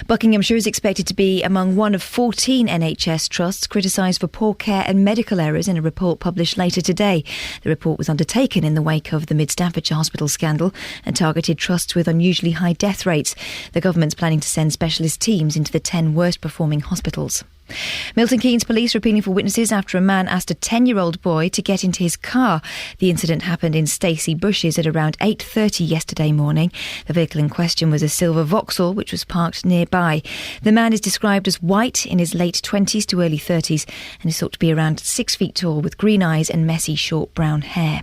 Buckinghamshire is expected to be among one of 14 NHS trusts criticised for poor care and medical errors in a report published later today. The report was undertaken in the wake of the Mid Staffordshire Hospital scandal and targeted trusts with unusually high death rates. The government's planning to send specialist teams into the 10 worst performing hospitals. Milton Keynes police are appealing for witnesses after a man asked a 10-year-old boy to get into his car. The incident happened in Stacey Bushes at around 8:30 yesterday morning. The vehicle in question was a silver Vauxhall which was parked nearby. The man is described as white, in his late 20s to early 30s, and is thought to be around 6 feet tall with green eyes and messy short brown hair.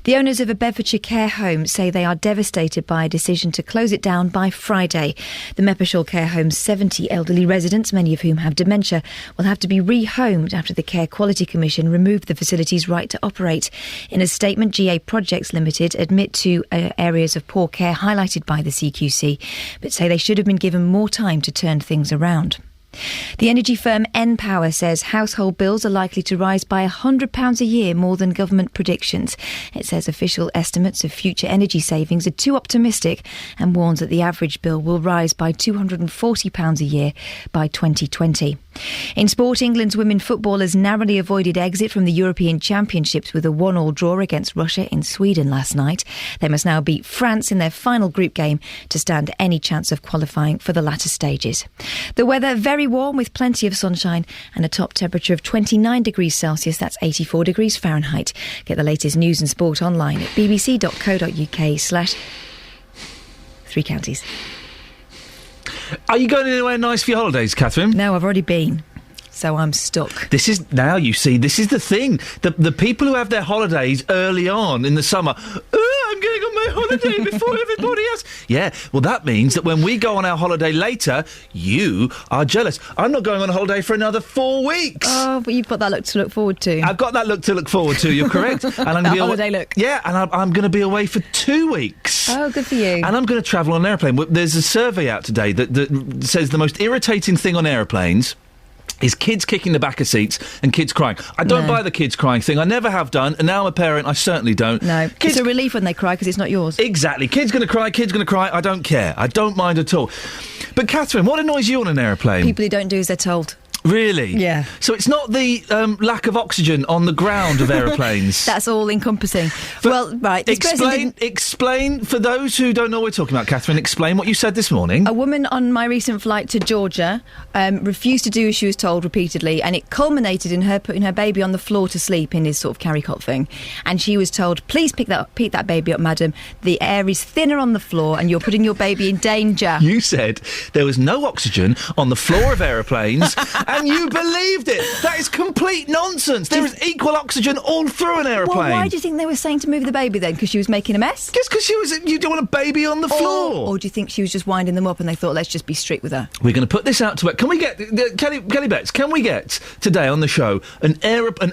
The owners of a Bedfordshire care home say they are devastated by a decision to close it down by Friday. The Meppershall care home's 70 elderly residents, many of whom have dementia, will have to be rehomed after the Care Quality Commission removed the facility's right to operate. In a statement, GA Projects Limited admit to areas of poor care highlighted by the CQC, but say they should have been given more time to turn things around. The energy firm npower says household bills are likely to rise by £100 a year more than government predictions. It says official estimates of future energy savings are too optimistic and warns that the average bill will rise by £240 a year by 2020. In sport, England's women footballers narrowly avoided exit from the European Championships with a 1-1 draw against Russia in Sweden last night. They must now beat France in their final group game to stand any chance of qualifying for the latter stages. The weather very warm with plenty of sunshine and a top temperature of 29 degrees Celsius, that's 84 degrees Fahrenheit. Get the latest news and sport online at bbc.co.uk/3 counties. Are you going anywhere nice for your holidays, Catherine? No, I've already been. So I'm stuck. This is the thing. The people who have their holidays early on in the summer, I'm going on my holiday before everybody else. Yeah, well, that means that when we go on our holiday later, you are jealous. I'm not going on holiday for another 4 weeks. Oh, but you've got that look to look forward to. I've got that look to look forward to, you're correct. And I'm that holiday look. Yeah, and I'm going to be away for 2 weeks. Oh, good for you. And I'm going to travel on an aeroplane. There's a survey out today that says the most irritating thing on aeroplanes is kids kicking the back of seats and kids crying. I don't buy the kids crying thing. I never have done, and now I'm a parent, I certainly don't. No, kids... It's a relief when they cry because it's not yours. Exactly. Kids going to cry, I don't care. I don't mind at all. But, Catherine, what annoys you on an aeroplane? People who don't do as they're told. Really? Yeah. So it's not the lack of oxygen on the ground of aeroplanes? That's all encompassing. But well, right. Explain, for those who don't know what we're talking about, Catherine, explain what you said this morning. A woman on my recent flight to Georgia refused to do as she was told repeatedly, and it culminated in her putting her baby on the floor to sleep in this sort of carry-cot thing. And she was told, please pick that baby up, madam. The air is thinner on the floor and you're putting your baby in danger. You said there was no oxygen on the floor of aeroplanes and you believed it. That is complete nonsense. There is equal oxygen all through an aeroplane. Well, why do you think they were saying to move the baby then? Because she was making a mess? Just because you don't want a baby on the floor. Or do you think she was just winding them up and they thought, let's just be strict with her? We're going to put this out to... Can we get... Kelly Betts, can we get today on the show an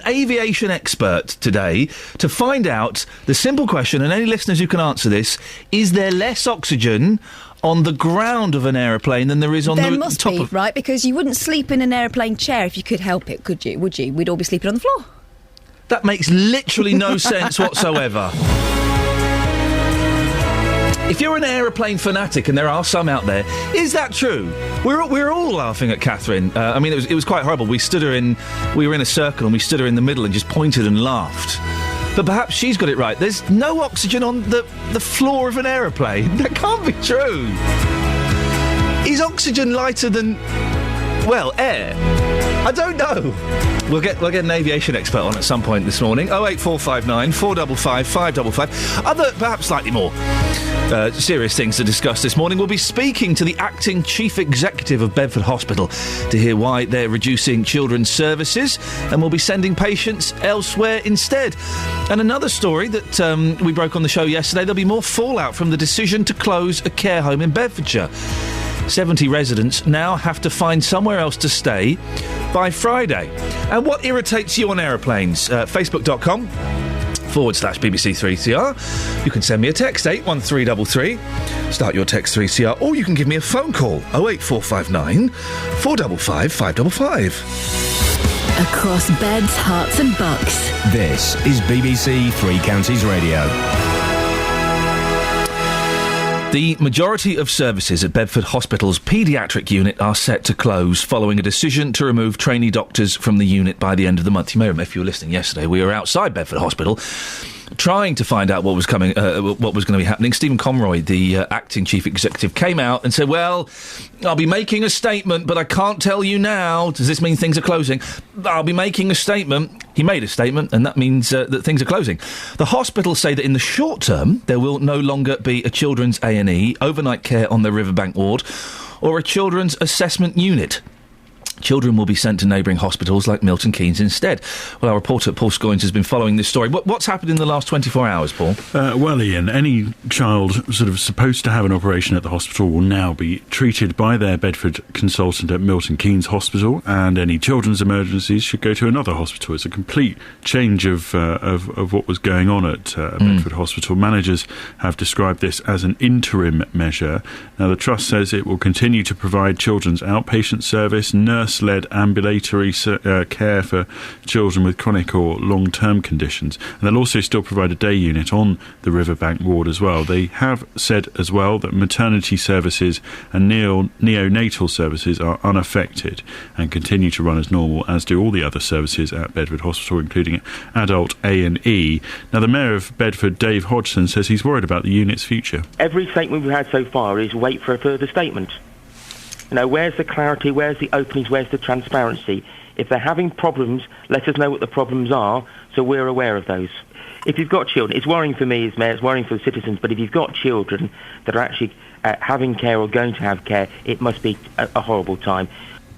aviation expert today to find out the simple question, and any listeners who can answer this, is there less oxygen on the ground of an aeroplane than there is on the top of... There must be, right? Because you wouldn't sleep in an aeroplane chair if you could help it, could you? Would you? We'd all be sleeping on the floor. That makes literally no sense whatsoever. If you're an aeroplane fanatic, and there are some out there, is that true? We're all laughing at Catherine. I mean, it was quite horrible. We were in a circle and we stood her in the middle and just pointed and laughed. But perhaps she's got it right. There's no oxygen on the floor of an aeroplane. That can't be true. Is oxygen lighter than, well, air? I don't know. We'll get an aviation expert on at some point this morning. 08459 455 555. Other, perhaps slightly more serious things to discuss this morning. We'll be speaking to the acting chief executive of Bedford Hospital to hear why they're reducing children's services, and we'll be sending patients elsewhere instead. And another story that we broke on the show yesterday, there'll be more fallout from the decision to close a care home in Bedfordshire. 70 residents now have to find somewhere else to stay by Friday. And what irritates you on aeroplanes? Facebook.com/BBC3CR. You can send me a text, 81333. Start your text 3CR, or you can give me a phone call, 08459 455 555. Across beds, hearts and bucks. This is BBC Three Counties Radio. The majority of services at Bedford Hospital's paediatric unit are set to close following a decision to remove trainee doctors from the unit by the end of the month. You may remember, if you were listening yesterday, we were outside Bedford Hospital trying to find out what was coming, what was going to be happening. Stephen Conroy, the acting chief executive, came out and said, well, I'll be making a statement, but I can't tell you now. Does this mean things are closing? I'll be making a statement. He made a statement, and that means that things are closing. The hospitals say that in the short term, there will no longer be a children's A&E, overnight care on the Riverbank ward, or a children's assessment unit. Children will be sent to neighbouring hospitals like Milton Keynes instead. Well, our reporter Paul Scoynes has been following this story. What's happened in the last 24 hours, Paul? Well, Ian, any child sort of supposed to have an operation at the hospital will now be treated by their Bedford consultant at Milton Keynes Hospital, and any children's emergencies should go to another hospital. It's a complete change of what was going on at Bedford Hospital. Managers have described this as an interim measure. Now, the Trust says it will continue to provide children's outpatient service, nurse-led ambulatory care for children with chronic or long-term conditions. And they'll also still provide a day unit on the Riverbank ward as well. They have said as well that maternity services and neonatal services are unaffected and continue to run as normal, as do all the other services at Bedford Hospital, including adult A&E. Now, the Mayor of Bedford, Dave Hodgson, says he's worried about the unit's future. Every statement we've had so far is wait for a further statement. You know, where's the clarity, where's the openings, where's the transparency? If they're having problems, let us know what the problems are so we're aware of those. If you've got children, it's worrying for me as Mayor, it's worrying for the citizens, but if you've got children that are actually having care or going to have care, it must be a horrible time.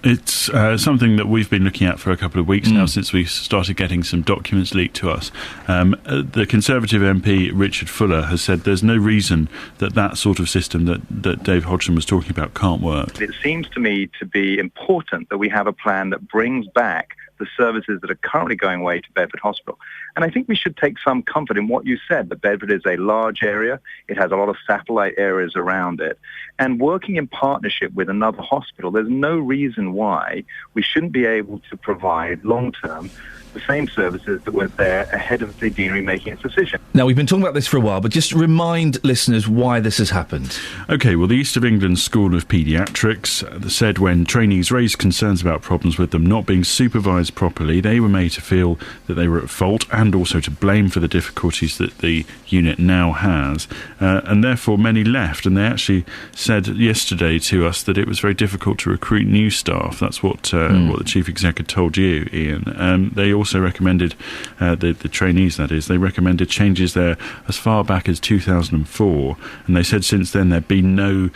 It's something that we've been looking at for a couple of weeks now, since we started getting some documents leaked to us. The Conservative MP, Richard Fuller, has said there's no reason that sort of system that Dave Hodgson was talking about can't work. It seems to me to be important that we have a plan that brings back the services that are currently going away to Bedford Hospital. And I think we should take some comfort in what you said, that Bedford is a large area. It has a lot of satellite areas around it. And working in partnership with another hospital, there's no reason why we shouldn't be able to provide long-term the same services that were there ahead of the deanery making its decision. Now, we've been talking about this for a while, but just remind listeners why this has happened. OK, well, the East of England School of Paediatrics said when trainees raised concerns about problems with them not being supervised properly, they were made to feel that they were at fault and also to blame for the difficulties that the unit now has. And therefore, many left. And they actually said yesterday to us that it was very difficult to recruit new staff. That's what the Chief Executive told you, Ian. They also recommended, the trainees that is, they recommended changes there as far back as 2004, and they said since then there'd been no,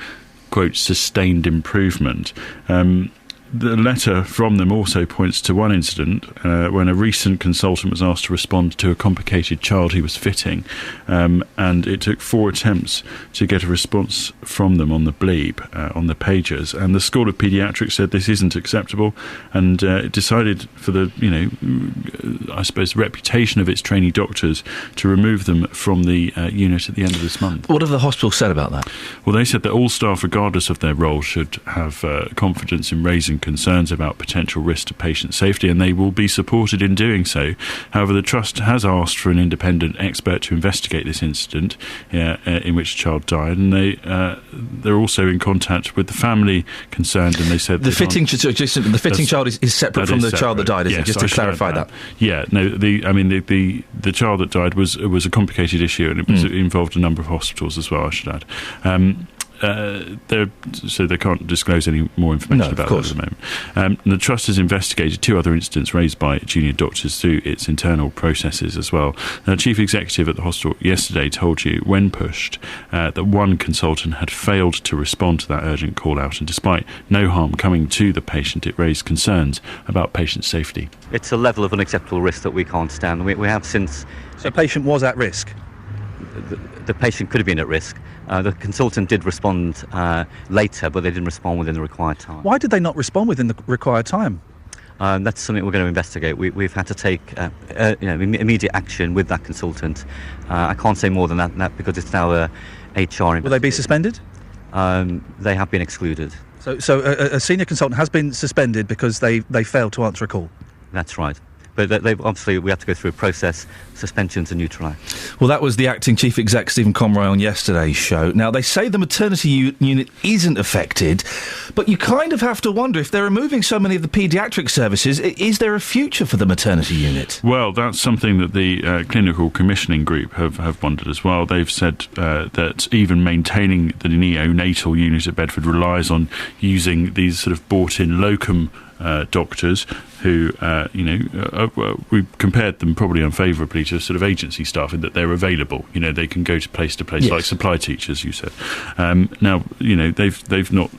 quote, sustained improvement. The letter from them also points to one incident when a recent consultant was asked to respond to a complicated child he was fitting, and it took 4 attempts to get a response from them on the bleep, on the pagers. And the School of Paediatrics said this isn't acceptable, and it decided for the, I suppose, reputation of its trainee doctors to remove them from the unit at the end of this month. What have the hospital said about that? Well, they said that all staff, regardless of their role, should have confidence in raising concerns about potential risk to patient safety, and they will be supported in doing so. However, the Trust has asked for an independent expert to investigate this incident in which a child died, and they're also in contact with the family concerned, and they said the fitting child is separate from the child that died, isn't it? Just to clarify that. Yeah, no, the child that died was a complicated issue, and it involved a number of hospitals as well, I should add. So they can't disclose any more information about that at the moment. The Trust has investigated 2 other incidents raised by junior doctors through its internal processes as well. Now, the Chief Executive at the hospital yesterday told you, when pushed, that one consultant had failed to respond to that urgent call-out, and despite no harm coming to the patient, it raised concerns about patient safety. It's a level of unacceptable risk that we can't stand. We have since... So the patient was at risk? The patient could have been at risk. The consultant did respond later, but they didn't respond within the required time. Why did they not respond within the required time? That's something we're going to investigate. We've had to take immediate action with that consultant. I can't say more than that because it's now HR investigation. Will they be suspended? They have been excluded. So a senior consultant has been suspended because they failed to answer a call? That's right. but they've obviously we have to go through a process, suspensions and neutralise. Well, that was the acting chief exec, Stephen Conroy, on yesterday's show. Now, they say the maternity unit isn't affected, but you kind of have to wonder, if they're removing so many of the paediatric services, is there a future for the maternity unit? Well, that's something that the clinical commissioning group have wondered as well. They've said that even maintaining the neonatal unit at Bedford relies on using these sort of bought-in locum doctors who, we compared them probably unfavourably to sort of agency staff in that they're available. They can go to place, yes, like supply teachers, you said. Now, they've not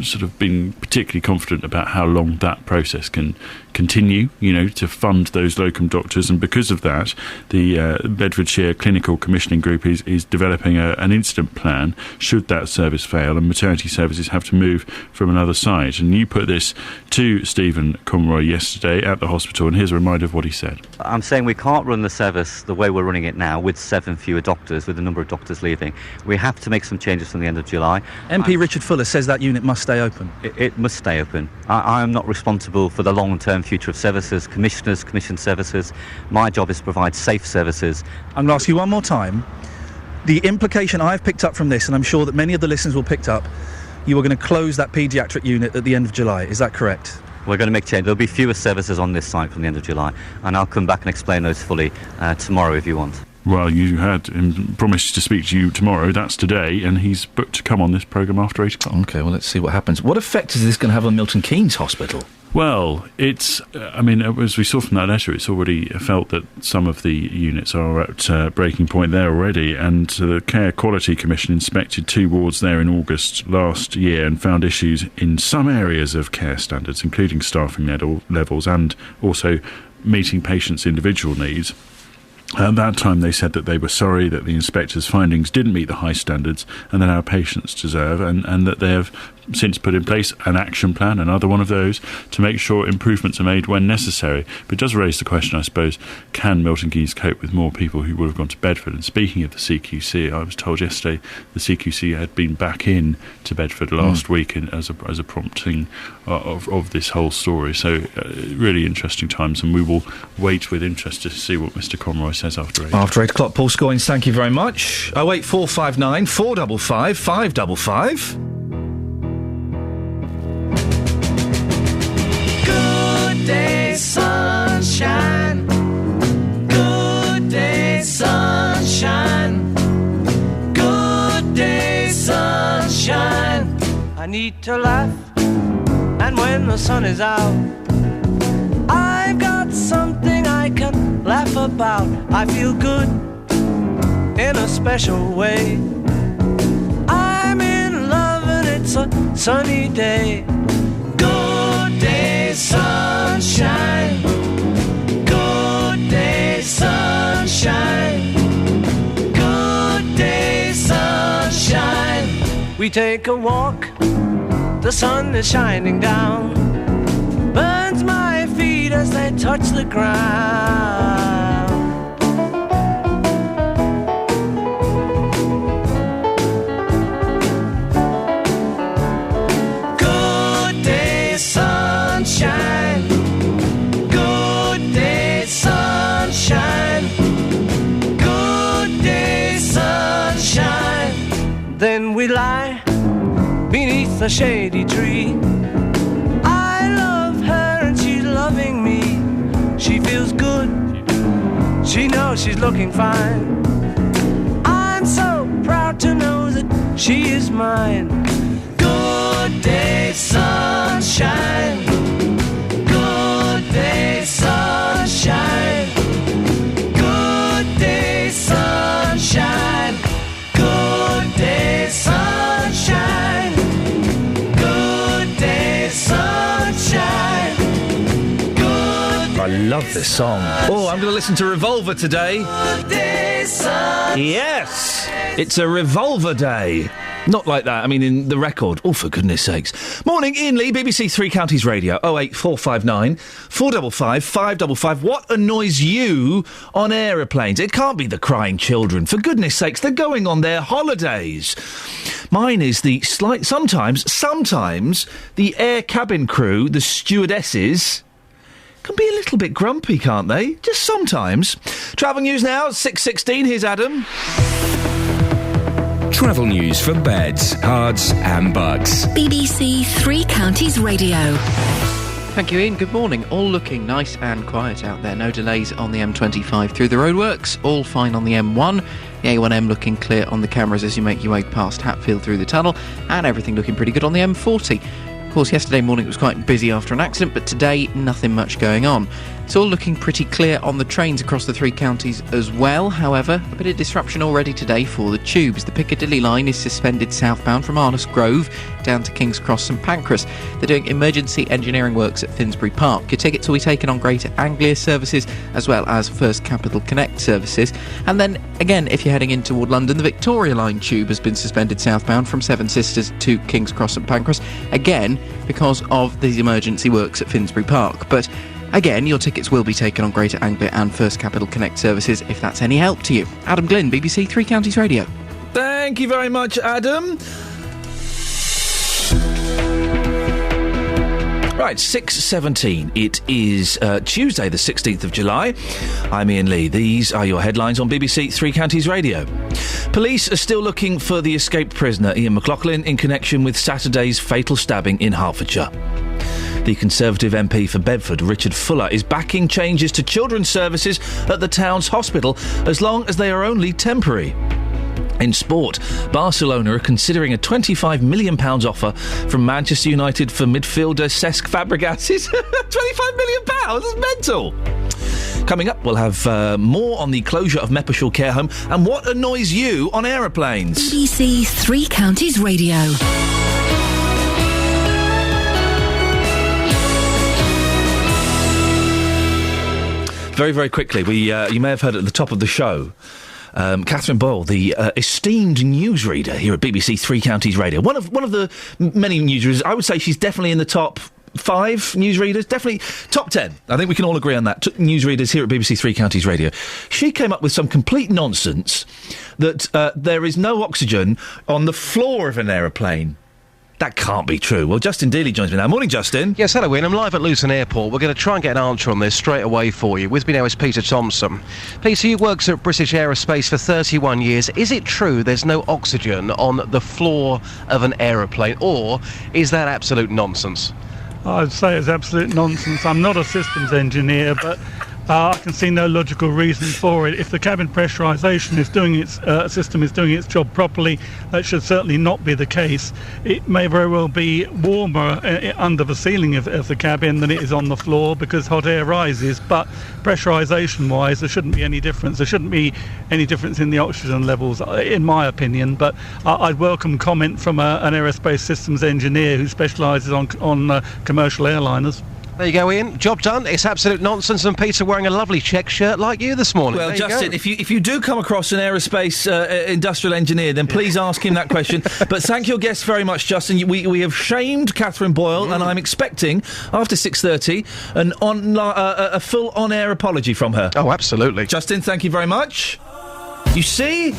sort of been particularly confident about how long that process can continue, to fund those locum doctors, and because of that, the Bedfordshire Clinical Commissioning Group is developing an incident plan should that service fail and maternity services have to move from another site. And you put this to Stephen Conroy yesterday at the hospital, and here's a reminder of what he said. I'm saying we can't run the service the way we're running it now, with 7 fewer doctors, with the number of doctors leaving. We have to make some changes from the end of July. MP Richard Fuller says that unit must stay open. It must stay open. I am not responsible for the long-term future of services. Commissioners commission services. My job is to provide safe services. I'm going to ask you one more time. The implication I've picked up from this, and I'm sure that many of the listeners will pick up, you are going to close that paediatric unit at the end of July. Is that correct? We're going to make change. There'll be fewer services on this site from the end of July, and I'll come back and explain those fully tomorrow if you want. Well, you had him promised to speak to you tomorrow. That's today, and he's booked to come on this programme after 8 o'clock. OK, well, let's see what happens. What effect is this going to have on Milton Keynes Hospital? Well, it's, as we saw from that letter, it's already felt that some of the units are at breaking point there already, and the Care Quality Commission inspected 2 wards there in August last year and found issues in some areas of care standards, including staffing levels and also meeting patients' individual needs. At that time, they said that they were sorry that the inspectors' findings didn't meet the high standards and that our patients deserve, and that they have since put in place an action plan, another one of those, to make sure improvements are made when necessary. But it does raise the question, I suppose, can Milton Keynes cope with more people who would have gone to Bedford? And speaking of the CQC, I was told yesterday the CQC had been back in to Bedford last week as a prompting of this whole story. So really interesting times, and we will wait with interest to see what Mr Conroy says after 8. After 8 o'clock, Paul Scoins, thank you very much. 08459 455 555. Good day, sunshine. Good day, sunshine. Good day, sunshine. I need to laugh, and when the sun is out, I've got something I can laugh about. I feel good in a special way. I'm in love and it's a sunny day. Good day, sunshine. Good day, sunshine. Good day, sunshine. We take a walk, the sun is shining down, burns my feet as they touch the ground. Good day, sunshine. Good day, sunshine. Good day, sunshine. Then we lie beneath a shady tree. I love her and she's loving me. She feels good, she knows she's looking fine. I'm so proud to know that she is mine. Good day, sunshine. Good day, sunshine. Good day, sunshine. Good day, sunshine. Good day, sunshine. Good. I love this song. Oh, I'm going to listen to Revolver today. Good day, sunshine. Yes, it's a Revolver day. Not like that, I mean in the record. Oh, for goodness sakes. Morning, Iain Lee, BBC Three Counties Radio, 08459 455 555. What annoys you on aeroplanes? It can't be the crying children. For goodness sakes, they're going on their holidays. Mine is the sometimes the air cabin crew, the stewardesses, can be a little bit grumpy, can't they? Just sometimes. Travel news now, 6:16. Here's Adam. Travel news for beds, cards and bugs. BBC Three Counties Radio. Thank you, Ian. Good morning. All looking nice and quiet out there. No delays on the M25 through the roadworks. All fine on the M1. The A1M looking clear on the cameras as you make your way past Hatfield through the tunnel. And everything looking pretty good on the M40. Of course, yesterday morning it was quite busy after an accident, but today, nothing much going on. It's all looking pretty clear on the trains across the three counties as well. However, a bit of disruption already today for the tubes. The Piccadilly line is suspended southbound from Arnos Grove down to King's Cross St Pancras. They're doing emergency engineering works at Finsbury Park. Your tickets will be taken on Greater Anglia services as well as First Capital Connect services. And then, again, if you're heading in toward London, the Victoria line tube has been suspended southbound from Seven Sisters to King's Cross St Pancras, again because of these emergency works at Finsbury Park. But again, your tickets will be taken on Greater Anglia and First Capital Connect services if that's any help to you. Adam Glynn, BBC Three Counties Radio. Thank you very much, Adam. Right, 6:17. It is Tuesday, the 16th of July. I'm Iain Lee. These are your headlines on BBC Three Counties Radio. Police are still looking for the escaped prisoner, Ian McLaughlin, in connection with Saturday's fatal stabbing in Hertfordshire. The Conservative MP for Bedford, Richard Fuller, is backing changes to children's services at the town's hospital as long as they are only temporary. In sport, Barcelona are considering a £25 million offer from Manchester United for midfielder Cesc Fabregas. £25 million? That's mental. Coming up, we'll have more on the closure of Meppershall Care Home and what annoys you on aeroplanes. BBC Three Counties Radio. Very, very quickly, you may have heard at the top of the show, Catherine Boyle, the esteemed newsreader here at BBC Three Counties Radio. One of the many newsreaders. I would say she's definitely in the top 5 newsreaders, definitely top 10. I think we can all agree on that. Newsreaders here at BBC Three Counties Radio. She came up with some complete nonsense that there is no oxygen on the floor of an aeroplane. That can't be true. Well, Justin Dealey joins me now. Morning, Justin. Yes, hello, Ian. I'm live at Luton Airport. We're going to try and get an answer on this straight away for you. With me now is Peter Thompson. Peter, you worked at British Aerospace for 31 years. Is it true there's no oxygen on the floor of an aeroplane, or is that absolute nonsense? I'd say it's absolute nonsense. I'm not a systems engineer, but I can see no logical reason for it. If the cabin pressurisation is doing its system is doing its job properly, that should certainly not be the case. It may very well be warmer under the ceiling of the cabin than it is on the floor because hot air rises. But pressurisation-wise, there shouldn't be any difference. There shouldn't be any difference in the oxygen levels, in my opinion. But I'd welcome comment from an aerospace systems engineer who specialises on commercial airliners. There you go, Ian. Job done. It's absolute nonsense. And Peter wearing a lovely check shirt like you this morning. Well, Justin, if you do come across an aerospace industrial engineer, then please ask him that question. But thank your guests very much, Justin. We have shamed Catherine Boyle, and I'm expecting, after 6:30, a full on-air apology from her. Oh, absolutely. Justin, thank you very much. You see,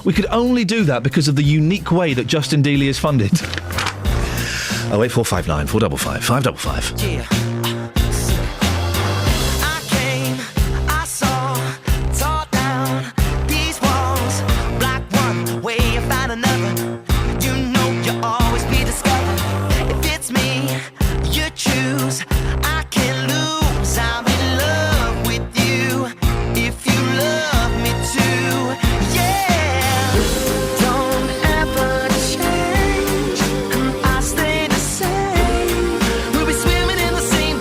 we could only do that because of the unique way that Justin Dealey is funded. 08459 455 555. Yeah. Same. We'll be swimming in the same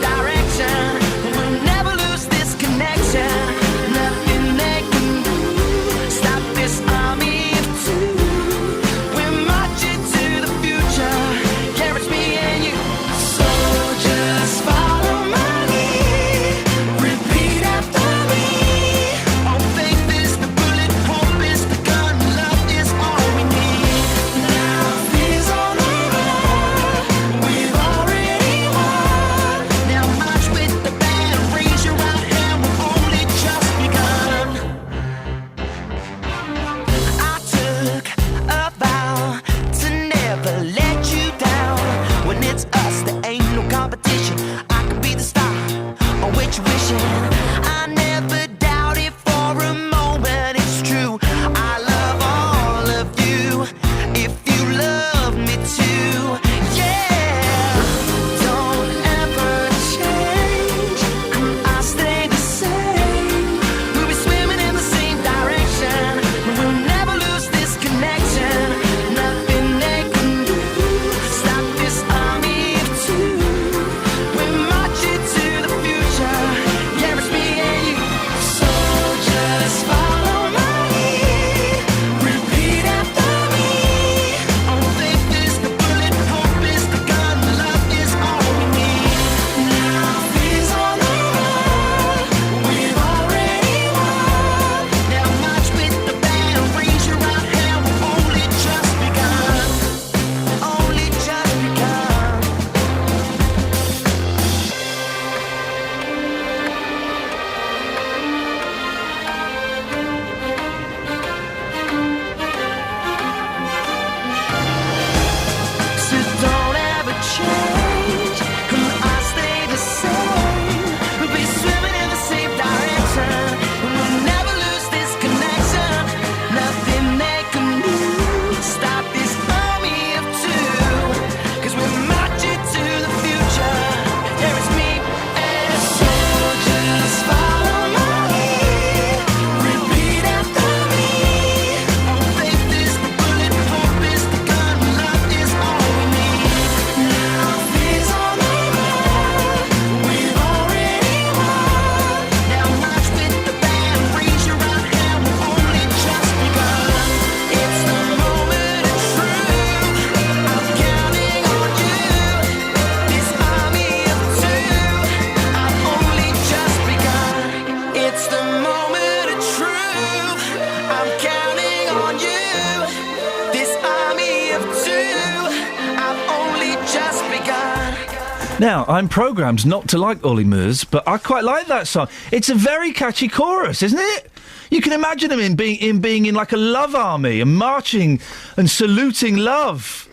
Now, I'm programmed not to like Ollie Murs, but I quite like that song. It's a very catchy chorus, isn't it? You can imagine him being in like a love army and marching and saluting love.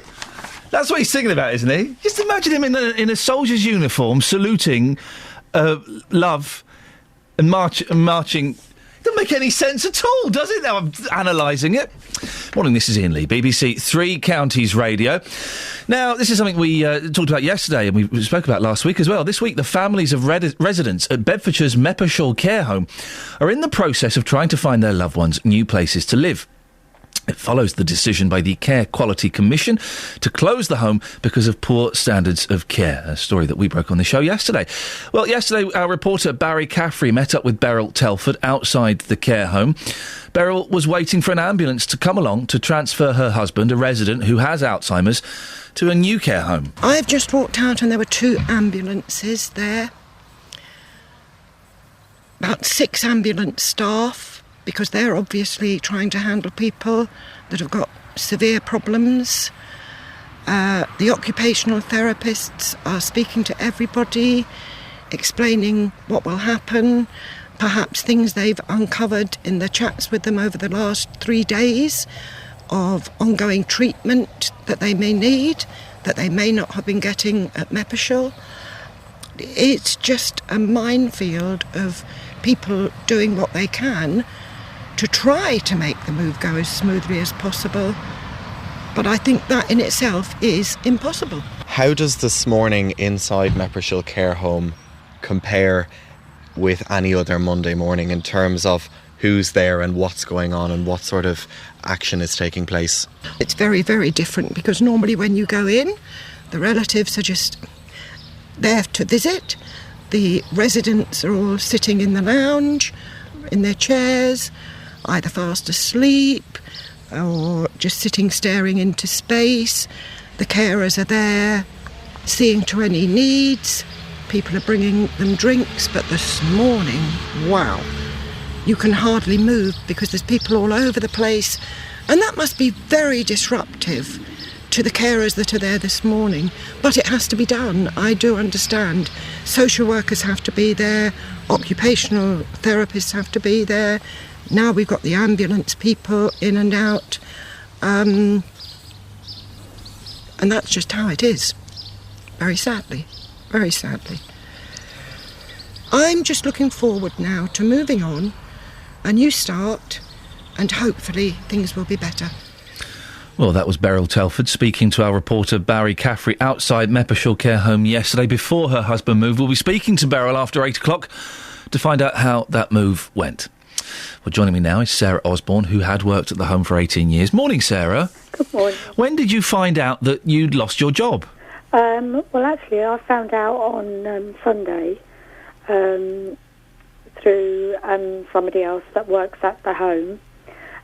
That's what he's singing about, isn't he? Just imagine him in a soldier's uniform saluting love and marching. Doesn't make any sense at all, does it? Now I'm analysing it. Morning, this is Iain Lee, BBC Three Counties Radio. Now, this is something we talked about yesterday and we spoke about last week as well. This week, the families of residents at Bedfordshire's Meppershall Care Home are in the process of trying to find their loved ones new places to live. It follows the decision by the Care Quality Commission to close the home because of poor standards of care, a story that we broke on the show yesterday. Well, yesterday our reporter Barry Caffrey met up with Beryl Telford outside the care home. Beryl was waiting for an ambulance to come along to transfer her husband, a resident who has Alzheimer's, to a new care home. I've just walked out and there were 2 ambulances there. About 6 ambulance staff, because they're obviously trying to handle people that have got severe problems. The occupational therapists are speaking to everybody, explaining what will happen, perhaps things they've uncovered in the chats with them over the last 3 days of ongoing treatment that they may need, that they may not have been getting at Meppershall. It's just a minefield of people doing what they can to try to make the move go as smoothly as possible. But I think that in itself is impossible. How does this morning inside Meppershall Care Home compare with any other Monday morning in terms of who's there and what's going on and what sort of action is taking place? It's very, very different because normally when you go in, the relatives are just there to visit. The residents are all sitting in the lounge, in their chairs, either fast asleep or just sitting staring into space. The carers are there, seeing to any needs. People are bringing them drinks, but this morning, wow, you can hardly move because there's people all over the place, and that must be very disruptive to the carers that are there this morning. But it has to be done, I do understand. Social workers have to be there, occupational therapists have to be there. Now we've got the ambulance people in and out. And that's just how it is. Very sadly. Very sadly. I'm just looking forward now to moving on, a new start, and hopefully things will be better. Well, that was Beryl Telford speaking to our reporter Barry Caffrey outside Meppershall Care Home yesterday before her husband moved. We'll be speaking to Beryl after 8 o'clock to find out how that move went. Well, joining me now is Sarah Osborne, who had worked at the home for 18 years. Morning, Sarah. Good morning. When did you find out that you'd lost your job? Well, actually, I found out on Sunday through somebody else that works at the home.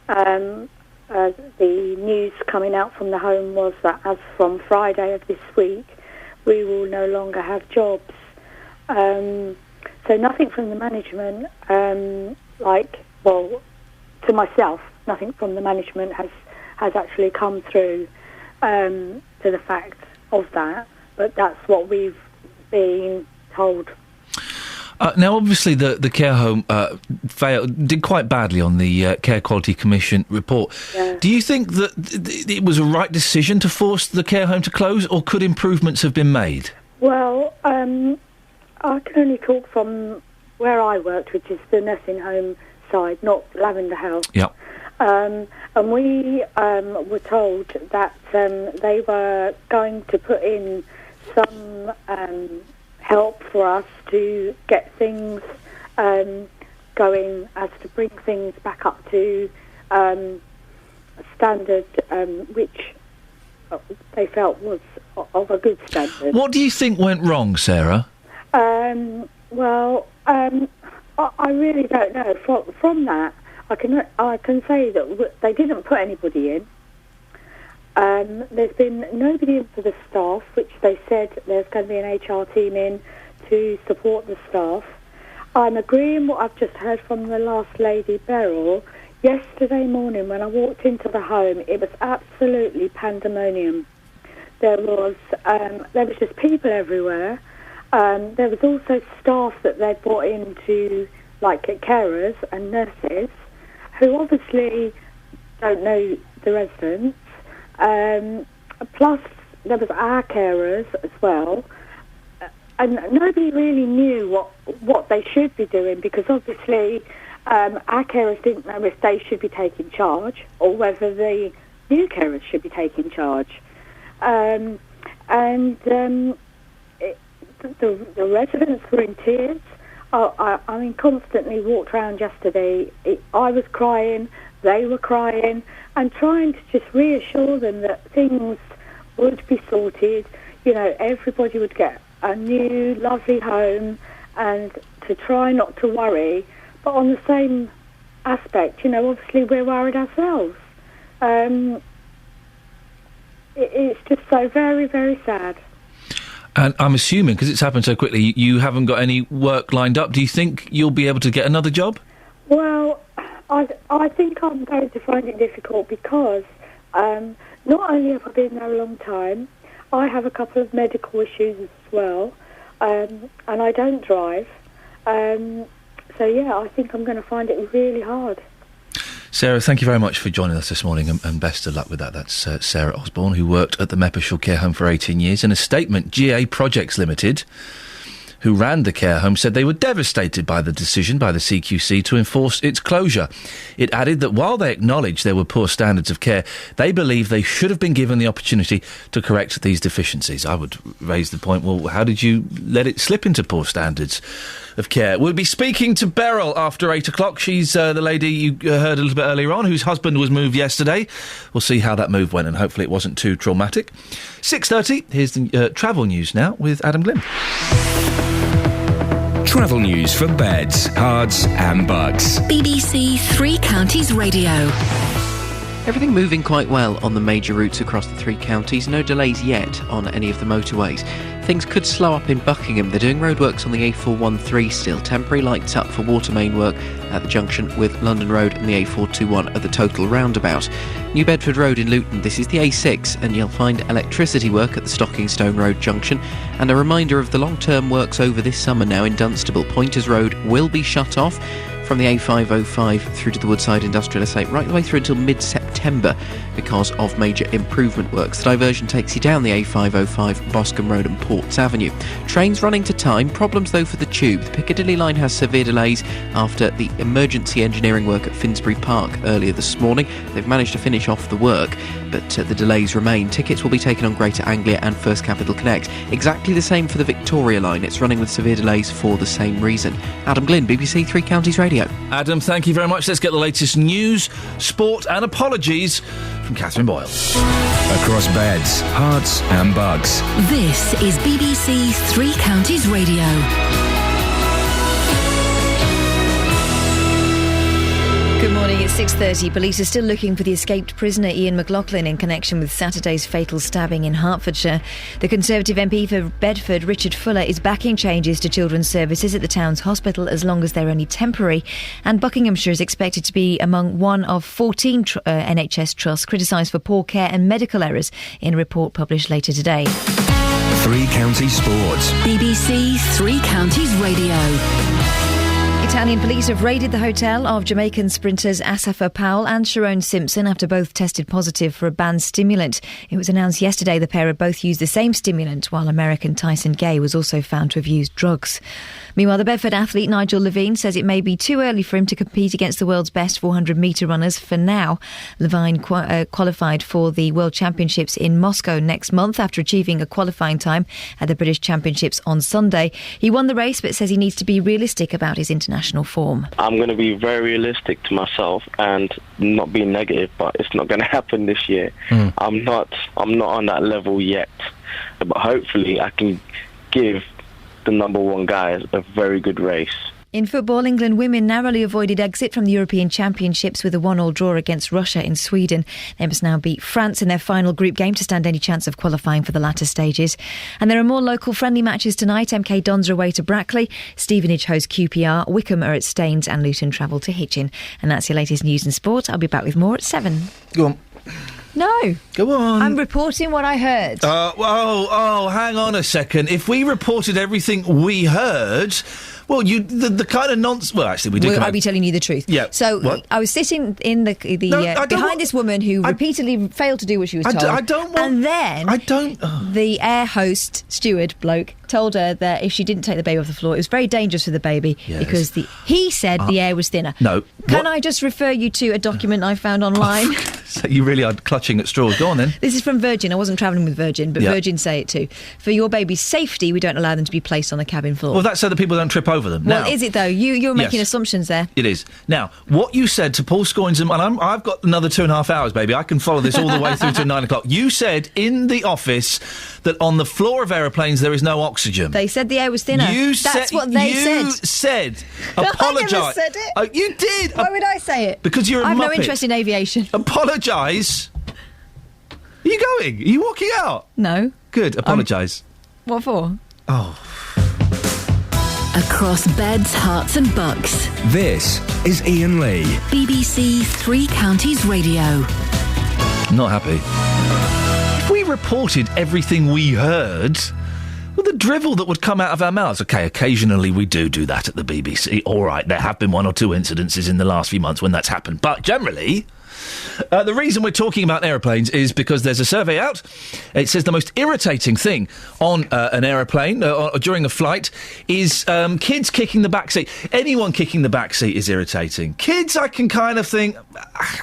The news coming out from the home was that as from Friday of this week, we will no longer have jobs. So nothing from the management, to myself, nothing from the management has actually come through to the fact of that, but that's what we've been told. Now, obviously, the care home did quite badly on the Care Quality Commission report. Yeah. Do you think that it was a right decision to force the care home to close, or could improvements have been made? Well, I can only talk from where I worked, which is the nursing home side, not Lavender House. Yeah. And we were told that they were going to put in some help for us to get things going, as to bring things back up to standard, which they felt was of a good standard. What do you think went wrong, Sarah? I really don't know. From that, I can say that they didn't put anybody in. There's been nobody in for the staff, which they said there's going to be an HR team in to support the staff. I'm agreeing what I've just heard from the last lady, Beryl. Yesterday morning when I walked into the home, it was absolutely pandemonium. there was just people everywhere. There was also staff that they'd brought into, like carers and nurses, who obviously don't know the residents. Plus, there was our carers as well. And nobody really knew what they should be doing, because obviously our carers didn't know if they should be taking charge or whether the new carers should be taking charge. The residents were in tears. I mean, constantly walked around yesterday. I was crying, they were crying, and trying to just reassure them that things would be sorted. You know, everybody would get a new, lovely home, and to try not to worry. But on the same aspect, you know, obviously we're worried ourselves. It's just so very, very sad. And I'm assuming, because it's happened so quickly, you haven't got any work lined up. Do you think you'll be able to get another job? Well, I think I'm going to find it difficult because not only have I been there a long time, I have a couple of medical issues as well, and I don't drive. So, yeah, I think I'm going to find it really hard. Sarah, thank you very much for joining us this morning, and best of luck with that. That's Sarah Osborne, who worked at the Meppershall Care Home for 18 years. In a statement, GA Projects Limited, who ran the care home, said they were devastated by the decision by the CQC to enforce its closure. It added that while they acknowledged there were poor standards of care, they believe they should have been given the opportunity to correct these deficiencies. I would raise the point, well, how did you let it slip into poor standards of care? We'll be speaking to Beryl after 8 o'clock. She's the lady you heard a little bit earlier on, whose husband was moved yesterday. We'll see how that move went, and hopefully it wasn't too traumatic. 6:30, here's the travel news now with Adam Glynn. Travel news for beds, cards and bugs. BBC Three Counties Radio. Everything moving quite well on the major routes across the three counties. No delays yet on any of the motorways. Things could slow up in Buckingham. They're doing roadworks on the A413 still. Temporary lights up for water main work at the junction with London Road and the A421 at the total roundabout. New Bedford Road in Luton, this is the A6, and you'll find electricity work at the Stockingstone Road junction. And a reminder of the long-term works over this summer now in Dunstable. Pointers Road will be shut off from the A505 through to the Woodside Industrial Estate right the way through until mid-September because of major improvement works. The diversion takes you down the A505, Boscombe Road and Ports Avenue. Trains running to time. Problems though for the Tube. The Piccadilly line has severe delays after the emergency engineering work at Finsbury Park earlier this morning. They've managed to finish off the work, but the delays remain. Tickets will be taken on Greater Anglia and First Capital Connect. Exactly the same for the Victoria line. It's running with severe delays for the same reason. Adam Glynn, BBC Three Counties Radio. Adam, thank you very much. Let's get the latest news, sport and apologies from Catherine Boyle. Across beds, hearts and bugs. This is BBC Three Counties Radio. Good morning, it's 6:30. Police are still looking for the escaped prisoner Iain McLaughlin in connection with Saturday's fatal stabbing in Hertfordshire. The Conservative MP for Bedford, Richard Fuller, is backing changes to children's services at the town's hospital as long as they're only temporary. And Buckinghamshire is expected to be among one of 14 NHS trusts criticised for poor care and medical errors in a report published later today. Three Counties Sports. BBC Three Counties Radio. Italian police have raided the hotel of Jamaican sprinters Asafa Powell and Sharon Simpson after both tested positive for a banned stimulant. It was announced yesterday the pair had both used the same stimulant, while American Tyson Gay was also found to have used drugs. Meanwhile, the Bedford athlete Nigel Levine says it may be too early for him to compete against the world's best 400-metre runners for now. Levine qualified for the World Championships in Moscow next month after achieving a qualifying time at the British Championships on Sunday. He won the race but says he needs to be realistic about his international form. I'm going to be very realistic to myself and not be negative, but it's not going to happen this year. I'm not on that level yet, but hopefully I can give the number one guys a very good race. In football, England women narrowly avoided exit from the European Championships with a 1-1 draw against Russia in Sweden. They must now beat France in their final group game to stand any chance of qualifying for the latter stages. And there are more local friendly matches tonight. MK Dons are away to Brackley, Stevenage host QPR, Wickham are at Staines and Luton travel to Hitchin. And that's your latest news and sport. I'll be back with more at 7. Go on. No. Go on. I'm reporting what I heard. Hang on a second. If we reported everything we heard... Well, the kind of nonsense... Well, actually, we did I'll be telling you the truth. Yeah. So, what? I was sitting in behind this woman who repeatedly failed to do what she was told. I don't want... And then... The air host, steward bloke, told her that if she didn't take the baby off the floor, it was very dangerous for the baby because he said the air was thinner. No. Can I just refer you to a document I found online? So you really are clutching at straws. Go on, then. This is from Virgin. I wasn't travelling with Virgin, but Virgin say it too. For your baby's safety, we don't allow them to be placed on the cabin floor. Well, that's so that people don't trip over them. Well, now, is it though? You're making assumptions there. It is. Now, what you said to Paul Scoins, and I've got another 2.5 hours, baby. I can follow this all the way through to 9 o'clock. You said in the office that on the floor of aeroplanes there is no oxygen. They said the air was thinner. That's what they said. You said. Apologise. I never said it. Oh, you did. Why would I say it? Because you're a I have muppet. no interest in aviation. Apologise. Are you going? Are you walking out? No. Good. Apologise. What for? Oh. Across beds, hearts and bucks. This is Iain Lee. BBC Three Counties Radio. Not happy. If we reported everything we heard... Well, the drivel that would come out of our mouths. OK, occasionally we do that at the BBC. All right, there have been 1 or 2 incidences in the last few months when that's happened. But generally... the reason we're talking about aeroplanes is because there's a survey out. It says the most irritating thing on an aeroplane during a flight is kids kicking the back seat. Anyone kicking the back seat is irritating. Kids, I can kind of think,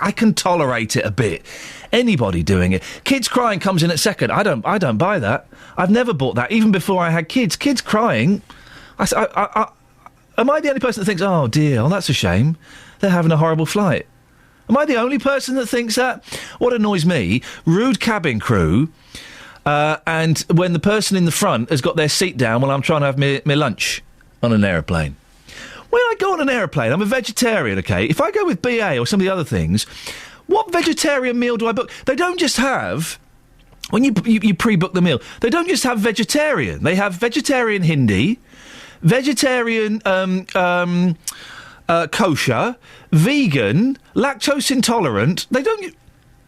I can tolerate it a bit. Anybody doing it. Kids crying comes in at second. I don't buy that. I've never bought that, even before I had kids. Kids crying. Am I the only person that thinks, oh dear, that's a shame. They're having a horrible flight? Am I the only person that thinks that? What annoys me, rude cabin crew, and when the person in the front has got their seat down while I'm trying to have my lunch on an aeroplane. When I go on an aeroplane, I'm a vegetarian, OK? If I go with BA or some of the other things, what vegetarian meal do I book? They don't just have... When you pre-book the meal, they don't just have vegetarian. They have vegetarian Hindi, vegetarian... kosher, vegan, lactose intolerant. They don't...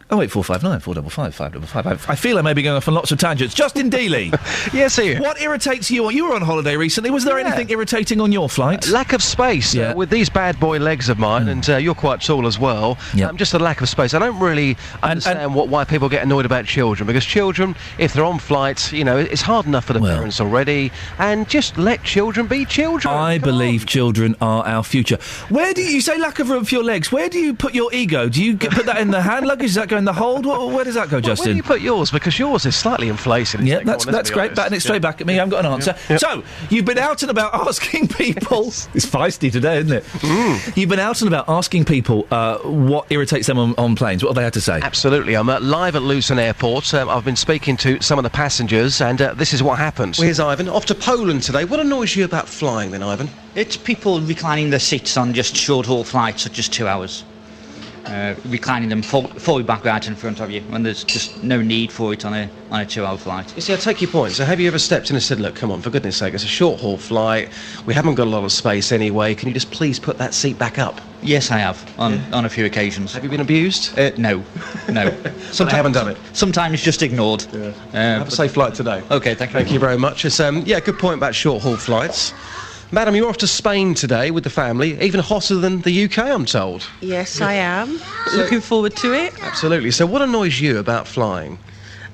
08459 455 555. I feel I may be going off on lots of tangents. Justin Dealey. Yes, Ian. What irritates you? You were on holiday recently. Was there anything irritating on your flight? Lack of space. With these bad boy legs of mine, and you're quite tall as well. Just a lack of space. I don't really understand why people get annoyed about children, because children, if they're on flights, it's hard enough for the parents already, and just let children be children. I believe children are our future. Where do you say lack of room for your legs? Where do you put your ego? Do you put that in the hand luggage? Does that go in the hold? Where does that go, Justin? Where do you put yours? Because yours is slightly inflated. Yeah, that's great. Batting it straight back at me. I haven't got an answer. Yeah. So, you've been out and about asking people... It's feisty today, isn't it? You've been out and about asking people what irritates them on planes. What have they had to say? Absolutely. I'm live at Luton Airport. I've been speaking to some of the passengers, and this is what happens. Here's Ivan, off to Poland today. What annoys you about flying then, Ivan? It's people reclining their seats on just short-haul flights, such as 2 hours. Reclining them fully back right in front of you when there's just no need for it on a 2-hour flight. You see, I take your point. So have you ever stepped in and said, look, come on, for goodness sake, it's a short-haul flight, we haven't got a lot of space anyway, can you just please put that seat back up? Yes, I have, on a few occasions. Have you been abused? No. Sometimes I haven't done it? Sometimes just ignored. Have a safe flight today. OK, thank you. Thank you very much. It's, good point about short-haul flights. Madam, you're off to Spain today with the family, even hotter than the UK, I'm told. Yes, I am. Looking forward to it. Absolutely. So what annoys you about flying?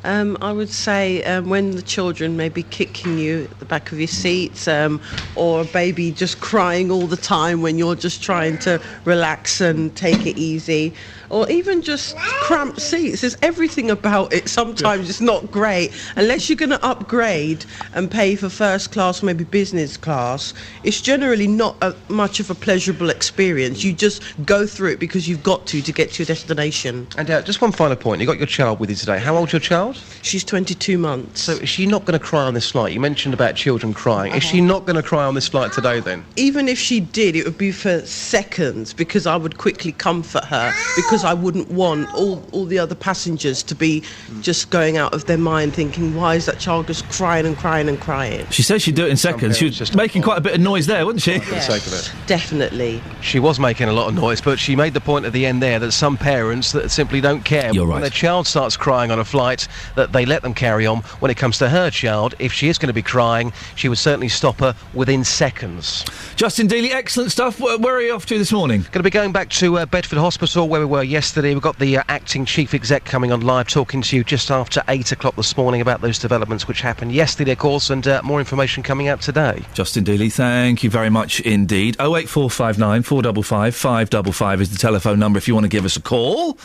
I would say when the children may be kicking you at the back of your seats, or a baby just crying all the time when you're just trying to relax and take it easy, or even just cramped seats. There's everything about it. Sometimes it's not great. Unless you're going to upgrade and pay for first class or maybe business class, it's generally not much of a pleasurable experience. You just go through it because you've got to get to your destination. And just one final point. You've got your child with you today. How old's your child? child? She's 22 months. So is she not going to cry on this flight? You mentioned about children crying. Is she not going to cry on this flight today then? Even if she did, it would be for seconds, because I would quickly comfort her, because I wouldn't want all the other passengers to be just going out of their mind thinking, why is that child just crying and crying and crying? She said she'd do it in seconds. She was just making quite a bit of noise there, wasn't she? For the sake of it. Definitely. She was making a lot of noise, but she made the point at the end there that some parents that simply don't care. You're right. When their child starts crying on a flight, that they let them carry on. When it comes to her child, if she is going to be crying, she would certainly stop her within seconds. Justin Dealey, excellent stuff. Where are you off to this morning? Going to be going back to Bedford Hospital, where we were yesterday. We've got the acting chief exec coming on live, talking to you just after 8 o'clock this morning about those developments which happened yesterday, of course, and more information coming out today. Justin Dealey, thank you very much indeed. 08459 455 555 is the telephone number if you want to give us a call.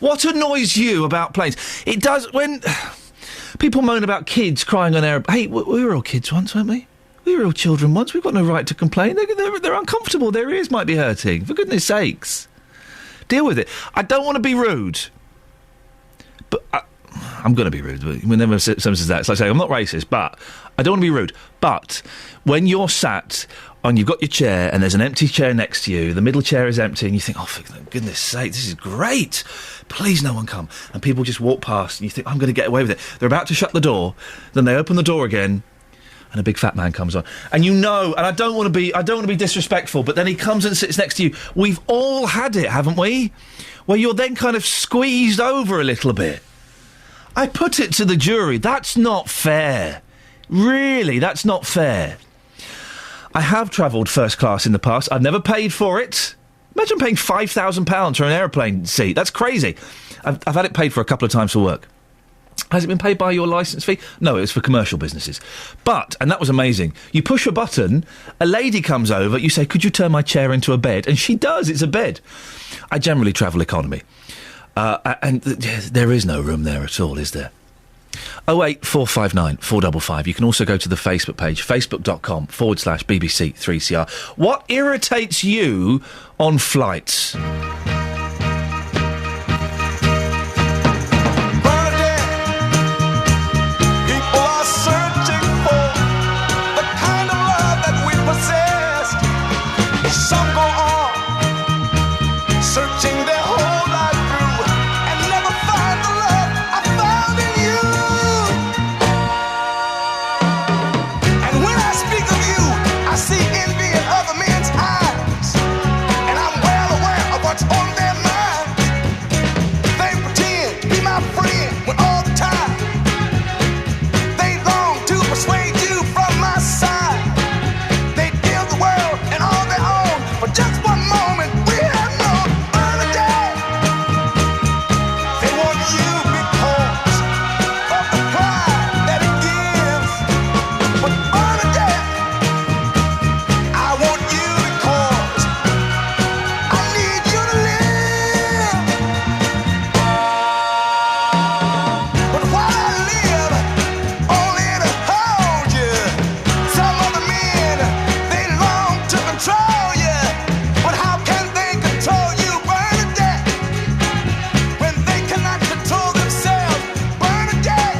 What annoys you about planes? It does when people moan about kids crying on air. Hey, we were all kids once, weren't we? We were all children once. We've got no right to complain. They're uncomfortable. Their ears might be hurting. For goodness sakes. Deal with it. I don't want to be rude. But I'm going to be rude. Whenever someone says that, it's like saying, I'm not racist, but I don't want to be rude. But when you're sat and you've got your chair and there's an empty chair next to you, the middle chair is empty, and you think, oh, for goodness sake, this is great. Please no one come. And people just walk past and you think, I'm going to get away with it. They're about to shut the door. Then they open the door again and a big fat man comes on. And you know, and I don't want to be disrespectful, but then he comes and sits next to you. We've all had it, haven't we? Where you're then kind of squeezed over a little bit. I put it to the jury, that's not fair. Really, that's not fair. I have travelled first class in the past. I've never paid for it. Imagine paying £5,000 for an aeroplane seat. That's crazy. I've had it paid for a couple of times for work. Has it been paid by your licence fee? No, it was for commercial businesses. But, and that was amazing, you push a button, a lady comes over, you say, could you turn my chair into a bed? And she does, it's a bed. I generally travel economy. And there is no room there at all, is there? 08459 455. You can also go to the Facebook page, facebook.com/BBC 3CR. What irritates you on flights? Some go on, searching their whole life through, and never find the love I found in you. And when I speak of you, I see envy in other men's eyes, and I'm well aware of what's on their minds. They pretend to be my friend when all the time they long to persuade you from my side. They deal the world and all their own. For just one moment, we have no Bernadette. They want you because of the pride that it gives. But Bernadette, I want you because I need you to live. But while I live, only to hold you. Some other men, they long to control you. But how can they control you, Bernadette, when they cannot control themselves, Bernadette,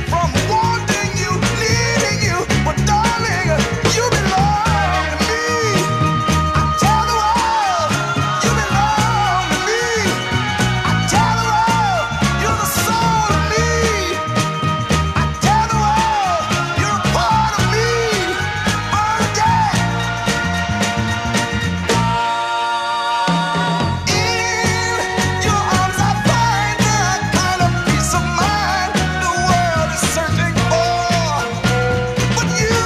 from wanting you, needing you, but darling, you belong to me. I tell the world, you belong to me. I tell the world, you're the soul of me. I tell the world, you're a part of me, Bernadette. In your arms I find the kind of peace of mind the world is searching for. But you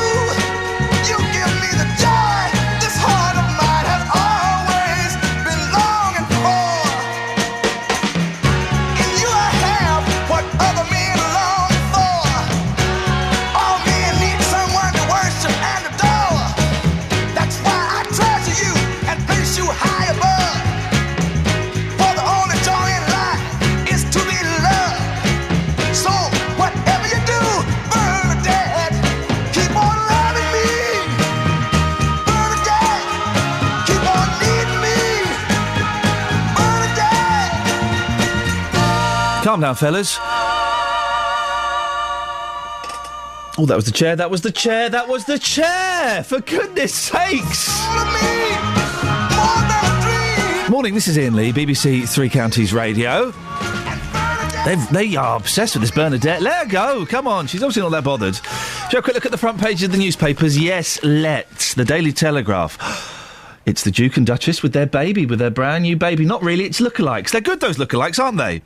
give me the joy this heart of mine has always been longing for. In you I have what other men long for. All men need someone to worship and adore. That's why I treasure you and place you high above. For the only joy in life is to be loved. So whatever you do, Bernadette, keep on loving me. Bernadette, keep on needing me. Bernadette. Calm down, fellas. Oh, that was the chair, that was the chair, that was the chair! For goodness sakes! Morning, this is Iain Lee, BBC Three Counties Radio. They are obsessed with this Bernadette. Let her go, come on, she's obviously not that bothered. Shall we have a quick look at the front page of the newspapers? Yes, let's. The Daily Telegraph. It's the Duke and Duchess with their baby, with their brand new baby. Not really, it's lookalikes. They're good, those lookalikes, aren't they?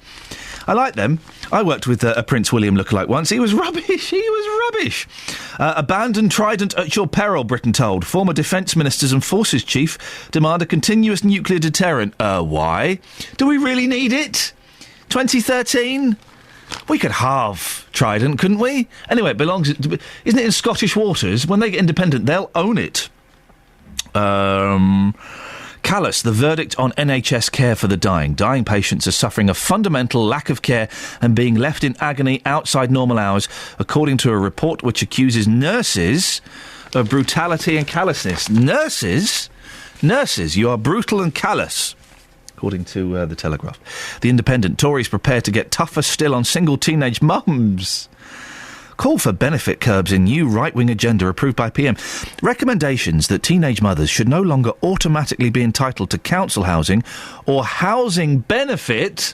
I like them. I worked with a Prince William lookalike once. He was rubbish. He was rubbish. Abandon Trident at your peril, Britain told. Former defence ministers and forces chief demand a continuous nuclear deterrent. Why? Do we really need it? 2013? We could halve Trident, couldn't we? Anyway, it belongs... Isn't it in Scottish waters? When they get independent, they'll own it. Callous, the verdict on NHS care for the dying. Dying patients are suffering a fundamental lack of care and being left in agony outside normal hours, according to a report which accuses nurses of brutality and callousness. Nurses, you are brutal and callous, according to the Telegraph. The Independent, Tories prepare to get tougher still on single teenage mums. Call for benefit curbs in new right-wing agenda approved by PM. Recommendations that teenage mothers should no longer automatically be entitled to council housing or housing benefit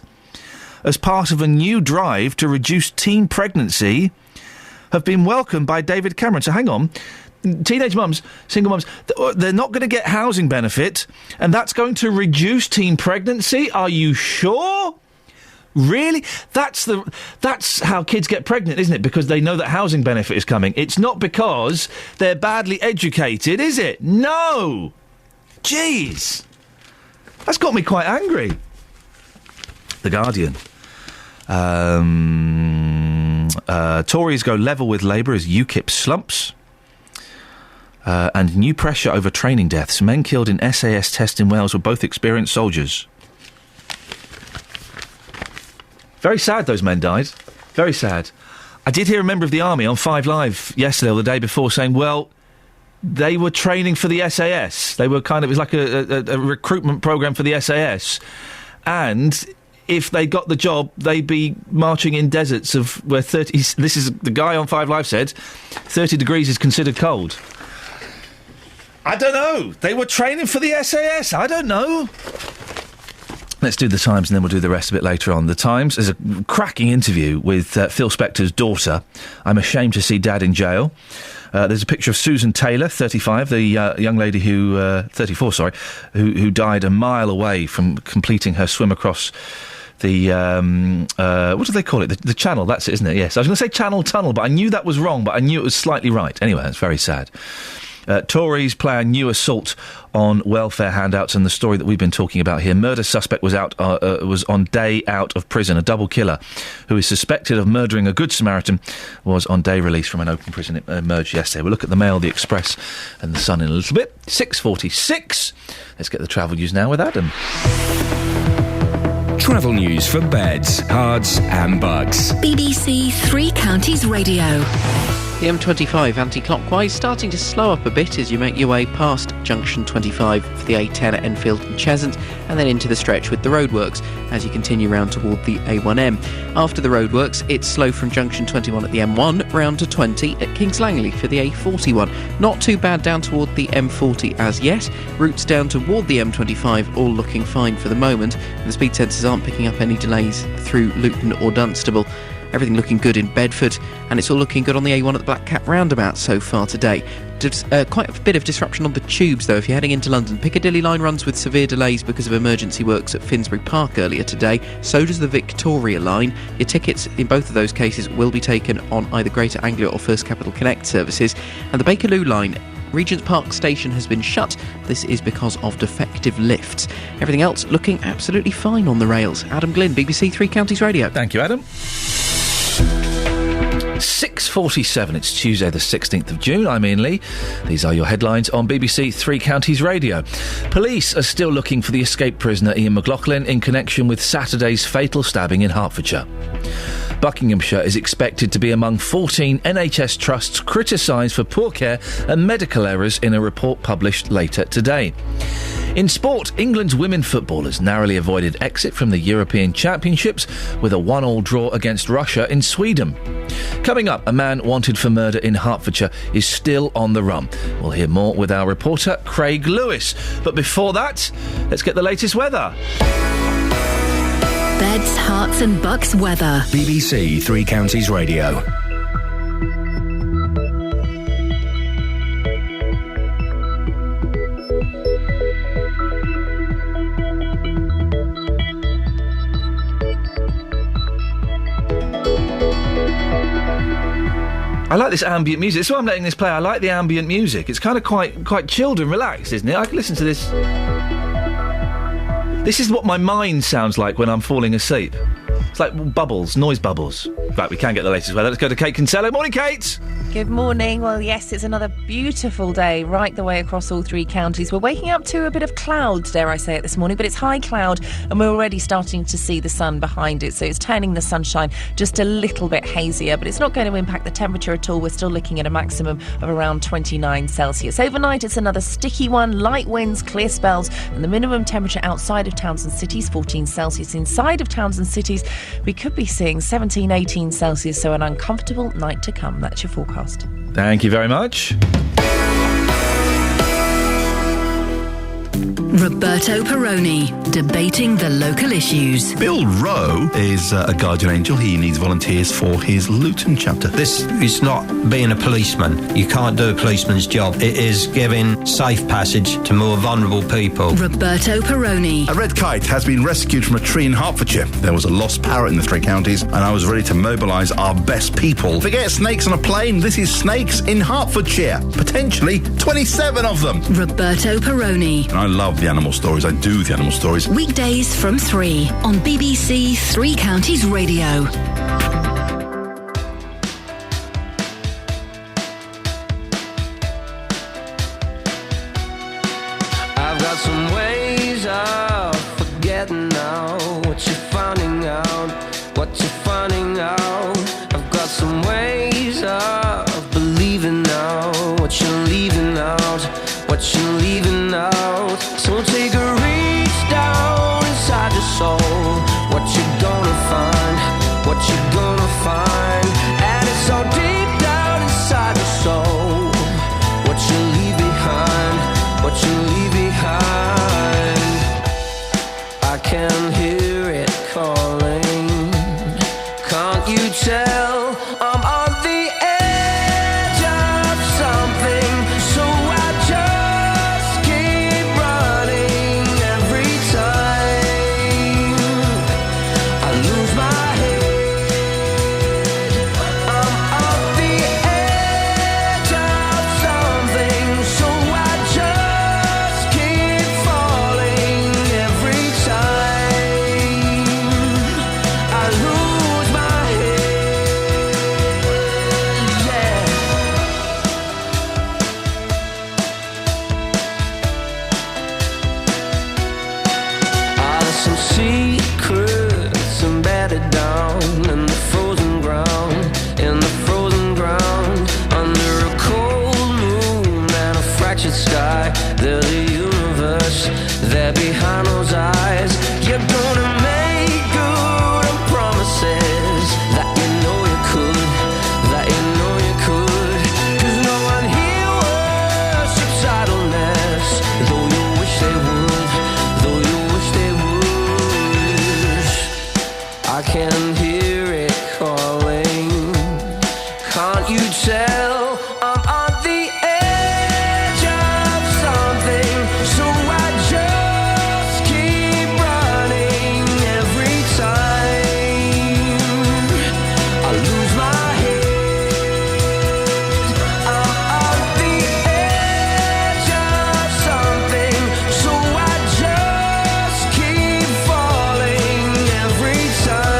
as part of a new drive to reduce teen pregnancy have been welcomed by David Cameron. So hang on. Teenage mums, single mums, they're not going to get housing benefit, and that's going to reduce teen pregnancy? Are you sure? Really? That's how kids get pregnant, isn't it? Because they know that housing benefit is coming. It's not because they're badly educated, is it? No! Jeez! That's got me quite angry. The Guardian. Tories go level with Labour as UKIP slumps. And new pressure over training deaths. Men killed in SAS test in Wales were both experienced soldiers. Very sad those men died. Very sad. I did hear a member of the Army on 5 Live yesterday or the day before saying, well, they were training for the SAS. They were it was like a recruitment programme for the SAS. And if they got the job, they'd be marching in deserts of where this is the guy on 5 Live said, 30 degrees is considered cold. I don't know. They were training for the SAS. I don't know. Let's do the Times and then we'll do the rest a bit later on. The Times is a cracking interview with Phil Spector's daughter. I'm ashamed to see Dad in jail. There's a picture of Susan Taylor, 35, the young lady who 34, sorry, who died a mile away from completing her swim across the what do they call it? The channel. That's it, isn't it? Yes, I was going to say Channel Tunnel, but I knew that was wrong. But I knew it was slightly right. Anyway, that's very sad. Tories plan new assault on welfare handouts, and the story that we've been talking about here. Murder suspect was on day out of prison. A double killer who is suspected of murdering a Good Samaritan was on day release from an open prison. It emerged yesterday. We'll look at the Mail, the Express and the Sun in a little bit. 6:46. Let's get the travel news now with Adam. Travel news for beds, cards and bugs. BBC Three Counties Radio. The M25 anti-clockwise starting to slow up a bit as you make your way past junction 25 for the A10 at Enfield and Cheshunt, and then into the stretch with the roadworks as you continue round toward the A1M. After the roadworks, it's slow from junction 21 at the M1 round to 20 at Kings Langley for the A41. Not too bad down toward the M40 as yet. Routes down toward the M25 all looking fine for the moment, and the speed sensors aren't picking up any delays through Luton or Dunstable. Everything looking good in Bedford, and it's all looking good on the A1 at the Black Cat roundabout so far today. Quite a bit of disruption on the tubes, though, if you're heading into London. Piccadilly line runs with severe delays because of emergency works at Finsbury Park earlier today. So does the Victoria line. Your tickets in both of those cases will be taken on either Greater Anglia or First Capital Connect services. And the Bakerloo line, Regent's Park station has been shut. This is because of defective lifts. Everything else looking absolutely fine on the rails. Adam Glynn, BBC Three Counties Radio. Thank you, Adam. 6:47. It's Tuesday the 16th of June. I'm Iain Lee. These are your headlines on BBC Three Counties Radio. Police are still looking for the escaped prisoner Iain McLaughlin in connection with Saturday's fatal stabbing in Hertfordshire. Buckinghamshire is expected to be among 14 NHS trusts criticised for poor care and medical errors in a report published later today. In sport, England's women footballers narrowly avoided exit from the European Championships with a 1-1 draw against Russia in Sweden. Coming up, a man wanted for murder in Hertfordshire is still on the run. We'll hear more with our reporter, Craig Lewis. But before that, let's get the latest weather. Beds, Hearts and Bucks weather. BBC Three Counties Radio. I like this ambient music. That's why I'm letting this play. I like the ambient music. It's kind of quite chilled and relaxed, isn't it? I can listen to this. This is what my mind sounds like when I'm falling asleep. It's like bubbles, noise bubbles. Right, we can get the latest weather. Let's go to Kate Kinsella. Morning, Kate! Good morning. Well, yes, it's another beautiful day right the way across all three counties. We're waking up to a bit of cloud, dare I say it, this morning, but it's high cloud and we're already starting to see the sun behind it, so it's turning the sunshine just a little bit hazier, but it's not going to impact the temperature at all. We're still looking at a maximum of around 29 Celsius. Overnight, it's another sticky one, light winds, clear spells, and the minimum temperature outside of towns and cities, 14 Celsius. Inside of towns and cities, we could be seeing 17, 18 Celsius, so an uncomfortable night to come. That's your forecast. Thank you very much. Roberto Perrone, debating the local issues. Bill Rowe is a guardian angel. He needs volunteers for his Luton chapter. This is not being a policeman. You can't do a policeman's job. It is giving safe passage to more vulnerable people. Roberto Perrone. A red kite has been rescued from a tree in Hertfordshire. There was a lost parrot in the three counties, and I was ready to mobilise our best people. Forget snakes on a plane. This is snakes in Hertfordshire. Potentially 27 of them. Roberto Perrone. And I love the animal stories. I do the animal stories. Weekdays from 3 on BBC Three Counties Radio. I've got some ways of forgetting now what you're finding out, what you're finding out. I've got some ways of believing now what you're leaving out, what you're leaving out. So take a reach down inside your soul. What you're gonna find, what you're gonna find. And it's so deep down inside your soul. What you leave behind, what you leave behind. I can hear it calling. Can't you tell I'm on the edge of something? So I just keep running every time I lose my head. I'm on the edge of something, so I just keep falling every time I lose my head. Yeah. Are there some secrets embedded down in the frozen ground, in the frozen ground, under a cold moon and a fractured sky? There's a universe there behind those eyes. You're gonna make good on promises that you know you could, that you know you could. 'Cause no one here worships idleness, though you wish they would, though you wish they would. I can hear it calling. Can't you tell I'm on the edge of something? So I just keep running every time I lose my head. I'm on the edge of something, so I just keep falling every time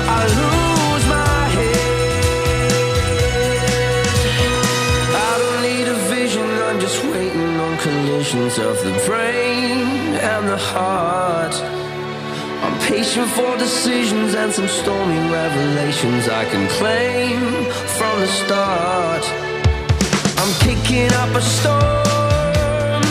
I lose my head. I don't need a vision, I'm just waiting on collisions of the brain and the heart. I'm patient for decisions and some stormy revelations I can claim from the start. I'm kicking up a storm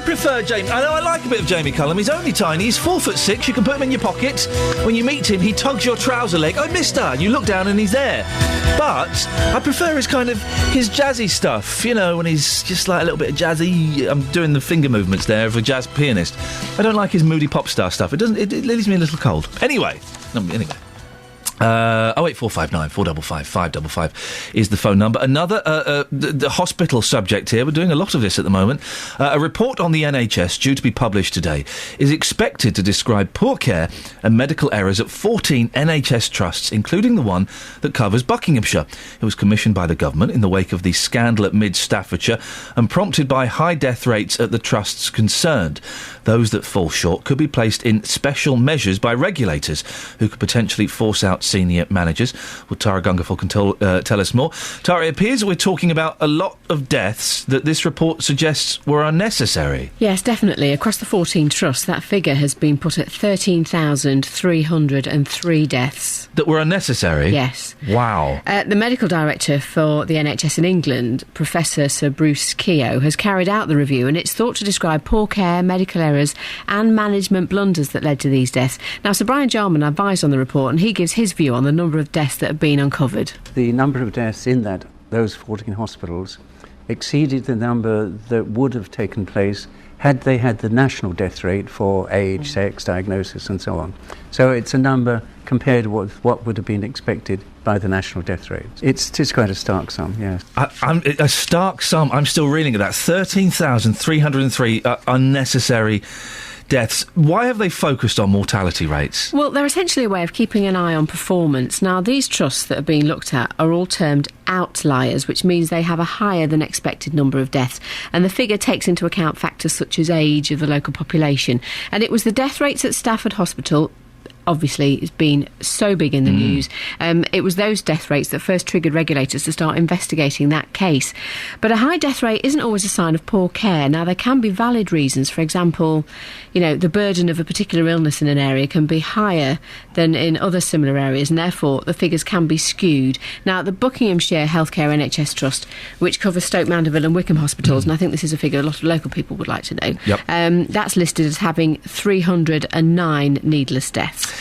prefer Jamie. I know I like a bit of Jamie Cullum. He's only tiny. He's 4'6". You can put him in your pocket. When you meet him, he tugs your trouser leg. Oh, mister! And you look down and he's there. But I prefer his his jazzy stuff. You know, when he's just like a little bit of jazzy. I'm doing the finger movements there of a jazz pianist. I don't like his moody pop star stuff. It leaves me a little cold. Anyway. 08459 455 555 is the phone number. Another the hospital subject here. We're doing a lot of this at the moment. A report on the NHS due to be published today is expected to describe poor care and medical errors at 14 NHS trusts, including the one that covers Buckinghamshire. It was commissioned by the government in the wake of the scandal at Mid Staffordshire and prompted by high death rates at the trusts concerned. Those that fall short could be placed in special measures by regulators who could potentially force out senior managers. Well, Tara Gungerful can tell us more. Tara, it appears we're talking about a lot of deaths that this report suggests were unnecessary. Yes, definitely. Across the 14 trusts, that figure has been put at 13,303 deaths. That were unnecessary? Yes. Wow. The medical director for the NHS in England, Professor Sir Bruce Keogh, has carried out the review, and it's thought to describe poor care, medical errors and management blunders that led to these deaths. Now, Sir Brian Jarman advised on the report, and he gives his view on the number of deaths that have been uncovered. The number of deaths in those 14 hospitals exceeded the number that would have taken place had they had the national death rate for age, sex, diagnosis and so on. So it's a number compared with what would have been expected by the national death rate. It's quite a stark sum, yes. A stark sum. I'm still reeling at that. 13,303 unnecessary deaths. Why have they focused on mortality rates? Well, they're essentially a way of keeping an eye on performance. Now, these trusts that are being looked at are all termed outliers, which means they have a higher than expected number of deaths. And the figure takes into account factors such as age of the local population. And it was the death rates at Stafford Hospital. Obviously, it's been so big in the news. It was those death rates that first triggered regulators to start investigating that case. But a high death rate isn't always a sign of poor care. Now, there can be valid reasons. For example, you know, the burden of a particular illness in an area can be higher than in other similar areas, and therefore the figures can be skewed. Now, the Buckinghamshire Healthcare NHS Trust, which covers Stoke Mandeville and Wickham hospitals, and I think this is a figure a lot of local people would like to know, that's listed as having 309 needless deaths.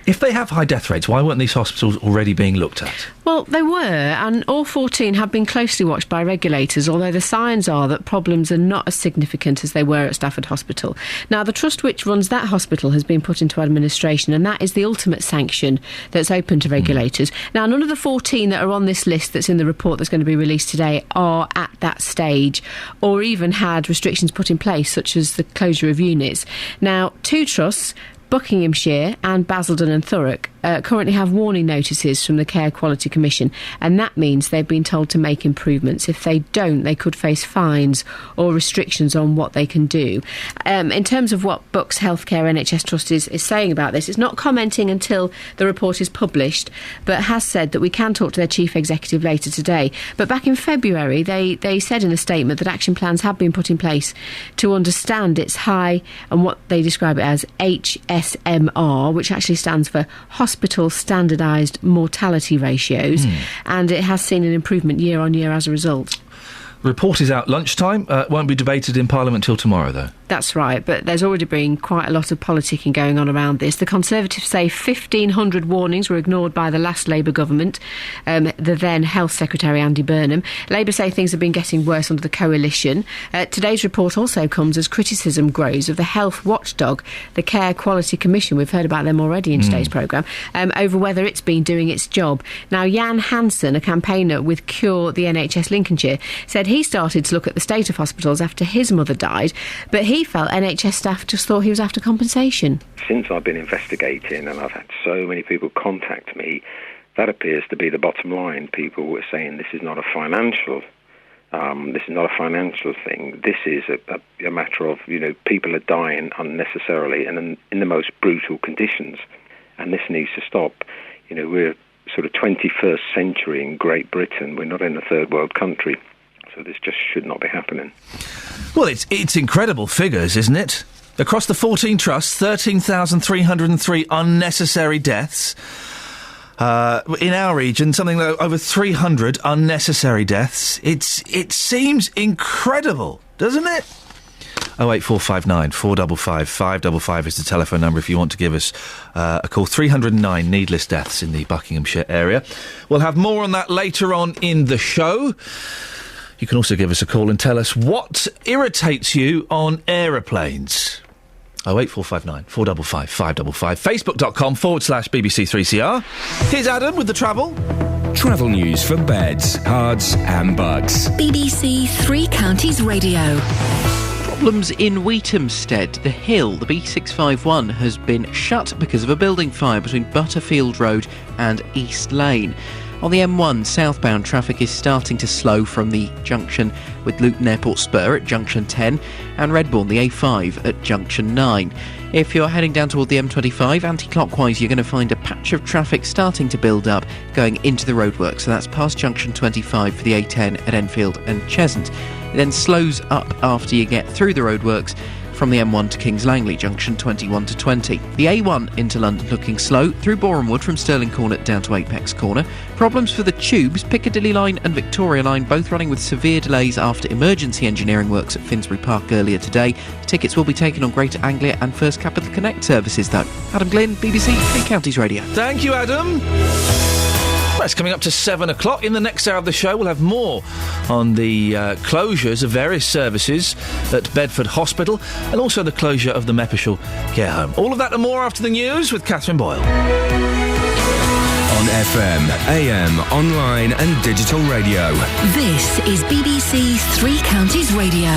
If they have high death rates, why weren't these hospitals already being looked at? Well, they were, and all 14 have been closely watched by regulators, although the signs are that problems are not as significant as they were at Stafford Hospital. Now, the trust which runs that hospital has been put into administration, and that is the ultimate sanction that's open to regulators. Now, none of the 14 that are on this list that's in the report that's going to be released today are at that stage, or even had restrictions put in place, such as the closure of units. Now, 2 trusts, Buckinghamshire and Basildon and Thurrock, currently have warning notices from the Care Quality Commission, and that means they've been told to make improvements. If they don't, they could face fines or restrictions on what they can do. In terms of what Bucks Healthcare NHS Trust is saying about this, it's not commenting until the report is published, but has said that we can talk to their chief executive later today. But back in February, they said in a statement that action plans have been put in place to understand its high, and what they describe it as, HSMR, which actually stands for Hospital Standardised Mortality Ratios, and it has seen an improvement year on year as a result. Report is out lunchtime. Won't be debated in Parliament till tomorrow, though. That's right, but there's already been quite a lot of politicking going on around this. The Conservatives say 1,500 warnings were ignored by the last Labour government, the then Health Secretary Andy Burnham. Labour say things have been getting worse under the coalition. Today's report also comes as criticism grows of the health watchdog, the Care Quality Commission. We've heard about them already in today's programme, over whether it's been doing its job. Now, Jan Hansen, a campaigner with Cure the NHS Lincolnshire, said he started to look at the state of hospitals after his mother died, but he felt NHS staff just thought he was after compensation. Since I've been investigating, and I've had so many people contact me, that appears to be the bottom line. People were saying this is not a financial thing. This is a matter of, you know, people are dying unnecessarily and in the most brutal conditions, and this needs to stop. You know, we're sort of 21st century in Great Britain. We're not in a third world country. So this just should not be happening. Well, it's incredible figures, isn't it? Across the 14 trusts, 13,303 unnecessary deaths. In our region, something like over 300 unnecessary deaths. It seems incredible, doesn't it? 08459 455 555 is the telephone number if you want to give us a call. 309 needless deaths in the Buckinghamshire area. We'll have more on that later on in the show. You can also give us a call and tell us what irritates you on aeroplanes. 08459 455 555. Facebook.com/BBC3CR. Here's Adam with the travel. Travel news for beds, cards and bugs. BBC Three Counties Radio. Problems in Wheatamstead. The Hill, the B651, has been shut because of a building fire between Butterfield Road and East Lane. On the M1, southbound traffic is starting to slow from the junction with Luton Airport Spur at junction 10 and Redbourne, the A5, at junction 9. If you're heading down toward the M25, anti-clockwise, you're going to find a patch of traffic starting to build up going into the roadworks. So that's past junction 25 for the A10 at Enfield and Cheshunt. It then slows up after you get through the roadworks from the M1 to Kings Langley, junction 21 to 20. The A1 into London looking slow, through Boreham Wood from Stirling Corner down to Apex Corner. Problems for the tubes, Piccadilly Line and Victoria Line both running with severe delays after emergency engineering works at Finsbury Park earlier today. Tickets will be taken on Greater Anglia and First Capital Connect services though. Adam Glynn, BBC Three Counties Radio. Thank you, Adam. Well, it's coming up to 7 o'clock. In the next hour of the show, we'll have more on the closures of various services at Bedford Hospital and also the closure of the Meppershall Care Home. All of that and more after the news with Catherine Boyle. On FM, AM, online and digital radio. This is BBC Three Counties Radio.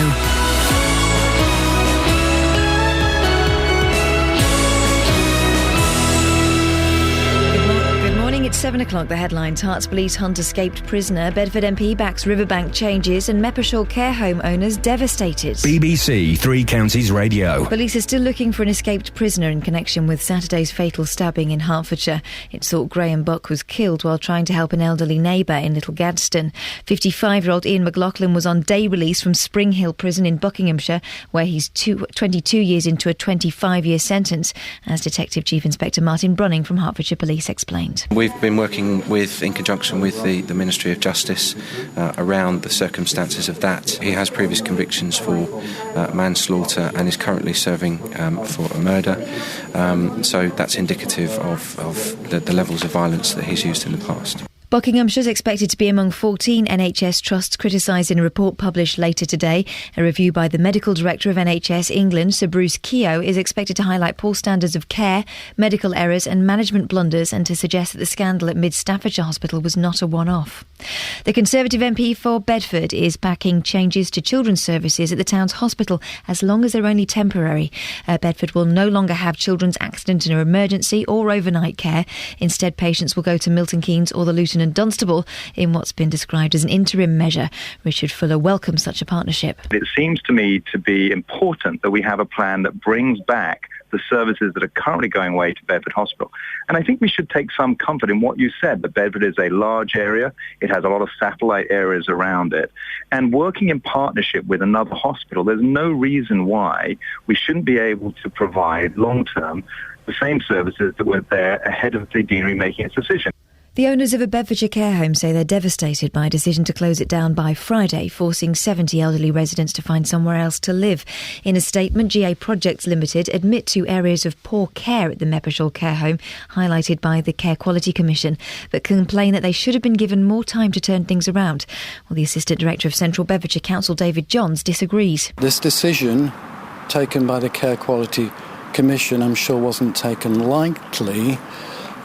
It's 7 o'clock. The headlines: Herts police hunt escaped prisoner, Bedford MP backs riverbank changes, and Meppershall care home owners devastated. BBC Three Counties Radio. Police are still looking for an escaped prisoner in connection with Saturday's fatal stabbing in Hertfordshire. It's thought Graham Buck was killed while trying to help an elderly neighbour in Little Gadsden. 55-year-old Iain McLaughlin was on day release from Spring Hill Prison in Buckinghamshire, where he's 22 years into a 25-year sentence, as Detective Chief Inspector Martin Brunning from Hertfordshire Police explained. We've been working in conjunction with the Ministry of Justice around the circumstances of that. He has previous convictions for manslaughter and is currently serving for a murder. So that's indicative of the levels of violence that he's used in the past. Buckinghamshire is expected to be among 14 NHS trusts criticised in a report published later today. A review by the Medical Director of NHS England, Sir Bruce Keogh, is expected to highlight poor standards of care, medical errors and management blunders, and to suggest that the scandal at Mid Staffordshire Hospital was not a one-off. The Conservative MP for Bedford is backing changes to children's services at the town's hospital as long as they're only temporary. Bedford will no longer have children's accident and emergency or overnight care. Instead, patients will go to Milton Keynes or the Luton and Dunstable in what's been described as an interim measure. Richard Fuller welcomes such a partnership. It seems to me to be important that we have a plan that brings back the services that are currently going away to Bedford Hospital. And I think we should take some comfort in what you said, that Bedford is a large area. It has a lot of satellite areas around it. And working in partnership with another hospital, there's no reason why we shouldn't be able to provide long-term the same services that were there ahead of the deanery making its decision. The owners of a Bedfordshire care home say they're devastated by a decision to close it down by Friday, forcing 70 elderly residents to find somewhere else to live. In a statement, GA Projects Limited admit to areas of poor care at the Meppershall care home, highlighted by the Care Quality Commission, but complain that they should have been given more time to turn things around. Well, the Assistant Director of Central Bedfordshire Council, David Johns, disagrees. This decision taken by the Care Quality Commission, I'm sure, wasn't taken lightly,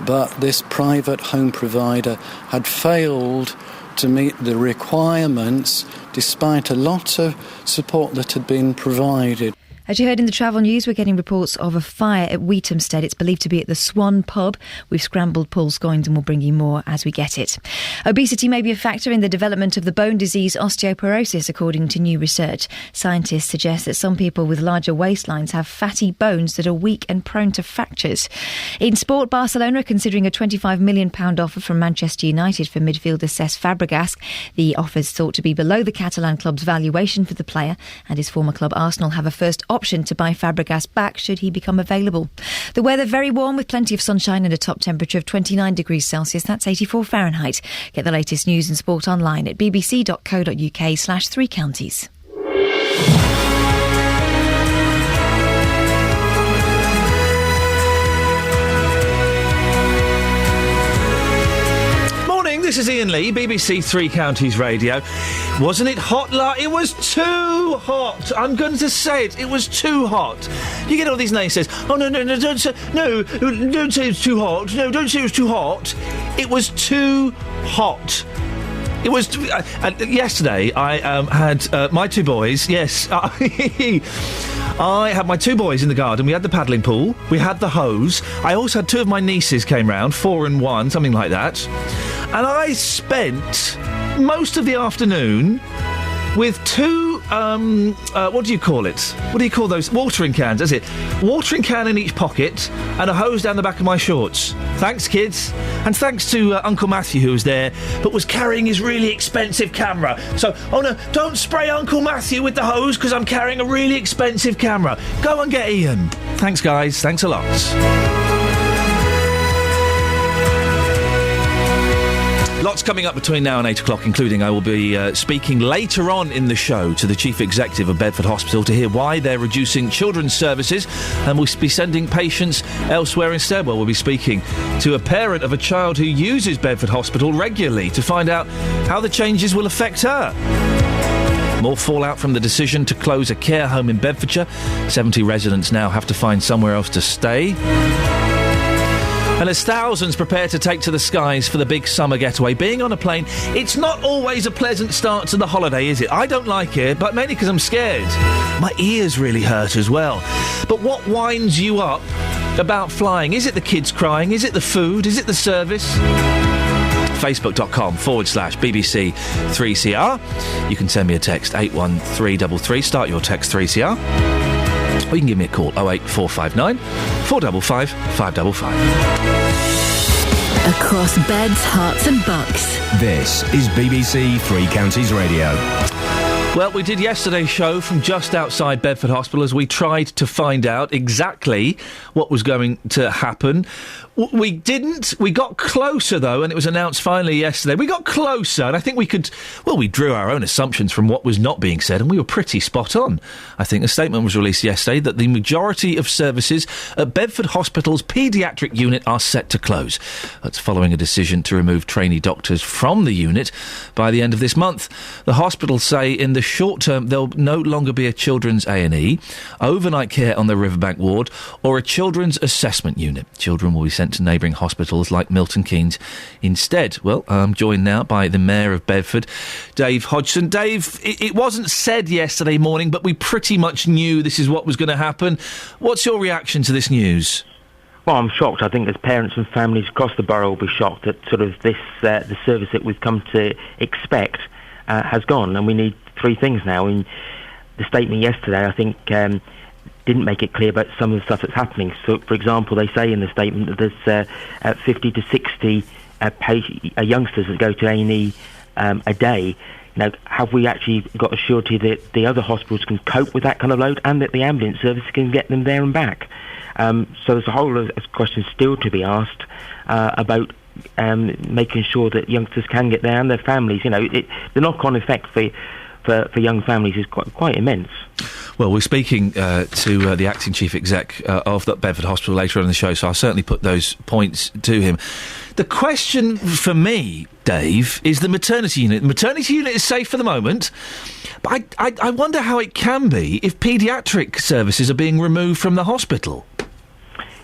but this private home provider had failed to meet the requirements despite a lot of support that had been provided. As you heard in the travel news, we're getting reports of a fire at Wheatamstead. It's believed to be at the Swan pub. We've scrambled Paul Scoins and we'll bring you more as we get it. Obesity may be a factor in the development of the bone disease osteoporosis, according to new research. Scientists suggest that some people with larger waistlines have fatty bones that are weak and prone to fractures. In sport, Barcelona are considering a £25 million offer from Manchester United for midfielder Cesc Fabregas. The offer is thought to be below the Catalan club's valuation for the player, and his former club Arsenal have a first option to buy Fabregas back should he become available. The weather very warm with plenty of sunshine and a top temperature of 29 degrees Celsius. That's 84 Fahrenheit. Get the latest news and sport online at bbc.co.uk/3counties. this is Iain Lee, BBC Three Counties Radio. Wasn't it hot? It was too hot. I'm going to say it. It was too hot. You get all these naysayers. Oh, no, don't say it's too hot. No, don't say it was too hot. It was too hot. It was... yesterday, I had my two boys... Yes, I had my two boys in the garden. We had the paddling pool. We had the hose. I also had two of my nieces came round, 4 and 1, something like that. And I spent most of the afternoon with two... what do you call it? What do you call those? Watering cans, that's it. Watering can in each pocket and a hose down the back of my shorts. Thanks, kids. And thanks to Uncle Matthew, who was there, but was carrying his really expensive camera. So, oh no, don't spray Uncle Matthew with the hose, because I'm carrying a really expensive camera. Go and get Ian. Thanks, guys. Thanks a lot. Lots coming up between now and 8 o'clock, including I will be speaking later on in the show to the Chief Executive of Bedford Hospital to hear why they're reducing children's services and will be sending patients elsewhere instead. Well, we'll be speaking to a parent of a child who uses Bedford Hospital regularly to find out how the changes will affect her. More fallout from the decision to close a care home in Bedfordshire. 70 residents now have to find somewhere else to stay. And as thousands prepare to take to the skies for the big summer getaway, being on a plane, it's not always a pleasant start to the holiday, is it? I don't like it, but mainly because I'm scared. My ears really hurt as well. But what winds you up about flying? Is it the kids crying? Is it the food? Is it the service? Facebook.com/BBC 3CR. You can send me a text 81333. Start your text 3CR. Or you can give me a call 08459 455 555. Across beds, hearts and bucks. This is BBC Three Counties Radio. Well, we did yesterday's show from just outside Bedford Hospital as we tried to find out exactly what was going to happen. We didn't. We got closer, though, and it was announced finally yesterday. We got closer, and I think we could... Well, we drew our own assumptions from what was not being said, and we were pretty spot on. I think a statement was released yesterday that the majority of services at Bedford Hospital's paediatric unit are set to close. That's following a decision to remove trainee doctors from the unit by the end of this month. The hospital say in the short term there'll no longer be a children's A&E, overnight care on the Riverbank ward, or a children's assessment unit. Children will be sent to neighbouring hospitals like Milton Keynes instead. Well, I'm joined now by the Mayor of Bedford, Dave Hodgson. Dave, it wasn't said yesterday morning, but we pretty much knew this is what was going to happen. What's your reaction to this news? Well, I'm shocked. I think as parents and families across the borough will be shocked that sort of this, the service that we've come to expect has gone, and we need three things now. In the statement yesterday, I think, didn't make it clear about some of the stuff that's happening. So, for example, they say in the statement that there's 50 to 60 youngsters that go to A&E a day. Now, have we actually got a surety that the other hospitals can cope with that kind of load and that the ambulance service can get them there and back? So there's a whole lot of questions still to be asked about making sure that youngsters can get there and their families. You know, the knock-on effect for young families is quite immense. Well, we're speaking to the acting chief exec of the Bedford Hospital later on in the show, so I'll certainly put those points to him. The question for me, Dave, is the maternity unit. The maternity unit is safe for the moment, but I wonder how it can be if paediatric services are being removed from the hospital.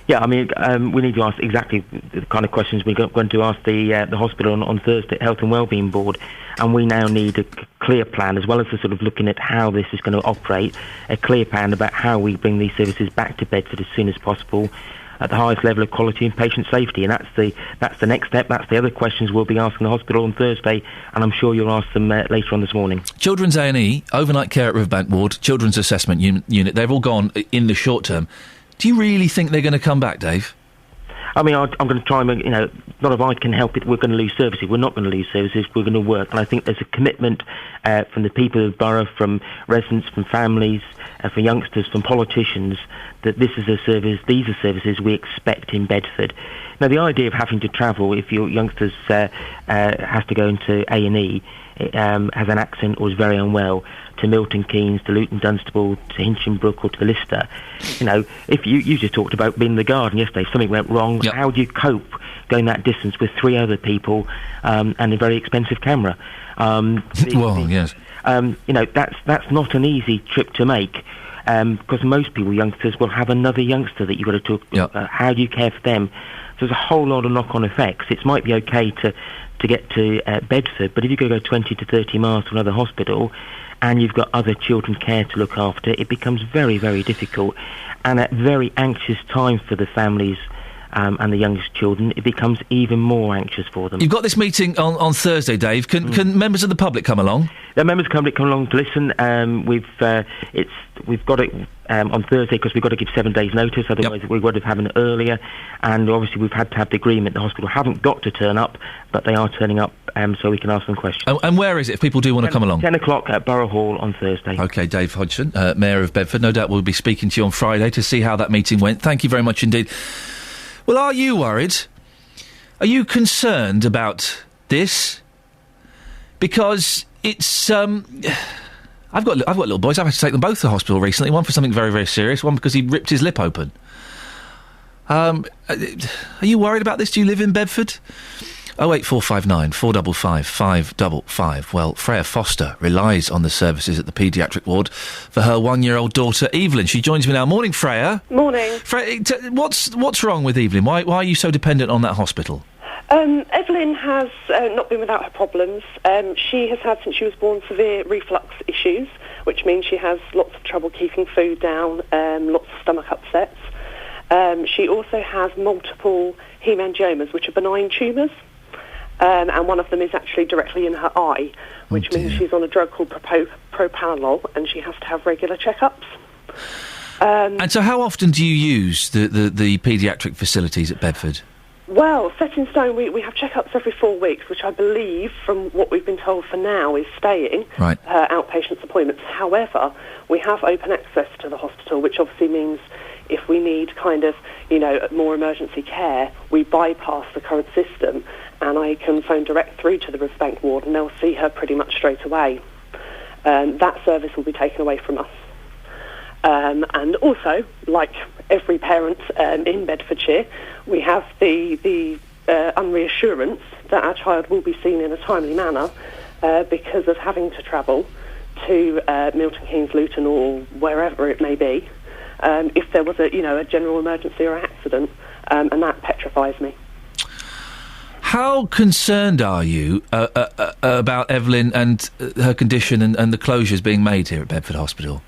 Yeah, I mean, we need to ask exactly the kind of questions we're going to ask the hospital on Thursday, Health and Wellbeing Board, and we now need a clear plan, as well as the sort of looking at how this is going to operate, a clear plan about how we bring these services back to Bedford as soon as possible, at the highest level of quality and patient safety, and that's the next step. That's the other questions we'll be asking the hospital on Thursday, and I'm sure you'll ask them later on this morning. Children's A&E, overnight care at Riverbank ward, children's assessment unit, they've all gone in the short term. Do you really think they're going to come back, Dave? I mean, I'm going to try and, not if I can help it, we're going to lose services. We're not going to lose services, we're going to work. And I think there's a commitment from the people of the borough, from residents, from families, from youngsters, from politicians, that this is a service, these are services we expect in Bedford. Now, the idea of having to travel, if your youngsters has to go into A&E, has an accent or is very unwell, to Milton Keynes, to Luton Dunstable, to Hinchinbrook or to Lister. If you just talked about being in the garden yesterday, if something went wrong, how do you cope going that distance with 3 other people and a very expensive camera? Yes. That's not an easy trip to make. Because most people, youngsters, will have another youngster that you've got to talk. How do you care for them? So there's a whole lot of knock-on effects. It might be okay to get to Bedford, but if you go 20 to 30 miles to another hospital, and you've got other children's care to look after, it becomes very, very difficult, and a very anxious time for the families. And the youngest children, it becomes even more anxious for them. You've got this meeting on Thursday, Dave. Can members of the public come along? The members of the public come along to listen. We've got it on Thursday because we've got to give 7 days' notice. Otherwise, we would have had it earlier. And obviously, we've had to have the agreement. The hospital haven't got to turn up, but they are turning up, so we can ask them questions. And where is it if people do want to come along? 10 o'clock at Borough Hall on Thursday. OK, Dave Hodgson, Mayor of Bedford. No doubt we'll be speaking to you on Friday to see how that meeting went. Thank you very much indeed. Well, are you worried? Are you concerned about this? Because it's I've got little boys. I've had to take them both to the hospital recently. One for something very, very serious. One because he ripped his lip open. Are you worried about this? Do you live in Bedford? 08459 455 555. Well, Freya Foster relies on the services at the paediatric ward for her 1-year-old daughter, Evelyn. She joins me now. Morning, Freya. Morning. Freya, what's wrong with Evelyn? Why are you so dependent on that hospital? Evelyn has not been without her problems. She has had, since she was born, severe reflux issues, which means she has lots of trouble keeping food down, lots of stomach upsets. She also has multiple hemangiomas, which are benign tumours. And one of them is actually directly in her eye, which means she's on a drug called propranolol, and she has to have regular checkups. And so how often do you use the paediatric facilities at Bedford? Well, set in stone, we have checkups every 4 weeks, which I believe, from what we've been told for now, is staying, outpatients appointments. However, we have open access to the hospital, which obviously means if we need more emergency care, we bypass the current system, and I can phone direct through to the Riverbank ward and they'll see her pretty much straight away. That service will be taken away from us. And also, like every parent in Bedfordshire, we have the unreassurance that our child will be seen in a timely manner because of having to travel to Milton Keynes, Luton or wherever it may be if there was a general emergency or accident, and that petrifies me. How concerned are you about Evelyn and her condition and the closures being made here at Bedford Hospital?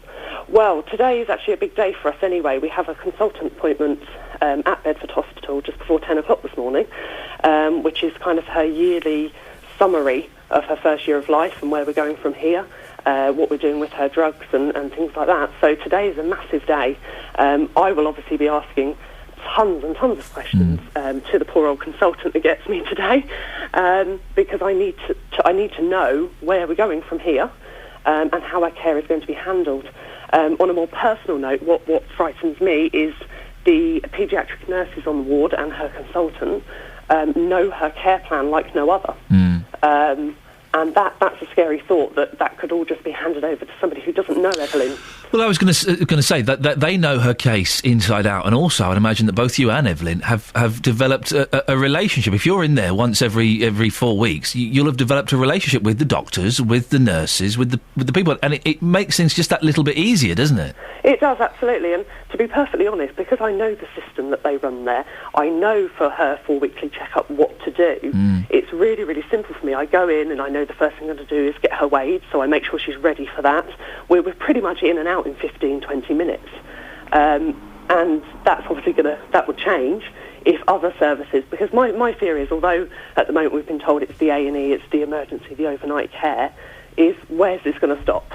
Well, today is actually a big day for us anyway. We have a consultant appointment at Bedford Hospital just before 10 o'clock this morning, which is kind of her yearly summary of her first year of life and where we're going from here, what we're doing with her drugs and things like that. So today is a massive day. I will obviously be asking tons and tons of questions to the poor old consultant that gets me today, because I need to know where we're going from here and how our care is going to be handled. On a more personal note, what frightens me is the paediatric nurses on the ward and her consultant know her care plan like no other. And that's a scary thought, that could all just be handed over to somebody who doesn't know Evelyn. Well, I was going to say that they know her case inside out, and also I'd imagine that both you and Evelyn have developed a relationship. If you're in there once every 4 weeks, you'll have developed a relationship with the doctors, with the nurses, with the people, and it makes things just that little bit easier, doesn't it? It does, absolutely. And to be perfectly honest, because I know the system that they run there, I know for her 4-weekly checkup what to do. It's really, really simple for me. I go in and I know the first thing I'm going to do is get her weighed, so I make sure she's ready for that. We're pretty much in and out in 15, 20 minutes. And that's obviously that would change if other services, because my fear is, although at the moment we've been told it's the A&E, it's the emergency, the overnight care, is where's this going to stop?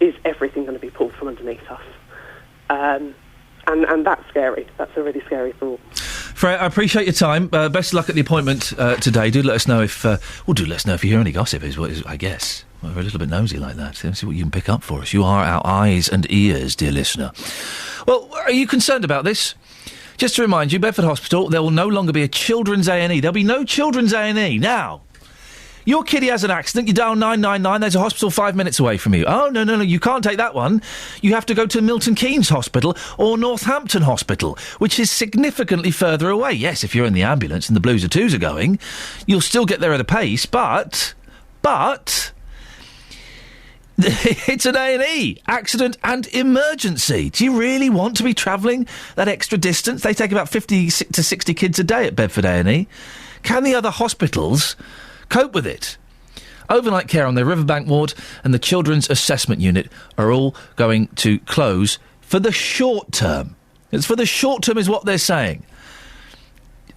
Is everything going to be pulled from underneath us? And that's scary. That's a really scary thought. Freya, I appreciate your time. Best of luck at the appointment today. Do let us know if you hear any gossip. I guess we're a little bit nosy like that. See what you can pick up for us. You are our eyes and ears, dear listener. Well, are you concerned about this? Just to remind you, Bedford Hospital, there will no longer be a children's A&E. There'll be no children's A&E now. Your kiddie has an accident, you dial 999, there's a hospital 5 minutes away from you. Oh, no, you can't take that one. You have to go to Milton Keynes Hospital or Northampton Hospital, which is significantly further away. Yes, if you're in the ambulance and the Blues are Twos are going, you'll still get there at a pace, but... it's an A&E, accident and emergency. Do you really want to be travelling that extra distance? They take about 50 to 60 kids a day at Bedford A&E. Can the other hospitals cope with it? Overnight care on the Riverbank ward and the Children's Assessment Unit are all going to close for the short term. It's for the short term is what they're saying.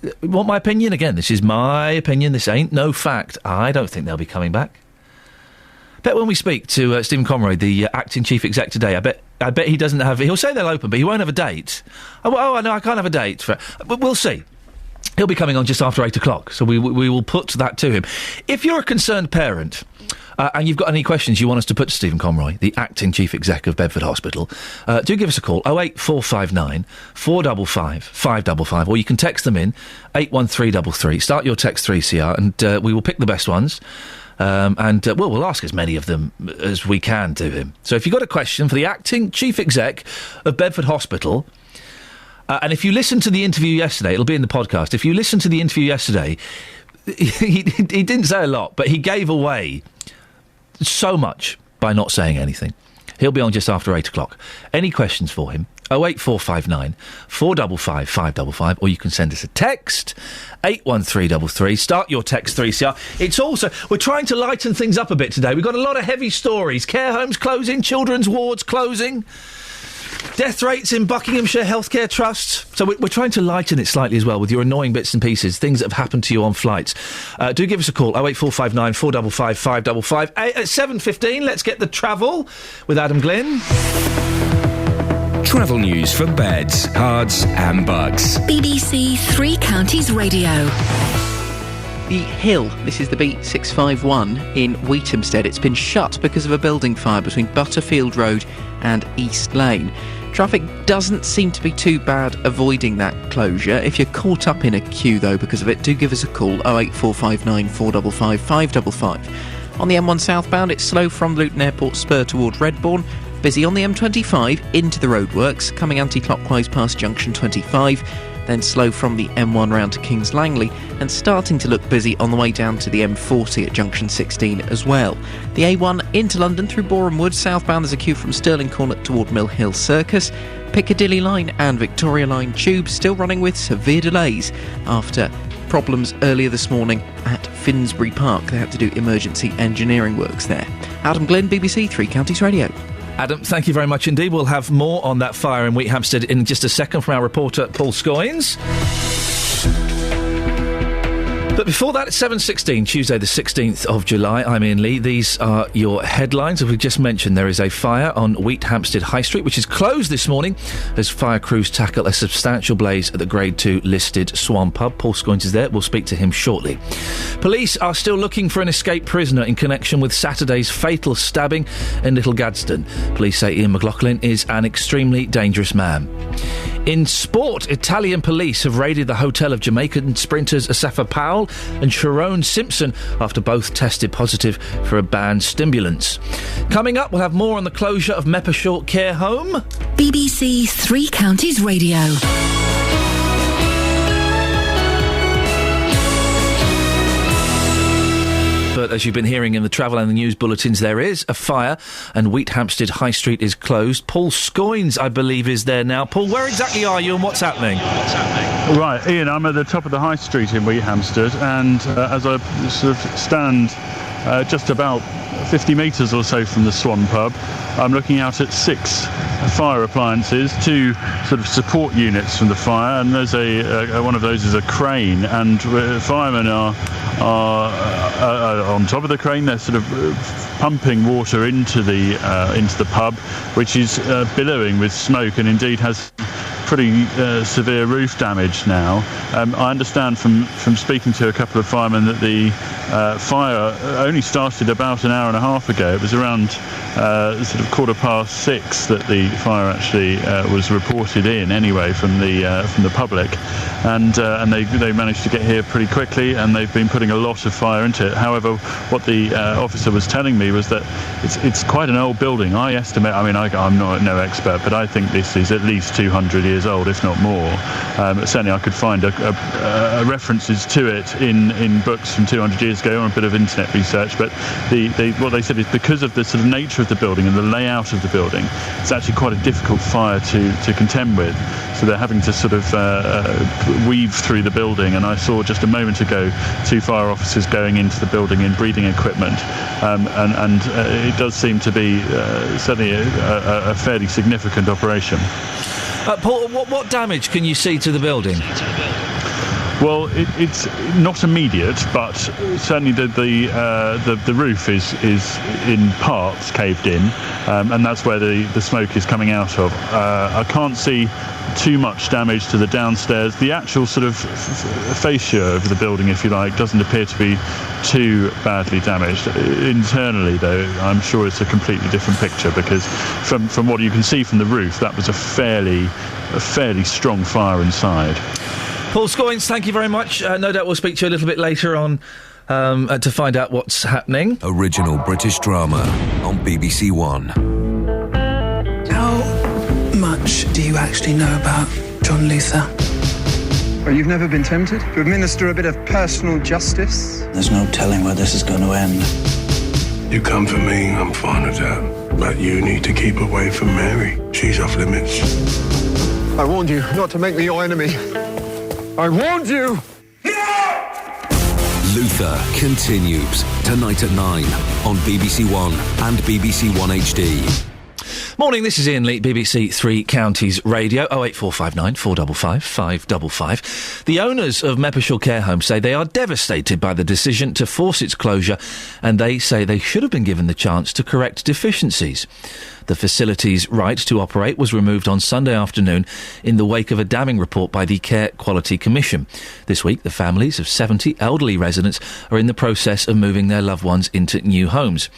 You want my opinion? Again, this is my opinion. This ain't no fact. I don't think they'll be coming back. Bet when we speak to Stephen Conroy, the acting chief exec today, I bet he doesn't have... He'll say they'll open, but he won't have a date. Oh, no, I can't have a date. But we'll see. He'll be coming on just after 8 o'clock, so we will put that to him. If you're a concerned parent... and you've got any questions you want us to put to Stephen Conroy, the acting chief exec of Bedford Hospital, do give us a call, 08459 455 555, or you can text them in, 81333. Start your text 3CR, and we will pick the best ones, we'll ask as many of them as we can to him. So if you've got a question for the acting chief exec of Bedford Hospital... and if you listen to the interview yesterday, it'll be in the podcast. If you listen to the interview yesterday, he didn't say a lot, but he gave away so much by not saying anything. He'll be on just after 8 o'clock. Any questions for him? 08459 455 555, or you can send us a text, 81333. Start your text 3CR. It's also... We're trying to lighten things up a bit today. We've got a lot of heavy stories. Care homes closing, children's wards closing... Death rates in Buckinghamshire Healthcare Trust. So we're trying to lighten it slightly as well with your annoying bits and pieces, things that have happened to you on flights. Do give us a call, 08459 455 555. At 7:15, let's get the travel with Adam Glynn. Travel news for beds, cards and bugs. BBC Three Counties Radio. The Hill, this is the Beat 651 in Wheatamstead. It's been shut because of a building fire between Butterfield Road and East Lane. Traffic doesn't seem to be too bad avoiding that closure. If you're caught up in a queue, though, because of it, do give us a call, 08459 455 555. On the M1 southbound, it's slow from Luton Airport spur toward Redbourne. Busy on the M25 into the roadworks, coming anti-clockwise past junction 25. Then slow from the M1 round to Kings Langley, and starting to look busy on the way down to the M40 at junction 16 as well. The A1 into London through Boreham Wood, southbound there's a queue from Stirling Corner toward Mill Hill Circus. Piccadilly Line and Victoria Line tube still running with severe delays after problems earlier this morning at Finsbury Park. They had to do emergency engineering works there. Adam Glynn, BBC Three Counties Radio. Adam, thank you very much indeed. We'll have more on that fire in Wheathampstead in just a second from our reporter, Paul Scoynes. But before that, it's 7:16, Tuesday the 16th of July. I'm Iain Lee. These are your headlines. As we just mentioned, there is a fire on Wheathampstead High Street, which is closed this morning as fire crews tackle a substantial blaze at the Grade 2 listed Swan Pub. Paul Scoynes is there. We'll speak to him shortly. Police are still looking for an escaped prisoner in connection with Saturday's fatal stabbing in Little Gadsden. Police say Ian McLaughlin is an extremely dangerous man. In sport, Italian police have raided the hotel of Jamaican sprinters Asafa Powell and Sharon Simpson after both tested positive for a banned stimulant. Coming up, we'll have more on the closure of Meppershort Care Home. BBC Three Counties Radio. But as you've been hearing in the travel and the news bulletins, there is a fire and Wheathampstead High Street is closed. Paul Scoynes, I believe, is there now. Paul, where exactly are you and what's happening? Right, Ian, I'm at the top of the High Street in Wheathampstead, and as I sort of stand just about 50 metres or so from the Swan Pub, I'm looking out at 6 fire appliances, 2 sort of support units from the fire, and there's one of those is a crane, and firemen are on top of the crane. They're sort of pumping water into the pub, which is billowing with smoke, and indeed has pretty severe roof damage now. I understand from speaking to a couple of firemen that the fire only started about an hour and a half ago. It was around sort of 6:15 that the fire actually was reported in anyway from the public, and they managed to get here pretty quickly, and they've been putting a lot of fire into it. However, what the officer was telling me was that it's quite an old building. I estimate, I'm no expert, but I think this is at least 200 years old, if not more. Certainly I could find references to it in books from 200 years ago, or a bit of internet research, but what they said is because of the sort of nature of the building and the layout of the building, it's actually quite a difficult fire to contend with. So they're having to sort of weave through the building, and I saw just a moment ago 2 fire officers going into the building in breathing equipment, and it does seem to be certainly a fairly significant operation. Paul, what damage can you see to the building? Well, it's not immediate, but certainly the roof is in parts caved in, and that's where the smoke is coming out of. I can't see too much damage to the downstairs. The actual sort of fascia of the building, if you like, doesn't appear to be too badly damaged. Internally, though, I'm sure it's a completely different picture, because from what you can see from the roof, that was a fairly strong fire inside. Paul Scoynes, thank you very much. No doubt we'll speak to you a little bit later on to find out what's happening. Original British drama on BBC One. How much do you actually know about John Luther? Well, you've never been tempted to administer a bit of personal justice? There's no telling where this is going to end. You come for me, I'm fine with that. But you need to keep away from Mary. She's off limits. I warned you not to make me your enemy. I warned you! Luther continues tonight at 9 on BBC One and BBC One HD. Morning, this is Iain Lee, BBC Three Counties Radio, 08459 455 555. The owners of Meppershall Care Home say they are devastated by the decision to force its closure, and they say they should have been given the chance to correct deficiencies. The facility's right to operate was removed on Sunday afternoon in the wake of a damning report by the Care Quality Commission. This week, the families of 70 elderly residents are in the process of moving their loved ones into new homes.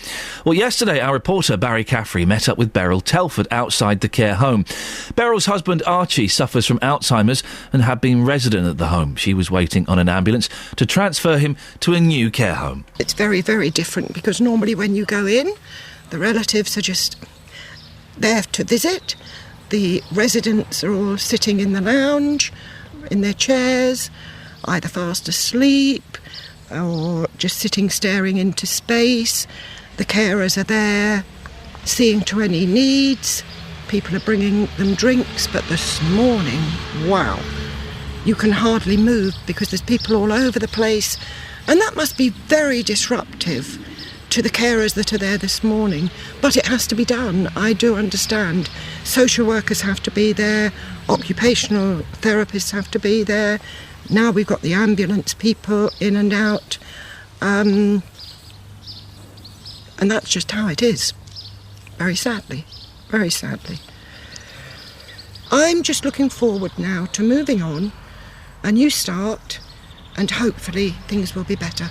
Well, yesterday, our reporter Barry Caffrey met up with Beryl Telford outside the care home. Beryl's husband Archie suffers from Alzheimer's and had been resident at the home. She was waiting on an ambulance to transfer him to a new care home. It's very, very different, because normally when you go in, the relatives are just there to visit. The residents are all sitting in the lounge, in their chairs, either fast asleep or just sitting staring into space. The carers are there, seeing to any needs. People are bringing them drinks, but this morning, wow, you can hardly move because there's people all over the place, and that must be very disruptive to the carers that are there this morning. But it has to be done, I do understand. Social workers have to be there, occupational therapists have to be there. Now we've got the ambulance people in and out. And that's just how it is. Very sadly, very sadly. I'm just looking forward now to moving on, a new start, and hopefully things will be better.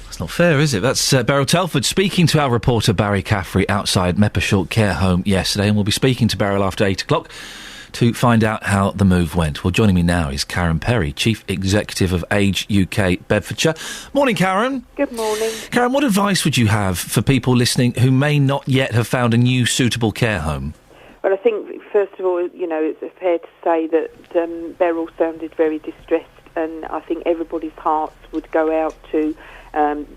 It's not fair, is it? That's Beryl Telford speaking to our reporter Barry Caffrey outside Meppershall Care Home yesterday, and we'll be speaking to Beryl after 8 o'clock to find out how the move went. Well, joining me now is Karen Perry, Chief Executive of Age UK Bedfordshire. Morning, Karen. Good morning. Karen, what advice would you have for people listening who may not yet have found a new suitable care home? Well, I think, first of all, you know, it's fair to say that Beryl sounded very distressed, and I think everybody's hearts would go out to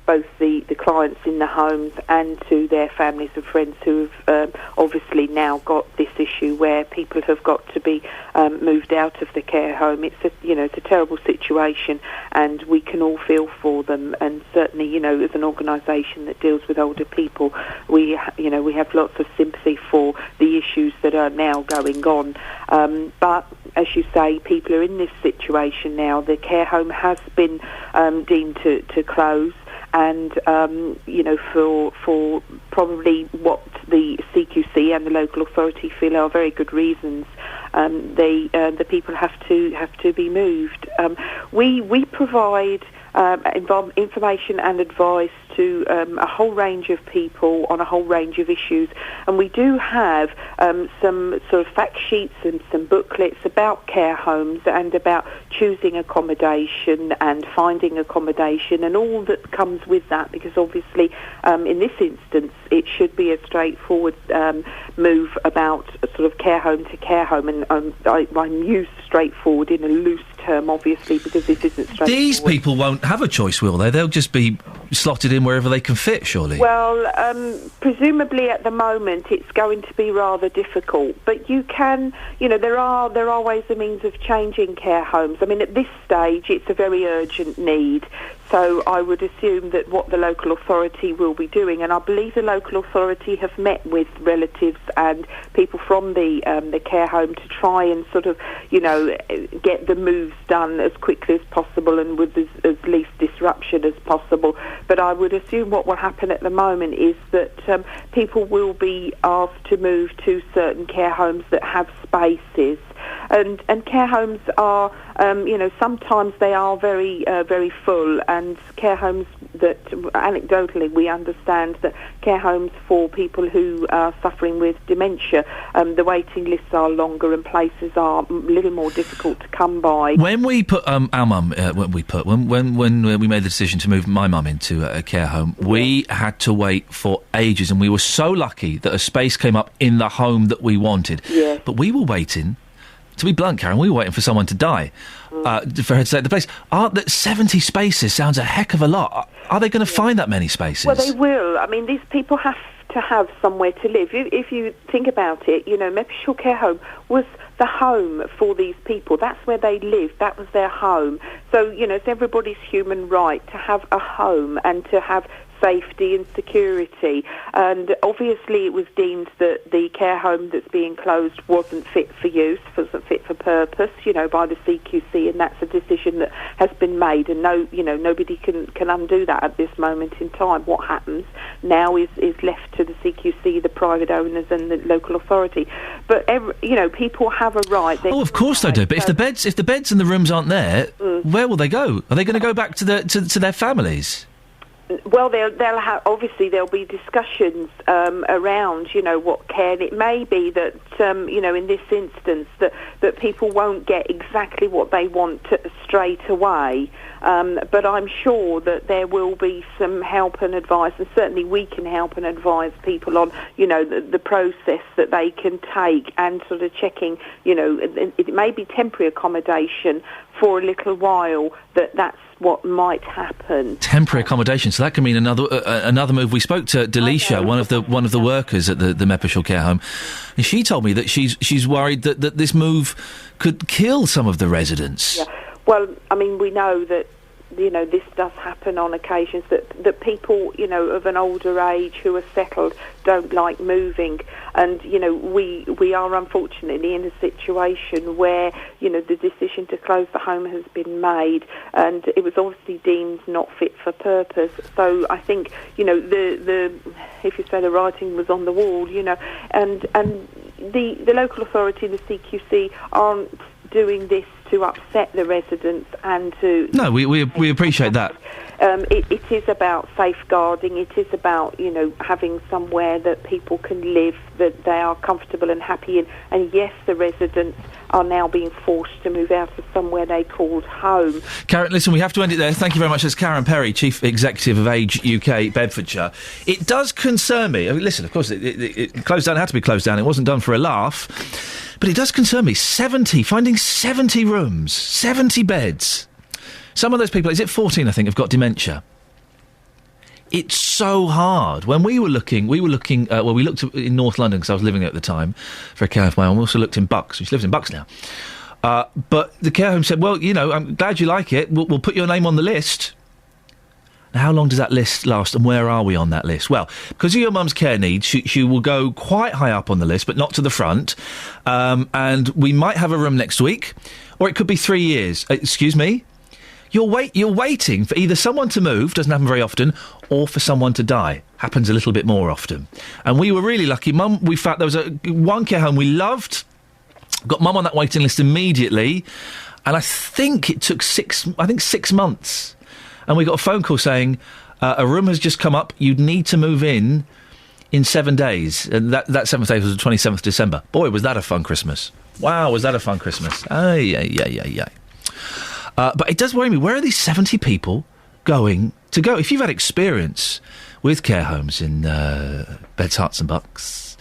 both the clients in the homes and to their families and friends who have obviously now got this issue where people have got to be moved out of the care home. It's a terrible situation, and we can all feel for them. And certainly, you know, as an organisation that deals with older people, we have lots of sympathy for the issues that are now going on. But as you say, people are in this situation now. The care home has been deemed to close, and for probably what the CQC and the local authority feel are very good reasons. the people have to be moved. We provide information and advice to a whole range of people on a whole range of issues, and we do have some sort of fact sheets and some booklets about care homes and about choosing accommodation and finding accommodation and all that comes with that, because obviously in this instance it should be a straightforward move about sort of care home to care home, and I use straightforward in a loose term, obviously, because this isn't straightforward. These people won't have a choice, will they? They'll just be slotted in wherever they can fit, surely. Well, presumably at the moment it's going to be rather difficult, but you can, there are ways and means of changing care homes. I mean, at this stage it's a very urgent need, so I would assume that what the local authority will be doing, and I believe the local authority have met with relatives and people from the care home to try and sort of, get the moves done as quickly as possible and with as least disruption as possible. But I would assume what will happen at the moment is that people will be asked to move to certain care homes that have spaces. And care homes are, sometimes they are very, very full, and care homes that, anecdotally, we understand that care homes for people who are suffering with dementia, the waiting lists are longer and places are a little more difficult to come by. When we put when we made the decision to move my mum into a care home, we had to wait for ages, and we were so lucky that a space came up in the home that we wanted. Yes. But we were waiting. To be blunt, Karen, we were waiting for someone to die for her to take the place. 70 spaces sounds a heck of a lot. Are they going to find that many spaces? Well, they will. I mean, these people have to have somewhere to live. If you think about it, Meppershall Care Home was the home for these people. That's where they lived. That was their home. So, it's everybody's human right to have a home and to have safety and security, and obviously it was deemed that the care home that's being closed wasn't fit for use, wasn't fit for purpose, by the CQC, and that's a decision that has been made, and nobody can undo that at this moment in time. What happens now is left to the CQC, the private owners, and the local authority. But people have a right. Of course they do. But if the beds and the rooms aren't there, where will they go? Are they going to go back to their families? Well, they'll have, obviously there'll be discussions around, what care. And it may be that, in this instance, that people won't get exactly what they want straight away. But I'm sure that there will be some help and advice, and certainly we can help and advise people on, the process that they can take, and sort of checking, it may be temporary accommodation for a little while, that's what might happen. Temporary accommodation, so that can mean another move. We spoke to Delisha, one of the workers at the Meppershall Care Home, and she told me that she's worried that this move could kill some of the residents. Yeah. Well, I mean, we know that this does happen on occasions, that people, of an older age who are settled don't like moving. And, we are unfortunately in a situation where, the decision to close the home has been made, and it was obviously deemed not fit for purpose. So I think, if you say the writing was on the wall, and the local authority, the CQC, aren't doing this to upset the residents and to... No, we appreciate that. It is about safeguarding. It is about, having somewhere that people can live, that they are comfortable and happy in. And yes, the residents are now being forced to move out of somewhere they called home. Karen, listen, we have to end it there. Thank you very much. That's Karen Perry, Chief Executive of Age UK Bedfordshire. It does concern me. I mean, listen, of course, it closed down. It had to be closed down. It wasn't done for a laugh. But it does concern me. Finding 70 rooms, 70 beds. Some of those people, is it 14, I think, have got dementia. It's so hard. When we looked in North London, because I was living there at the time, for a care home of my own. We also looked in Bucks, which lives in Bucks now. But the care home said, well, I'm glad you like it. We'll put your name on the list. Now, how long does that list last, and where are we on that list? Well, because of your mum's care needs, she will go quite high up on the list, but not to the front. And we might have a room next week, or it could be 3 years. Excuse me? You're waiting for either someone to move, doesn't happen very often, or for someone to die. Happens a little bit more often. And we were really lucky. We found there was one care home we loved. Got Mum on that waiting list immediately, and I think it took 6 months. And we got a phone call saying, a room has just come up, you'd need to move in 7 days. And that 7th day was the 27th December. Boy, was that a fun Christmas. Wow, was that a fun Christmas. But it does worry me, where are these 70 people going to go? If you've had experience with care homes in Beds, Herts and Bucks,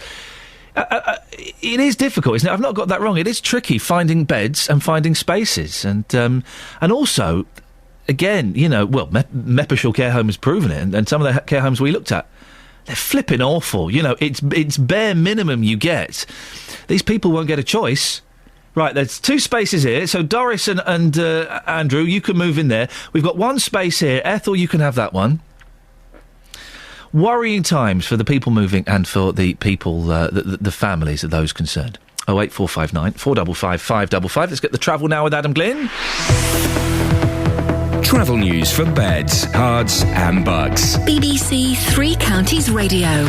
it is difficult, isn't it? I've not got that wrong. It is tricky finding beds and finding spaces. And also, again, Meppershall Care Home has proven it, and some of the care homes we looked at, they're flipping awful. It's bare minimum you get. These people won't get a choice. Right, there's 2 spaces here. So Doris and Andrew, you can move in there. We've got 1 space here. Ethel, you can have that one. Worrying times for the people moving and for the people, the families of those concerned. 08459 455 555. Let's get the travel now with Adam Glynn. Travel news for Beds, Herts and Bucks. BBC Three Counties Radio.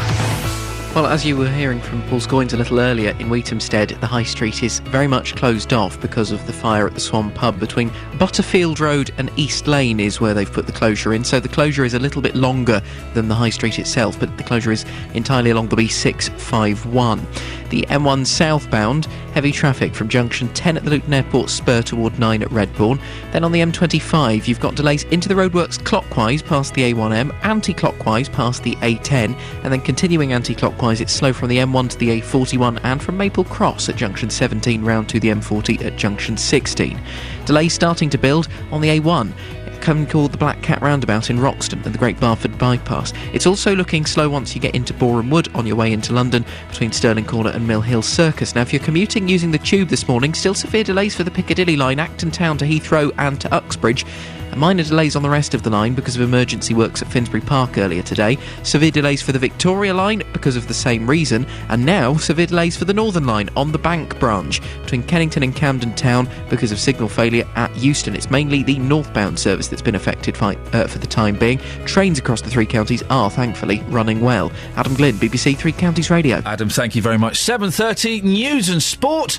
Well, as you were hearing from Paul Scoins a little earlier, in Wheatamstead, the High Street is very much closed off because of the fire at the Swan Pub. Between Butterfield Road and East Lane is where they've put the closure in, so the closure is a little bit longer than the High Street itself, but the closure is entirely along the B651. The M1 southbound, heavy traffic from junction 10 at the Luton Airport spur toward 9 at Redbourne. Then on the M25, you've got delays into the roadworks clockwise past the A1M, anti-clockwise past the A10, and then continuing anti-clockwise, it's slow from the M1 to the A41 and from Maple Cross at junction 17 round to the M40 at junction 16. Delays starting to build on the A1, called the Black Cat Roundabout in Roxton and the Great Barford Bypass. It's also looking slow once you get into Boreham Wood on your way into London between Stirling Corner and Mill Hill Circus. Now, if you're commuting using the tube this morning, still severe delays for the Piccadilly line, Acton Town to Heathrow and to Uxbridge. Minor delays on the rest of the line because of emergency works at Finsbury Park earlier today. Severe delays for the Victoria line because of the same reason. And now severe delays for the Northern line on the Bank branch between Kennington and Camden Town because of signal failure at Euston. It's mainly the northbound service that's been affected for the time being. Trains across the 3 counties are thankfully running well. Adam Glynn, BBC Three Counties Radio. Adam, thank you very much. 7:30 News and Sport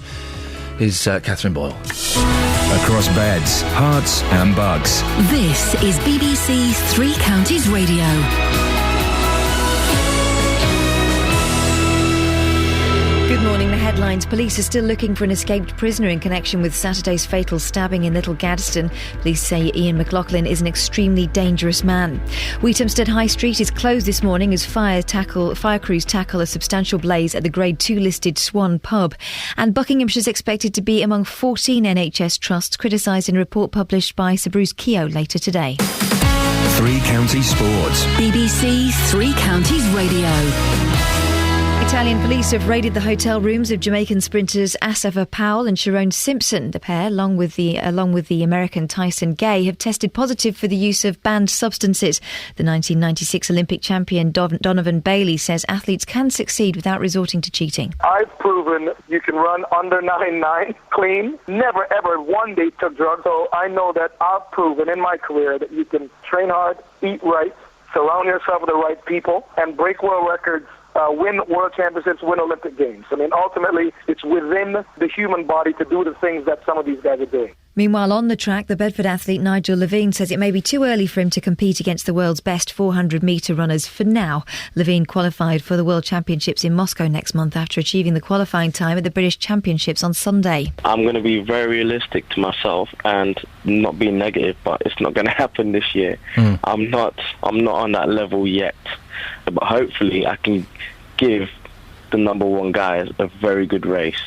is Catherine Boyle. Across Beds, Herts and Bucks. This is BBC Three Counties Radio. Good morning. The headlines. Police are still looking for an escaped prisoner in connection with Saturday's fatal stabbing in Little Gadsden. Police say Iain McLaughlin is an extremely dangerous man. Wheatamstead High Street is closed this morning as fire crews tackle a substantial blaze at the Grade 2 listed Swan Pub. And Buckinghamshire is expected to be among 14 NHS trusts criticised in a report published by Sir Bruce Keogh later today. Three Counties Sports. BBC Three Counties Radio. Italian police have raided the hotel rooms of Jamaican sprinters Asafa Powell and Sharon Simpson. The pair, along with the American Tyson Gay, have tested positive for the use of banned substances. The 1996 Olympic champion Donovan Bailey says athletes can succeed without resorting to cheating. I've proven you can run under 9.9 clean. Never ever one day took drugs. So I know that I've proven in my career that you can train hard, eat right, surround yourself with the right people, and break world records. Win world championships, win Olympic Games. I mean, ultimately, it's within the human body to do the things that some of these guys are doing. Meanwhile, on the track, the Bedford athlete Nigel Levine says it may be too early for him to compete against the world's best 400-metre runners for now. Levine qualified for the World Championships in Moscow next month after achieving the qualifying time at the British Championships on Sunday. I'm going to be very realistic to myself and not be negative, but it's not going to happen this year. I'm not on that level yet. But hopefully I can give the number one guys a very good race.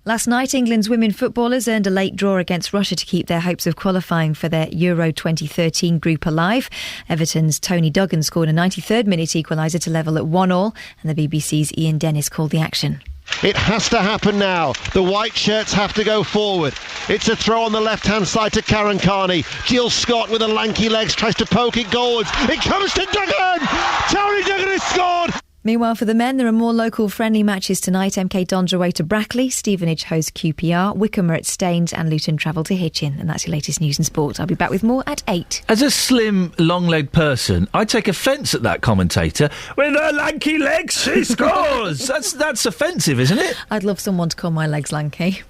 Last night, England's women footballers earned a late draw against Russia to keep their hopes of qualifying for their Euro 2013 group alive. Everton's Tony Duggan scored a 93rd minute equaliser to level at 1-1, and the BBC's Ian Dennis called the action. It has to happen now. The white shirts have to go forward. It's a throw on the left-hand side to Karen Carney. Jill Scott with the lanky legs tries to poke it goalwards. It comes to Duggan! Tony Duggan has scored! Meanwhile, for the men, there are more local friendly matches tonight. MK Dons away to Brackley, Stevenage hosts QPR, Wickham are at Staines and Luton travel to Hitchin. And that's your latest news and sport. I'll be back with more at 8. As a slim, long-legged person, I take offence at that commentator. With her lanky legs, she scores! That's offensive, isn't it? I'd love someone to call my legs lanky.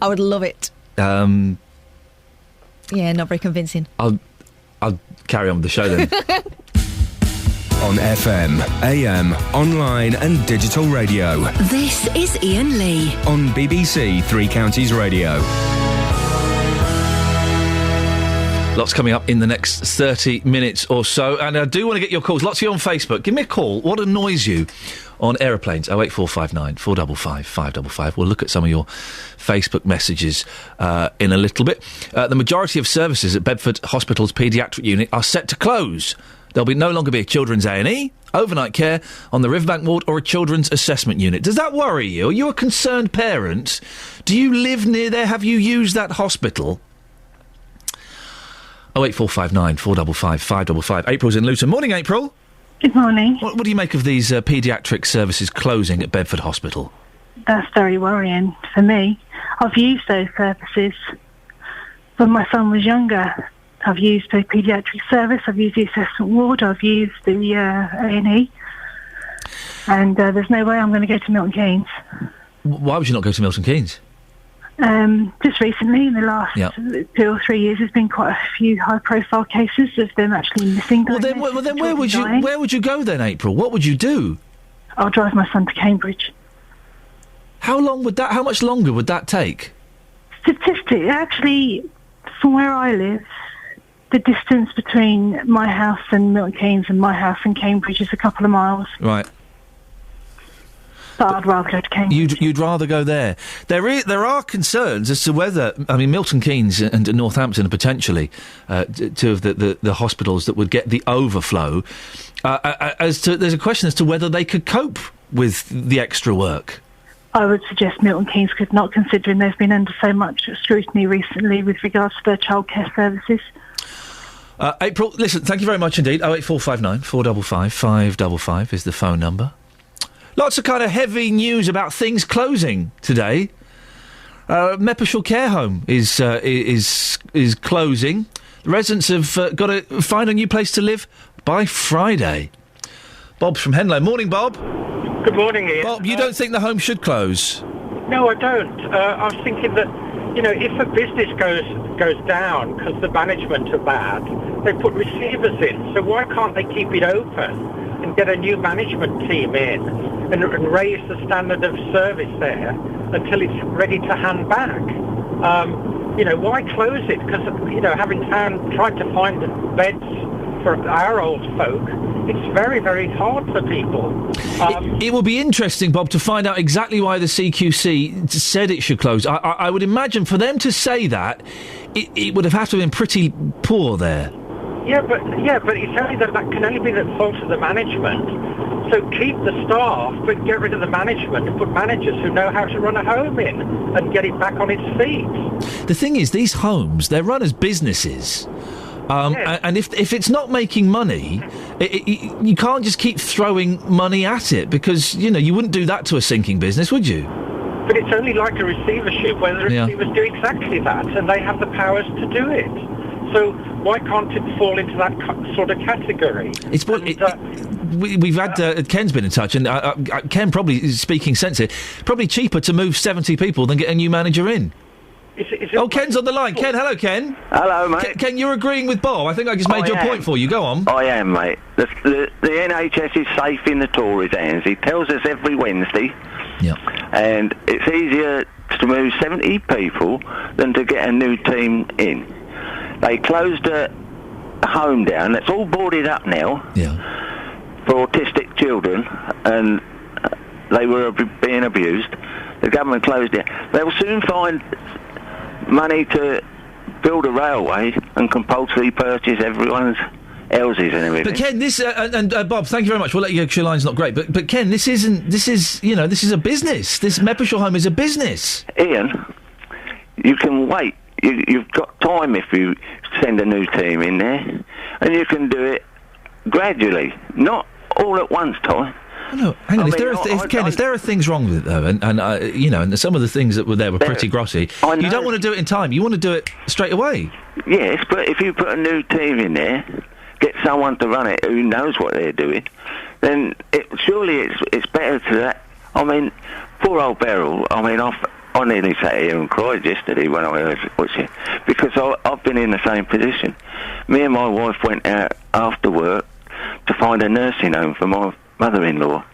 I would love it. Yeah, not very convincing. I'll carry on with the show then. On FM, AM, online and digital radio. This is Iain Lee. On BBC Three Counties Radio. Lots coming up in the next 30 minutes or so, and I do want to get your calls. Lots of you on Facebook. Give me a call. What annoys you on aeroplanes? 08459 455 555. We'll look at some of your Facebook messages in a little bit. The majority of services at Bedford Hospital's paediatric unit are set to close. There'll no longer be a children's A&E, overnight care on the Riverbank ward or a children's assessment unit. Does that worry you? Are you a concerned parent? Do you live near there? Have you used that hospital? 08459 455 555. April's in Luton. Morning, April. Good morning. What do you make of these paediatric services closing at Bedford Hospital? That's very worrying for me. I've used those services when my son was younger. I've used the paediatric service, I've used the assessment ward, I've used the A&E, and there's no way I'm going to go to Milton Keynes. Why would you not go to Milton Keynes? Just recently, in the last 2 or 3 years, there's been quite a few high-profile cases of them actually missing. Well, then where would you go then, April? What would you do? I'll drive my son to Cambridge. How much longer would that take? Statistically, actually, from where I live, the distance between my house and Milton Keynes and my house and Cambridge is a couple of miles. Right. But I'd rather go to Cambridge. You'd rather go there. There are concerns as to whether... I mean, Milton Keynes and Northampton are potentially two of the hospitals that would get the overflow. There's a question as to whether they could cope with the extra work. I would suggest Milton Keynes could not, considering they've been under so much scrutiny recently with regards to their childcare services. April, listen, thank you very much indeed. 08459 455 555 is the phone number. Lots of kind of heavy news about things closing today. Meppershall Care Home is closing. The residents have got to find a new place to live by Friday. Bob's from Henlow. Morning, Bob. Good morning, Iain. Bob, you don't think the home should close? No, I don't. I was thinking that, if a business goes down because the management are bad, they put receivers in. So why can't they keep it open and get a new management team in and raise the standard of service there until it's ready to hand back? Why close it? Because, having tried to find beds for our old folk, it's very, very hard for people. It will be interesting, Bob, to find out exactly why the CQC said it should close. I would imagine for them to say that, it would have had to have been pretty poor there. Yeah, but it's only that can only be the fault of the management. So keep the staff, but get rid of the management and put managers who know how to run a home in and get it back on its feet. The thing is, these homes, they're run as businesses. And if it's not making money, you can't just keep throwing money at it, because, you wouldn't do that to a sinking business, would you? But it's only like a receivership where the receivers do exactly that, and they have the powers to do it. So why can't it fall into that sort of category? We've had Ken's been in touch, and Ken probably is speaking sense here. Probably cheaper to move 70 people than get a new manager in. Ken's on the line. Ken, hello, Ken. Hello, mate. Ken, you're agreeing with Bob. I think I just made your point for you. Go on. I am, mate. The NHS is safe in the Tories' hands. He tells us every Wednesday. Yeah. And it's easier to move 70 people than to get a new team in. They closed a home down. It's all boarded up now. Yeah. For autistic children, and they were being abused. The government closed it. They'll soon find money to build a railway and compulsory purchase everyone's houses and everything. But Ken, this Bob, thank you very much. We'll let you go 'cause your line's not great. But Ken, this is a business. This Meppershall home is a business. Iain, you can wait. You've got time if you send a new team in there, and you can do it gradually, not all at once, Tom. No, hang on. If there are things wrong with it though, and some of the things that were there were pretty grotty, you don't want to do it in time. You want to do it straight away. Yes, but if you put a new team in there, get someone to run it who knows what they're doing, then surely it's better to that. I mean, poor old Beryl. I mean, I nearly sat here and cried yesterday when I heard what she... Because I've been in the same position. Me and my wife went out after work to find a nursing home for my mother-in-law.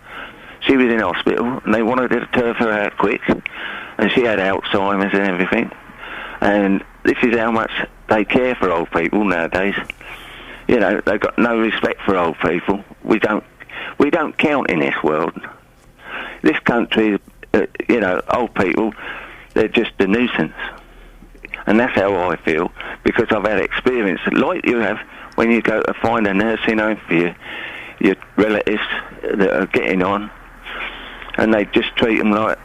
She was in hospital, and they wanted to turf her out quick, and she had Alzheimer's and everything. And this is how much they care for old people nowadays. You know, they've got no respect for old people. We don't count in this world. This country, you know, old people, they're just a nuisance. And that's how I feel, because I've had experience, like you have, when you go to find a nursing home for your relatives that are getting on, and they just treat them like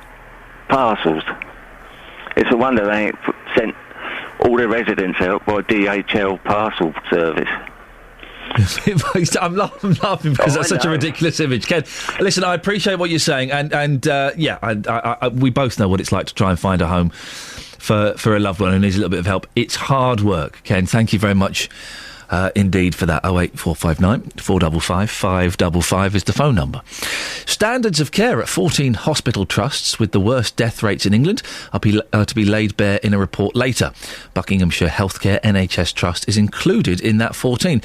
parcels. It's a wonder they ain't sent all the residents out by DHL parcel service. I'm laughing because that's such a ridiculous image. Ken, listen, I appreciate what you're saying, and we both know what it's like to try and find a home for a loved one who needs a little bit of help. It's hard work, Ken. Thank you very much indeed for that. 08459 455 555 is the phone number. Standards of care at 14 hospital trusts with the worst death rates in England are to be laid bare in a report later. Buckinghamshire Healthcare NHS Trust is included in that 14.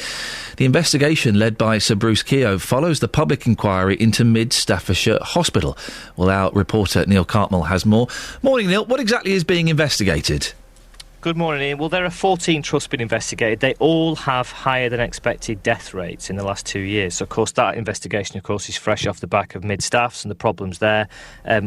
The investigation, led by Sir Bruce Keogh, follows the public inquiry into Mid Staffordshire Hospital. Well, our reporter Neil Cartmel has more. Morning, Neil. What exactly is being investigated? Good morning, Ian. Well, there are 14 trusts being investigated. They all have higher than expected death rates in the last 2 years. So, of course, that investigation, is fresh off the back of Mid-Staffs and the problems there,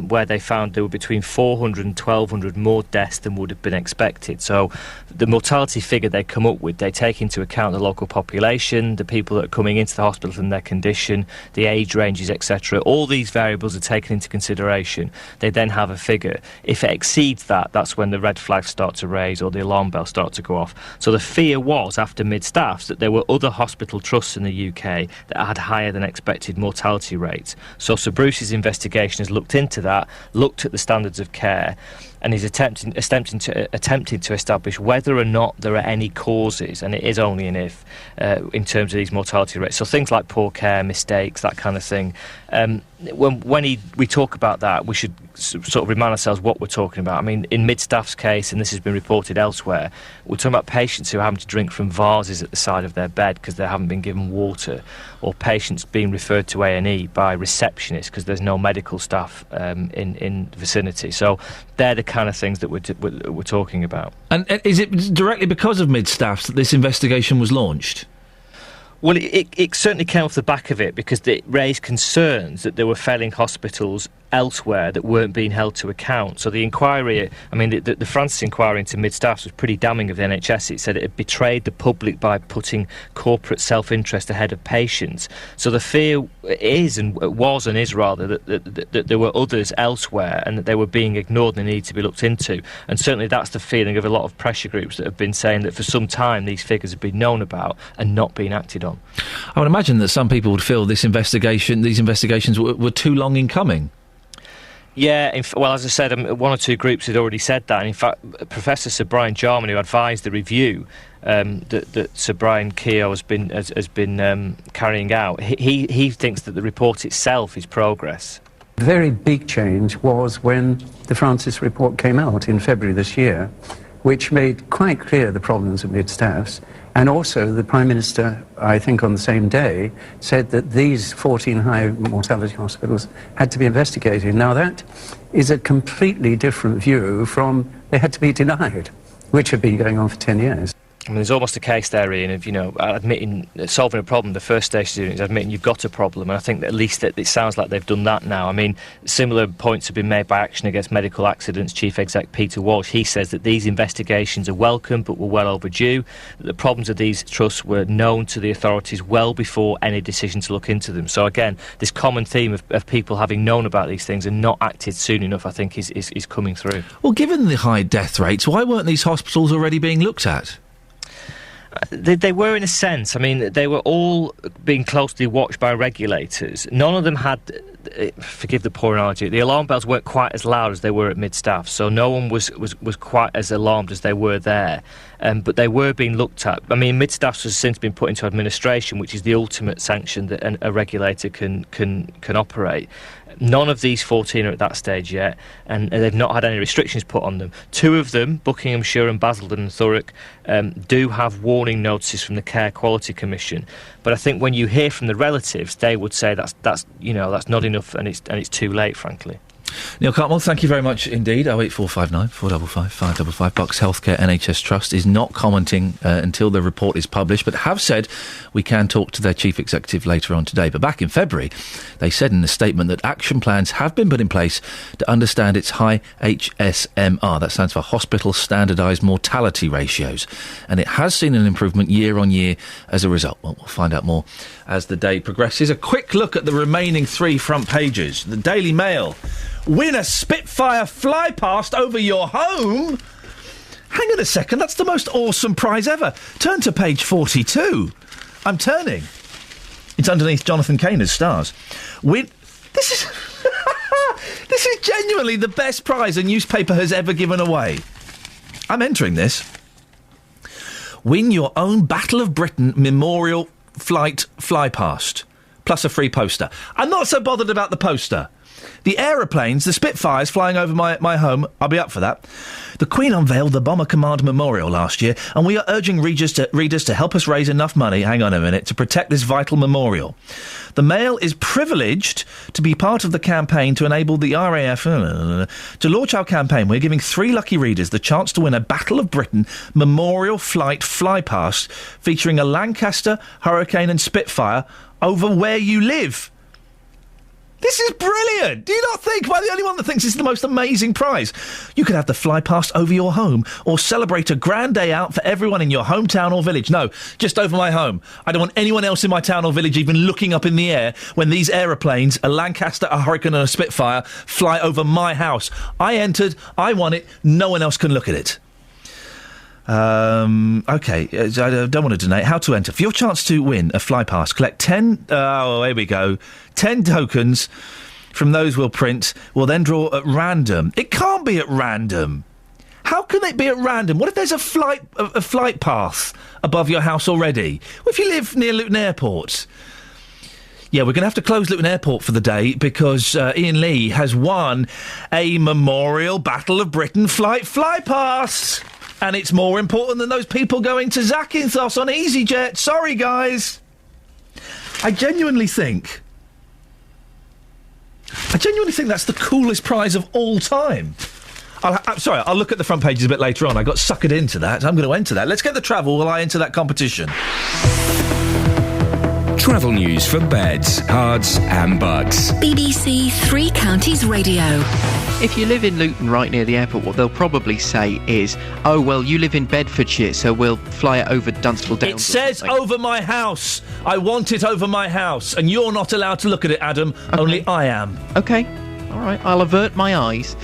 where they found there were between 400 and 1,200 more deaths than would have been expected. So the mortality figure they come up with, they take into account the local population, the people that are coming into the hospital and their condition, the age ranges, etc. All these variables are taken into consideration. They then have a figure. If it exceeds that, that's when the red flags start to raise or the alarm bells start to go off. So the fear was, after Mid-Staffs, that there were other hospital trusts in the UK that had higher than expected mortality rates. So Sir Bruce's investigation has looked into that, looked at the standards of care, and is attempting to establish whether or not there are any causes, and it is only an if, in terms of these mortality rates. So things like poor care, mistakes, that kind of thing. When we talk about that, we should sort of remind ourselves what we're talking about. I mean, in Mid-Staff's case, and this has been reported elsewhere, we're talking about patients who are having to drink from vases at the side of their bed because they haven't been given water, or patients being referred to A&E by receptionists because there's no medical staff in the vicinity. So they're the kind of things that we're talking about. And is it directly because of Mid-Staffs that this investigation was launched? Well, it certainly came off the back of it because it raised concerns that there were failing hospitals elsewhere that weren't being held to account. So the inquiry, I mean, the Francis inquiry into Mid-Staffs was pretty damning of the NHS. It said it had betrayed the public by putting corporate self-interest ahead of patients. So the fear is, and was and is rather, that there were others elsewhere and that they were being ignored and they need to be looked into. And certainly that's the feeling of a lot of pressure groups that have been saying that for some time these figures have been known about and not being acted on. I would imagine that some people would feel these investigations were too long in coming. Yeah, well, as I said, one or two groups had already said that. And in fact, Professor Sir Brian Jarman, who advised the review that Sir Brian Keogh has been carrying out, he thinks that the report itself is progress. The very big change was when the Francis report came out in February this year, which made quite clear the problems of Mid-Staffs. And also the Prime Minister, I think on the same day, said that these 14 high mortality hospitals had to be investigated. Now that is a completely different view from they had to be denied, which had been going on for 10 years. I mean, there's almost a case there, Ian, of, admitting, solving a problem. The first stage to doing it is admitting you've got a problem, and I think that at least it sounds like they've done that now. I mean, similar points have been made by Action Against Medical Accidents Chief Exec Peter Walsh. He says that these investigations are welcome, but were well overdue, that the problems of these trusts were known to the authorities well before any decision to look into them. So again, this common theme of people having known about these things and not acted soon enough, I think, is coming through. Well, given the high death rates, why weren't these hospitals already being looked at? They were, in a sense. I mean, they were all being closely watched by regulators. None of them had forgive the poor analogy, the alarm bells weren't quite as loud as they were at Mid-Staff, so no one was quite as alarmed as they were there. But they were being looked at. I mean, Mid-Staff has since been put into administration, which is the ultimate sanction that a regulator can operate. None of these 14 are at that stage yet, and they've not had any restrictions put on them. 2 of them, Buckinghamshire and Basildon and Thurrock, do have warning notices from the Care Quality Commission. But I think when you hear from the relatives, they would say that's not enough, and it's too late, frankly. Neil Cartmell, thank you very much indeed. 08459 455 555. Bucks Healthcare NHS Trust is not commenting until the report is published, but have said we can talk to their chief executive later on today. But back in February, they said in a statement that action plans have been put in place to understand its high HSMR. That stands for Hospital Standardised Mortality Ratios. And it has seen an improvement year on year as a result. Well, we'll find out more as the day progresses. A quick look at the remaining 3 front pages. The Daily Mail. Win a Spitfire fly past over your home? Hang on a second, that's the most awesome prize ever. Turn to page 42. I'm turning. It's underneath Jonathan Kayner's stars. This is... This is genuinely the best prize a newspaper has ever given away. I'm entering this. Win your own Battle of Britain Memorial Flight fly past, plus a free poster. I'm not so bothered about the poster. The aeroplanes, the Spitfires flying over my home, I'll be up for that. The Queen unveiled the Bomber Command Memorial last year, and we are urging readers to help us raise enough money, hang on a minute, to protect this vital memorial. The Mail is privileged to be part of the campaign to enable the RAF to launch our campaign. We're giving 3 lucky readers the chance to win a Battle of Britain Memorial Flight flypast featuring a Lancaster, Hurricane and Spitfire over where you live. This is brilliant! Do you not think? Am I the only one that thinks it's the most amazing prize? You could have the fly past over your home, or celebrate a grand day out for everyone in your hometown or village. No, just over my home. I don't want anyone else in my town or village even looking up in the air when these aeroplanes, a Lancaster, a Hurricane and a Spitfire, fly over my house. I entered, I won it, no one else can look at it. OK, I don't want to donate. How to enter? For your chance to win a fly pass, collect 10... Oh, here we go. 10 tokens from those we'll print. We'll then draw at random. It can't be at random. How can it be at random? What if there's a flight path above your house already? What if you live near Luton Airport? Yeah, we're going to have to close Luton Airport for the day because Iain Lee has won a Memorial Battle of Britain fly pass. And it's more important than those people going to Zakynthos on EasyJet. Sorry, guys. I genuinely think that's the coolest prize of all time. I'll look at the front pages a bit later on. I got suckered into that. I'm going to enter that. Let's get the travel while I enter that competition. Travel news for beds, cards and bugs. BBC Three Counties Radio. If you live in Luton right near the airport, what they'll probably say is, oh, well, you live in Bedfordshire, so we'll fly it over Dunstable Downs. It says over my house. I want it over my house. And you're not allowed to look at it, Adam. Okay. Only I am. OK. All right. I'll avert my eyes.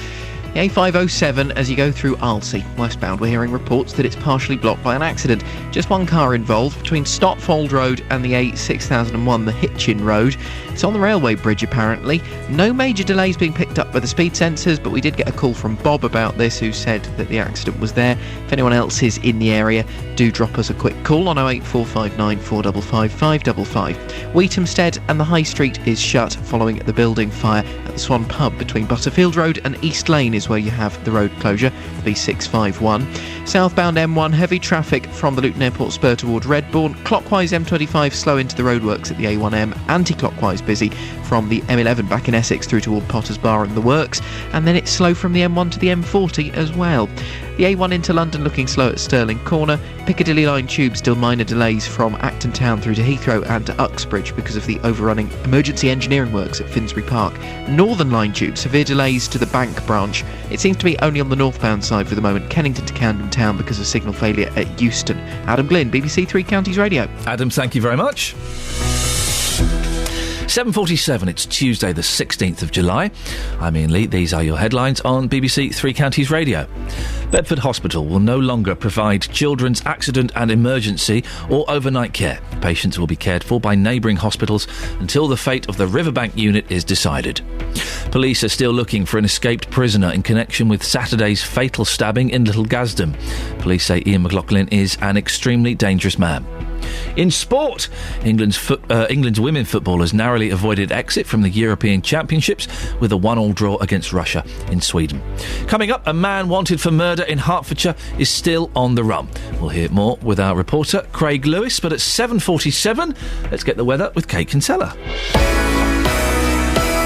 The A507 as you go through Alsey. Westbound, we're hearing reports that it's partially blocked by an accident. Just one car involved between Stotfold Road and the A6001, the Hitchin Road. It's on the railway bridge, apparently. No major delays being picked up by the speed sensors, but we did get a call from Bob about this, who said that the accident was there. If anyone else is in the area, do drop us a quick call on 08459 455 555. Wheatamstead and the High Street is shut following the building fire at the Swan Pub between Butterfield Road and East Lane is where you have the road closure, B651. Southbound M1, heavy traffic from the Luton Airport spur toward Redbourne. Clockwise M25 slow into the roadworks at the A1M. Anti-clockwise busy from the M11 back in Essex through toward Potters Bar and the works. And then it's slow from the M1 to the M40 as well. The A1 into London looking slow at Stirling Corner. Piccadilly line tube still minor delays from Acton Town through to Heathrow and to Uxbridge because of the overrunning emergency engineering works at Finsbury Park. Northern line tube, severe delays to the Bank branch. It seems to be only on the northbound side for the moment. Kennington to Camden Town because of signal failure at Euston. Adam Glynn, BBC Three Counties Radio. Adam, thank you very much. 7:47, it's Tuesday the 16th of July. I'm Iain Lee. These are your headlines on BBC Three Counties Radio. Bedford Hospital will no longer provide children's accident and emergency or overnight care. Patients will be cared for by neighbouring hospitals until the fate of the Riverbank unit is decided. Police are still looking for an escaped prisoner in connection with Saturday's fatal stabbing in Little Gazdon. Police say Ian McLaughlin is an extremely dangerous man. In sport, England's women footballers narrowly avoided exit from the European Championships with a 1-1 draw against Russia in Sweden. Coming up, a man wanted for murder in Hertfordshire is still on the run. We'll hear more with our reporter Craig Lewis, but at 7:47, let's get the weather with Kate Kinsella.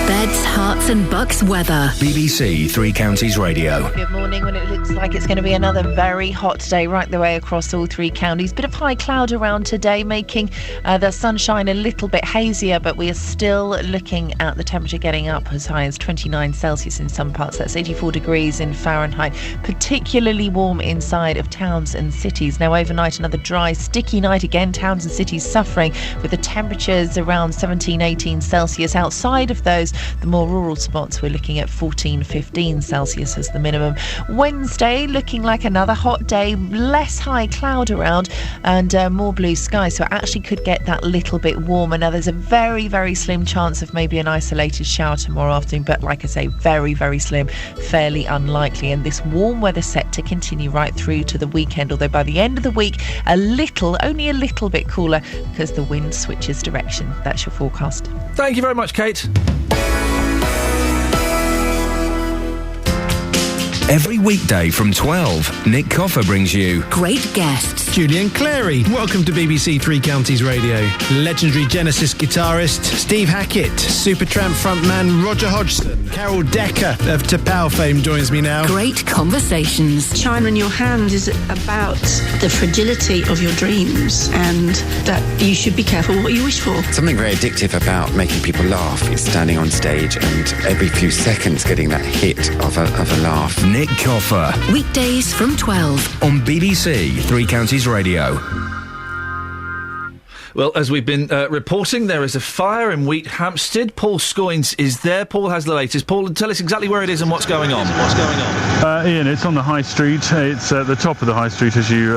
Beds, Herts and Bucks weather. BBC Three Counties Radio. Good morning. Well, it looks like it's going to be another very hot day right the way across all three counties. Bit of high cloud around today, making the sunshine a little bit hazier, but we are still looking at the temperature getting up as high as 29 Celsius in some parts. That's 84 degrees in Fahrenheit. Particularly warm inside of towns and cities. Now, overnight, another dry, sticky night again. Towns and cities suffering with the temperatures around 17, 18 Celsius. Outside of those, the more rural spots, we're looking at 14, 15 Celsius as the minimum. Wednesday, looking like another hot day, less high cloud around and more blue sky, so it actually could get that little bit warmer. Now, there's a very, very slim chance of maybe an isolated shower tomorrow afternoon, but like I say, very, very slim, fairly unlikely. And this warm weather set to continue right through to the weekend, although by the end of the week, only a little bit cooler because the wind switches direction. That's your forecast. Thank you very much, Kate. Every weekday from 12, Nick Coffer brings you great guests. Julian Clary, welcome to BBC Three Counties Radio. Legendary Genesis guitarist Steve Hackett, Supertramp frontman Roger Hodgson, Carol Decker of Tapao fame joins me now. Great conversations. China in your hand is about the fragility of your dreams and that you should be careful what you wish for. Something very addictive about making people laugh is standing on stage and every few seconds getting that hit of a laugh. Nick Coffer. Weekdays from 12 on BBC Three Counties Radio. Well, as we've been reporting, there is a fire in Wheat Hampstead. Paul Scoynes is there. Paul has the latest. Paul, tell us exactly where it is and what's going on. Ian, it's on the High Street. It's at the top of the High Street as you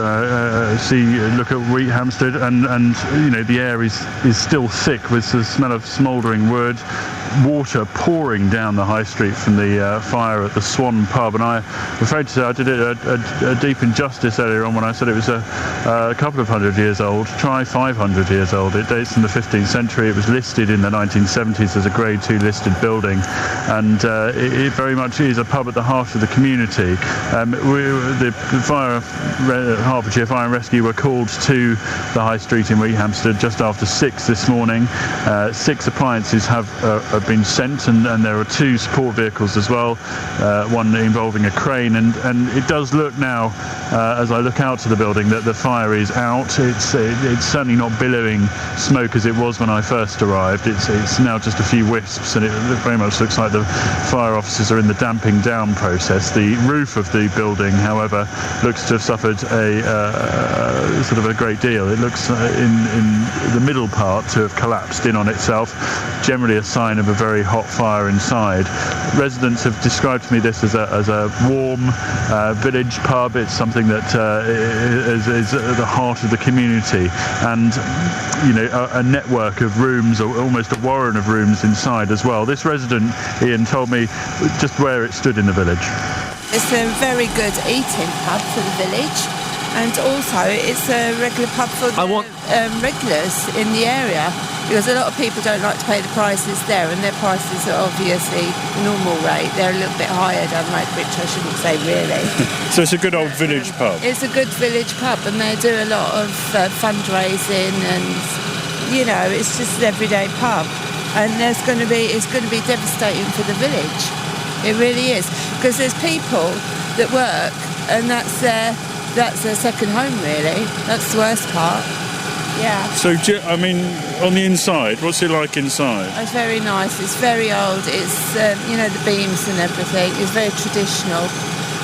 look at Wheat Hampstead, and you know the air is still thick with the smell of smouldering wood. Water pouring down the High Street from the fire at the Swan pub, and I'm afraid to say I did it a deep injustice earlier on when I said it was a couple of hundred years old. Try 500 years old. It dates from the 15th century. It was listed in the 1970s as a Grade 2 listed building, and it very much is a pub at the heart of the community. The Hertfordshire Fire and Rescue were called to the High Street in Wheat Hampstead just after 6 this morning. 6 appliances have been sent, and there are 2 support vehicles as well, one involving a crane, and it does look now, as I look out to the building, that the fire is out. It's certainly not billowing smoke as it was when I first arrived. It's now just a few wisps, and it very much looks like the fire officers are in the damping down process. The roof of the building, however, looks to have suffered a sort of a great deal. It looks in the middle part to have collapsed in on itself, generally a sign of a very hot fire inside. Residents have described to me this as a warm village pub. It's something that is at the heart of the community, and you know, a network of rooms, or almost a warren of rooms inside as well. This resident, Iain, told me just where it stood in the village. It's a very good eating pub for the village, and also it's a regular pub for the regulars in the area, because a lot of people don't like to pay the prices there, and their prices are obviously normal rate. They're a little bit higher down Lake, which I shouldn't say really. So it's a good old village pub? It's a good village pub, and they do a lot of fundraising, and you know, it's just an everyday pub, and it's going to be devastating for the village. It really is, because there's people that work, and that's their second home really. That's the worst part. Yeah. So, I mean, on the inside, what's it like inside? It's very nice. It's very old. It's, you know, the beams and everything. It's very traditional.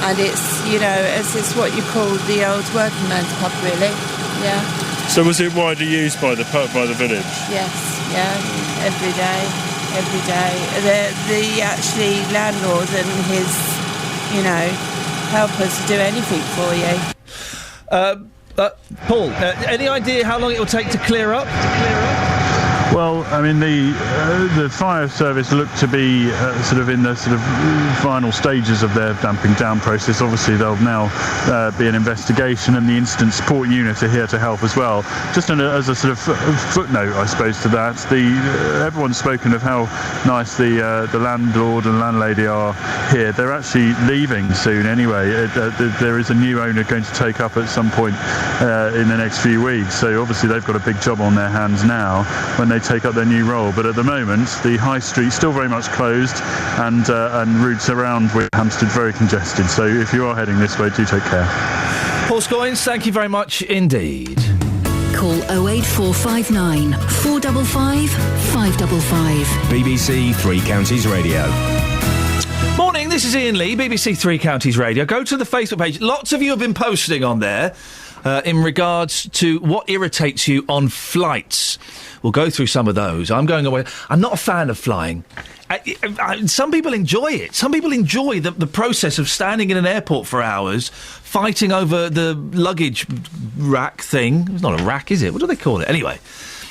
And it's, you know, it's what you call the old working man's pub, really. Yeah. So was it widely used by the village? Yes, yeah. every day. The actually landlord and his, helpers to do anything for you. Paul, any idea how long it will take to clear up? Well, I mean, the fire service look to be sort of in the sort of final stages of their damping down process. Obviously, there'll now be an investigation, and the incident support unit are here to help as well. Just as a sort of footnote, I suppose, to that, everyone's spoken of how nice the landlord and landlady are here. They're actually leaving soon anyway. There is a new owner going to take up at some point in the next few weeks. So obviously, they've got a big job on their hands now when they take up their new role. But at the moment, the high street's still very much closed, and routes around with Hampstead very congested. So if you are heading this way, do take care. Paul Scoynes, thank you very much indeed. Call 08459 455 555. BBC Three Counties Radio. Morning, this is Iain Lee, BBC Three Counties Radio. Go to the Facebook page. Lots of you have been posting on there in regards to what irritates you on flights. We'll go through some of those. I'm going away. I'm not a fan of flying. Some people enjoy it. Some people enjoy the process of standing in an airport for hours, fighting over the luggage rack thing. It's not a rack, is it? What do they call it? Anyway.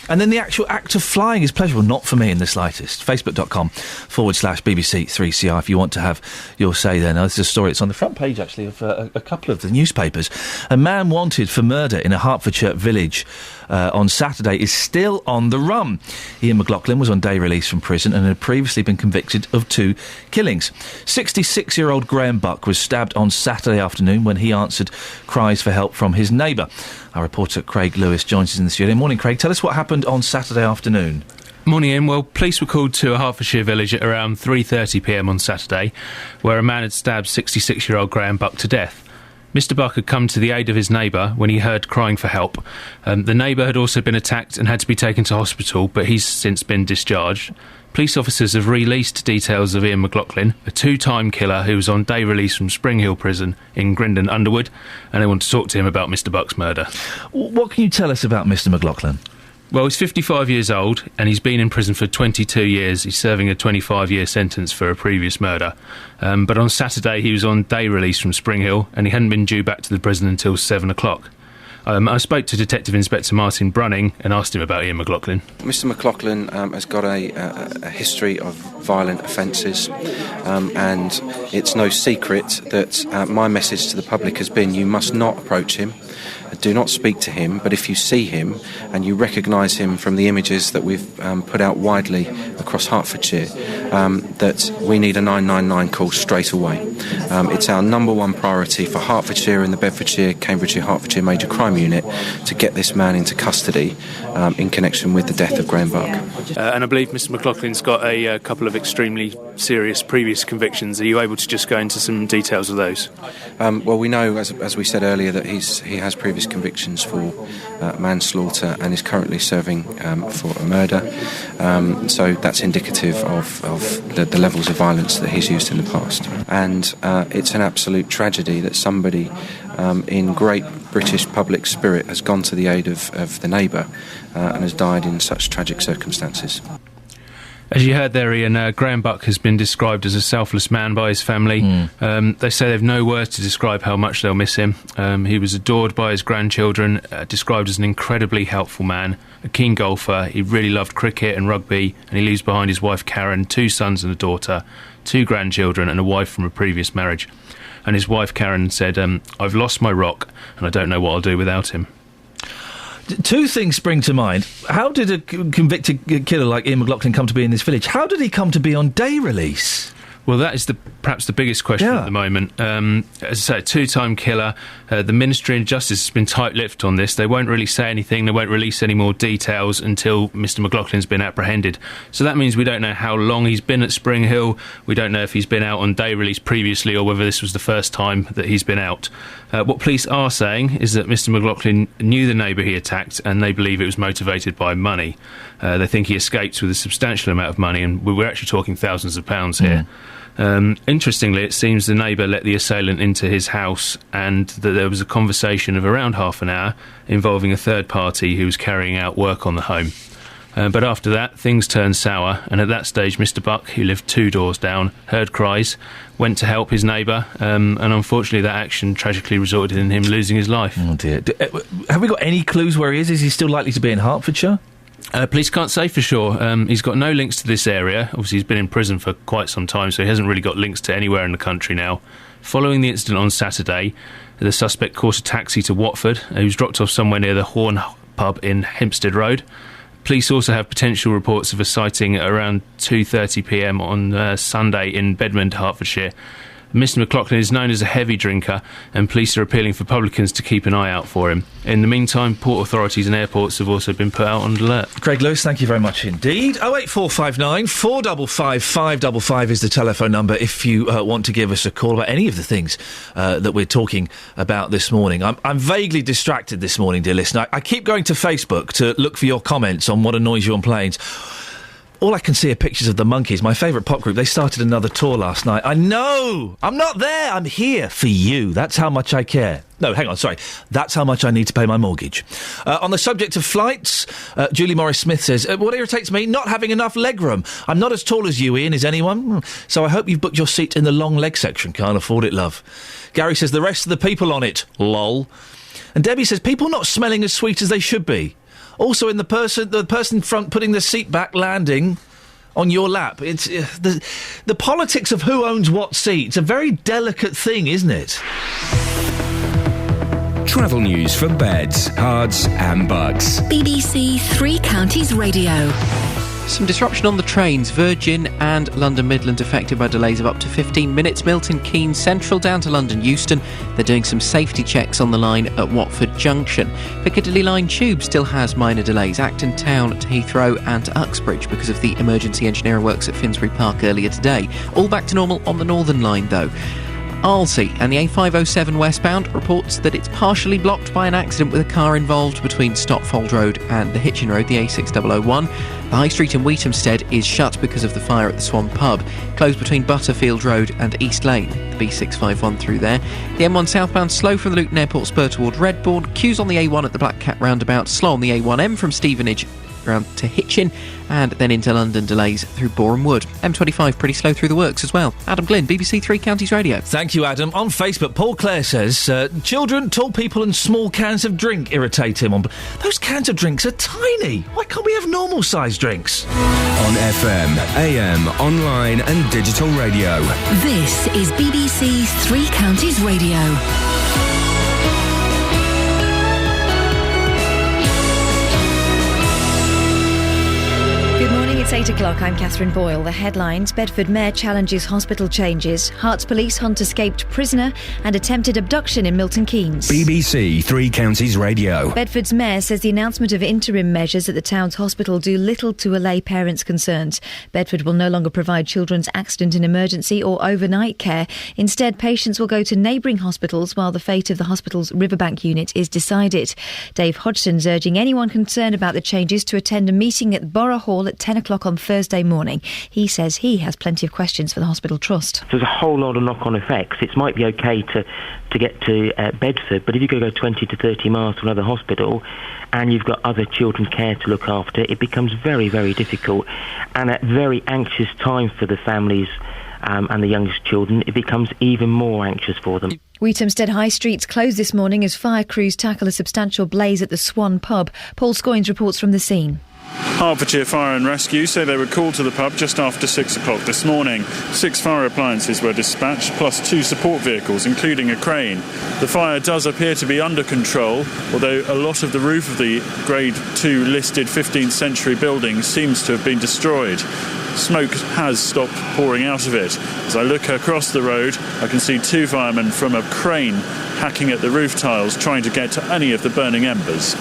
And then the actual act of flying is pleasurable. Not for me in the slightest. Facebook.com/BBC3CR if you want to have your say there. Now, this is a story. It's on the front page, actually, of a couple of the newspapers. A man wanted for murder in a Hertfordshire village on Saturday is still on the run. Iain McLaughlin was on day release from prison and had previously been convicted of 2 killings. 66-year-old Graham Buck was stabbed on Saturday afternoon when he answered cries for help from his neighbour. Our reporter Craig Lewis joins us in the studio. Morning, Craig. Tell us what happened on Saturday afternoon. Morning, Ian. Well, police were called to a Hertfordshire village at around 3:30pm on Saturday, where a man had stabbed 66-year-old Graham Buck to death. Mr. Buck had come to the aid of his neighbour when he heard crying for help. The neighbour had also been attacked and had to be taken to hospital, but he's since been discharged. Police officers have released details of Iain McLaughlin, a 2-time killer who was on day release from Spring Hill Prison in Grindon, Underwood, and they want to talk to him about Mr. Buck's murder. What can you tell us about Mr. McLaughlin? Well, he's 55 years old, and he's been in prison for 22 years. He's serving a 25-year sentence for a previous murder. But on Saturday, he was on day release from Spring Hill, and he hadn't been due back to the prison until 7 o'clock. I spoke to Detective Inspector Martin Brunning and asked him about Iain McLaughlin. Mr. McLaughlin has got a history of violent offences, and it's no secret that my message to the public has been you must not approach him. Do not speak to him, but if you see him and you recognise him from the images that we've put out widely across Hertfordshire, that we need a 999 call straight away. It's our number one priority for Hertfordshire and the Bedfordshire, Cambridgeshire, Hertfordshire Major Crime Unit to get this man into custody in connection with the death of Graham Buck. And I believe Mr. McLaughlin's got a couple of extremely serious previous convictions. Are you able to just go into some details of those? Well, we know, as we said earlier, that he has previous convictions for manslaughter and is currently serving for a murder. So that's indicative of the levels of violence that he's used in the past. And it's an absolute tragedy that somebody in great British public spirit has gone to the aid of the neighbour and has died in such tragic circumstances. As you heard there, Iain, Graham Buck has been described as a selfless man by his family. They say they've no words to describe how much they'll miss him. He was adored by his grandchildren, described as an incredibly helpful man, a keen golfer. He really loved cricket and rugby, and he leaves behind his wife Karen, 2 sons and a daughter, 2 grandchildren and a wife from a previous marriage. And his wife Karen said, I've lost my rock and I don't know what I'll do without him. 2 things spring to mind. How did a convicted killer like Iain McLaughlin come to be in this village? How did he come to be on day release? Well, that is perhaps the biggest question at the moment. As I say, a 2-time killer. The Ministry of Justice has been tight-lipped on this. They won't really say anything. They won't release any more details until Mr. McLaughlin's been apprehended. So that means we don't know how long he's been at Spring Hill. We don't know if he's been out on day release previously or whether this was the first time that he's been out. What police are saying is that Mr. McLaughlin knew the neighbour he attacked and they believe it was motivated by money. They think he escaped with a substantial amount of money, and we're actually talking thousands of pounds here. Interestingly, it seems the neighbour let the assailant into his house and that there was a conversation of around half an hour involving a third party who was carrying out work on the home. But after that, things turned sour, and at that stage, Mr. Buck, who lived 2 doors down, heard cries, went to help his neighbour, and unfortunately that action tragically resulted in him losing his life. Oh dear. Have we got any clues where he is? Is he still likely to be in Hertfordshire? Police can't say for sure. He's got no links to this area. Obviously, he's been in prison for quite some time, so he hasn't really got links to anywhere in the country now. Following the incident on Saturday, the suspect caught a taxi to Watford. He was dropped off somewhere near the Horn pub in Hempstead Road. Police also have potential reports of a sighting at around 2:30pm on Sunday in Bedmond, Hertfordshire. Mr. McLaughlin is known as a heavy drinker, and police are appealing for publicans to keep an eye out for him. In the meantime, port authorities and airports have also been put out on alert. Craig Lewis, thank you very much indeed. 08459 455 555 is the telephone number if you want to give us a call about any of the things that we're talking about this morning. I'm vaguely distracted this morning, dear listener. I keep going to Facebook to look for your comments on what annoys you on planes. All I can see are pictures of the Monkees, my favourite pop group. They started another tour last night. I know! I'm not there! I'm here for you. That's how much I care. No, hang on, sorry. That's how much I need to pay my mortgage. On the subject of flights, Julie Morris-Smith says, what irritates me? Not having enough legroom. I'm not as tall as you, Iain, is anyone? So I hope you've booked your seat in the long leg section. Can't afford it, love. Gary says, the rest of the people on it. Lol. And Debbie says, people not smelling as sweet as they should be. Also, in the person front putting the seat back, landing on your lap. It's the politics of who owns what seat. It's a very delicate thing, isn't it? Travel news for beds, cards and bugs. BBC Three Counties Radio. Some disruption on the trains. Virgin and London Midland affected by delays of up to 15 minutes. Milton Keynes Central down to London Euston. They're doing some safety checks on the line at Watford Junction. Piccadilly Line Tube still has minor delays. Acton Town to Heathrow and to Uxbridge because of the emergency engineering works at Finsbury Park earlier today. All back to normal on the Northern Line though. Arlesey and the A507 westbound reports that it's partially blocked by an accident with a car involved between Stotfold Road and the Hitchin Road, the A6001. The High Street in Wheatamstead is shut because of the fire at the Swan Pub, closed between Butterfield Road and East Lane, the B651 through there. The M1 southbound slow from the Luton Airport spur toward Redbourne, queues on the A1 at the Black Cat roundabout, slow on the A1M from Stevenage round to Hitchin, and then into London, delays through Boreham Wood. M25 pretty slow through the works as well. Adam Glynn, BBC Three Counties Radio. Thank you, Adam. On Facebook, Paul Clare says, children, tall people and small cans of drink irritate him. Those cans of drinks are tiny. Why can't we have normal-sized drinks? On FM, AM, online and digital radio. This is BBC Three Counties Radio. It's 8 o'clock. I'm Catherine Boyle. The headlines: Bedford Mayor challenges hospital changes. Herts Police hunt escaped prisoner and attempted abduction in Milton Keynes. BBC Three Counties Radio. Bedford's Mayor says the announcement of interim measures at the town's hospital do little to allay parents' concerns. Bedford will no longer provide children's accident and emergency or overnight care. Instead, patients will go to neighbouring hospitals while the fate of the hospital's Riverbank unit is decided. Dave Hodgson's urging anyone concerned about the changes to attend a meeting at Borough Hall at 10 o'clock on Thursday morning. He says he has plenty of questions for the hospital trust. There's a whole lot of knock-on effects. It might be okay to get to Bedford, but if you've got to go 20 to 30 miles to another hospital and you've got other children's care to look after, it becomes very, very difficult and a very anxious time for the families and the youngest children. It becomes even more anxious for them. Wheatamstead High Street's closed this morning as fire crews tackle a substantial blaze at the Swan Pub. Paul Scoynes reports from the scene. Hertfordshire Fire and Rescue say they were called to the pub just after 6 o'clock this morning. 6 fire appliances were dispatched, plus 2 support vehicles, including a crane. The fire does appear to be under control, although a lot of the roof of the Grade 2 listed 15th century building seems to have been destroyed. Smoke has stopped pouring out of it. As I look across the road, I can see 2 firemen from a crane hacking at the roof tiles, trying to get to any of the burning embers.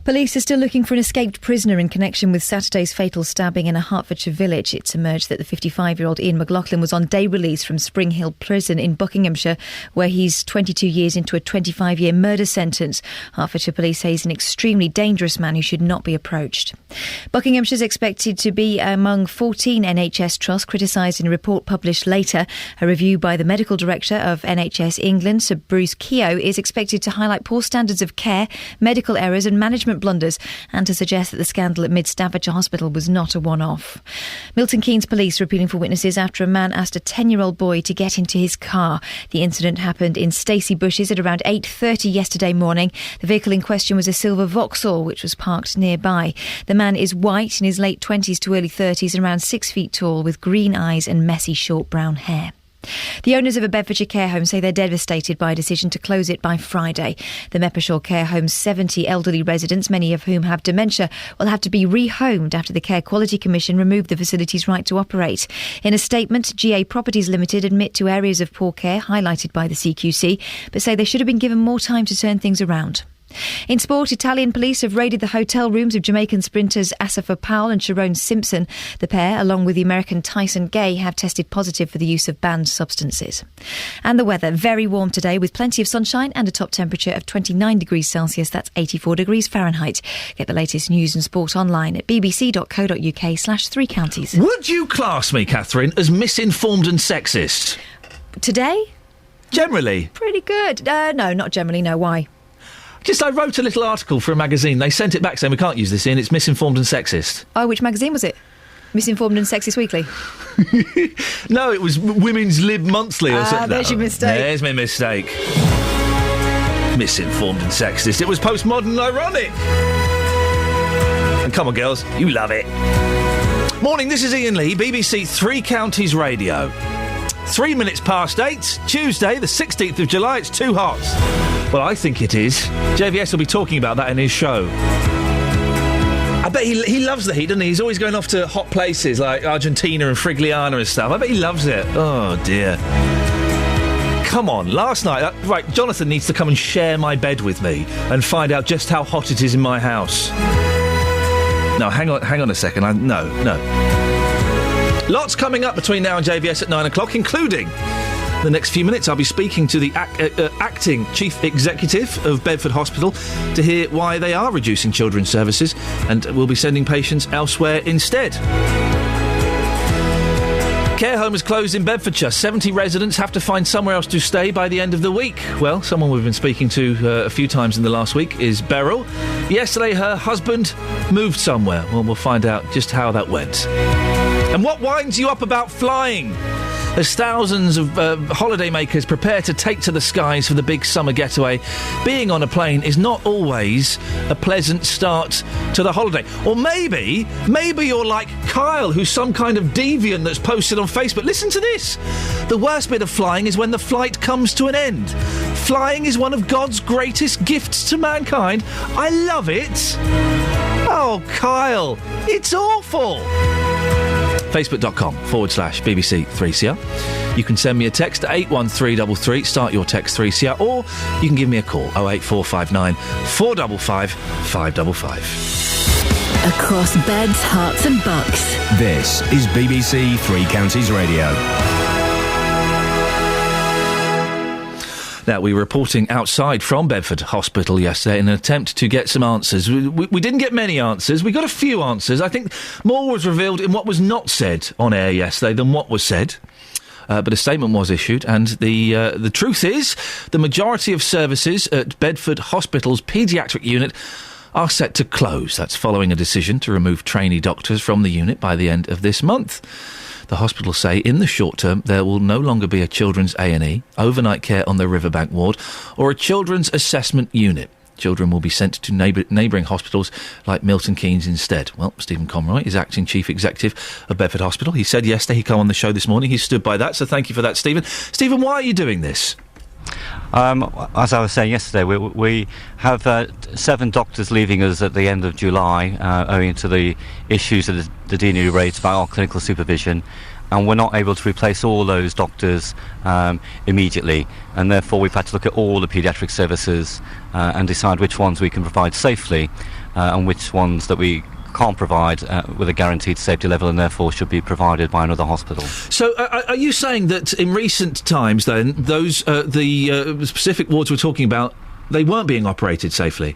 Police are still looking for an escaped prisoner in connection with Saturday's fatal stabbing in a Hertfordshire village. It's emerged that the 55-year-old Iain McLaughlin was on day release from Spring Hill Prison in Buckinghamshire, where he's 22 years into a 25-year murder sentence. Hertfordshire Police say he's an extremely dangerous man who should not be approached. Buckinghamshire's expected to be among 14 NHS trusts criticised in a report published later. A review by the Medical Director of NHS England, Sir Bruce Keogh, is expected to highlight poor standards of care, medical errors and management recent blunders and to suggest that the scandal at Mid Staffordshire Hospital was not a one-off. Milton Keynes police are appealing for witnesses after a man asked a 10-year-old boy to get into his car. The incident happened in Stacey Bushes at around 8:30 yesterday morning. The vehicle in question was a silver Vauxhall which was parked nearby. The man is white, in his late 20s to early 30s, and around 6 feet tall, with green eyes and messy short brown hair. The owners of a Bedfordshire care home say they're devastated by a decision to close it by Friday. The Meppershall care home's 70 elderly residents, many of whom have dementia, will have to be rehomed after the Care Quality Commission removed the facility's right to operate. In a statement, GA Properties Limited admit to areas of poor care highlighted by the CQC, but say they should have been given more time to turn things around. In sport, Italian police have raided the hotel rooms of Jamaican sprinters Asafa Powell and Sharon Simpson. The pair, along with the American Tyson Gay, have tested positive for the use of banned substances. And the weather, very warm today with plenty of sunshine and a top temperature of 29 degrees Celsius. That's 84 degrees Fahrenheit. Get the latest news and sport online at bbc.co.uk/3 counties. Would you class me, Catherine, as misinformed and sexist? Today? Generally. Pretty good. No, not generally, no. Why? I wrote a little article for a magazine. They sent it back saying we can't use this in. It's misinformed and sexist. Oh, which magazine was it? Misinformed and Sexist Weekly? No, it was Women's Lib Monthly or something. There's your mistake. There's my mistake. Misinformed and sexist. It was postmodern and ironic. And come on, girls, you love it. Morning, this is Iain Lee, BBC Three Counties Radio. 3 minutes past 8, Tuesday, the 16th of July. It's too hot. Well, I think it is. JVS will be talking about that in his show. I bet he loves the heat, doesn't he? He's always going off to hot places like Argentina and Frigliana and stuff. I bet he loves it. Oh, dear. Come on, last night... right, Jonathan needs to come and share my bed with me and find out just how hot it is in my house. No, hang on a second. No. Lots coming up between now and JVS at 9 o'clock, including the next few minutes. I'll be speaking to the acting chief executive of Bedford Hospital to hear why they are reducing children's services, and we'll be sending patients elsewhere instead. Care home is closed in Bedfordshire. 70 residents have to find somewhere else to stay by the end of the week. Well, someone we've been speaking to a few times in the last week is Beryl. Yesterday, her husband moved somewhere. Well, we'll find out just how that went. And what winds you up about flying? As thousands of holidaymakers prepare to take to the skies for the big summer getaway, being on a plane is not always a pleasant start to the holiday. Or maybe you're like Kyle, who's some kind of deviant that's posted on Facebook. Listen to this. The worst bit of flying is when the flight comes to an end. Flying is one of God's greatest gifts to mankind. I love it. Oh, Kyle, it's awful. Facebook.com/BBC3CR. You can send me a text at 81333, start your text 3CR, or you can give me a call, 08459 455 555. Across beds, hearts and bucks. This is BBC Three Counties Radio. Now, we were reporting outside from Bedford Hospital yesterday in an attempt to get some answers. We didn't get many answers. We got a few answers. I think more was revealed in what was not said on air yesterday than what was said. But a statement was issued, and the truth is the majority of services at Bedford Hospital's paediatric unit are set to close. That's following a decision to remove trainee doctors from the unit by the end of this month. The hospital say in the short term there will no longer be a children's A&E, overnight care on the Riverbank ward, or a children's assessment unit. Children will be sent to neighbouring hospitals like Milton Keynes instead. Well, Stephen Conroy is acting chief executive of Bedford Hospital. He said yesterday he'd come on the show this morning. He stood by that, so thank you for that, Stephen. Stephen, why are you doing this? As I was saying yesterday, we have 7 doctors leaving us at the end of July owing to the issues that the deanery raised about our clinical supervision, and we're not able to replace all those doctors immediately, and therefore we've had to look at all the paediatric services and decide which ones we can provide safely and which ones that we can't provide with a guaranteed safety level and therefore should be provided by another hospital. So are you saying that in recent times then those the specific wards we're talking about, they weren't being operated safely?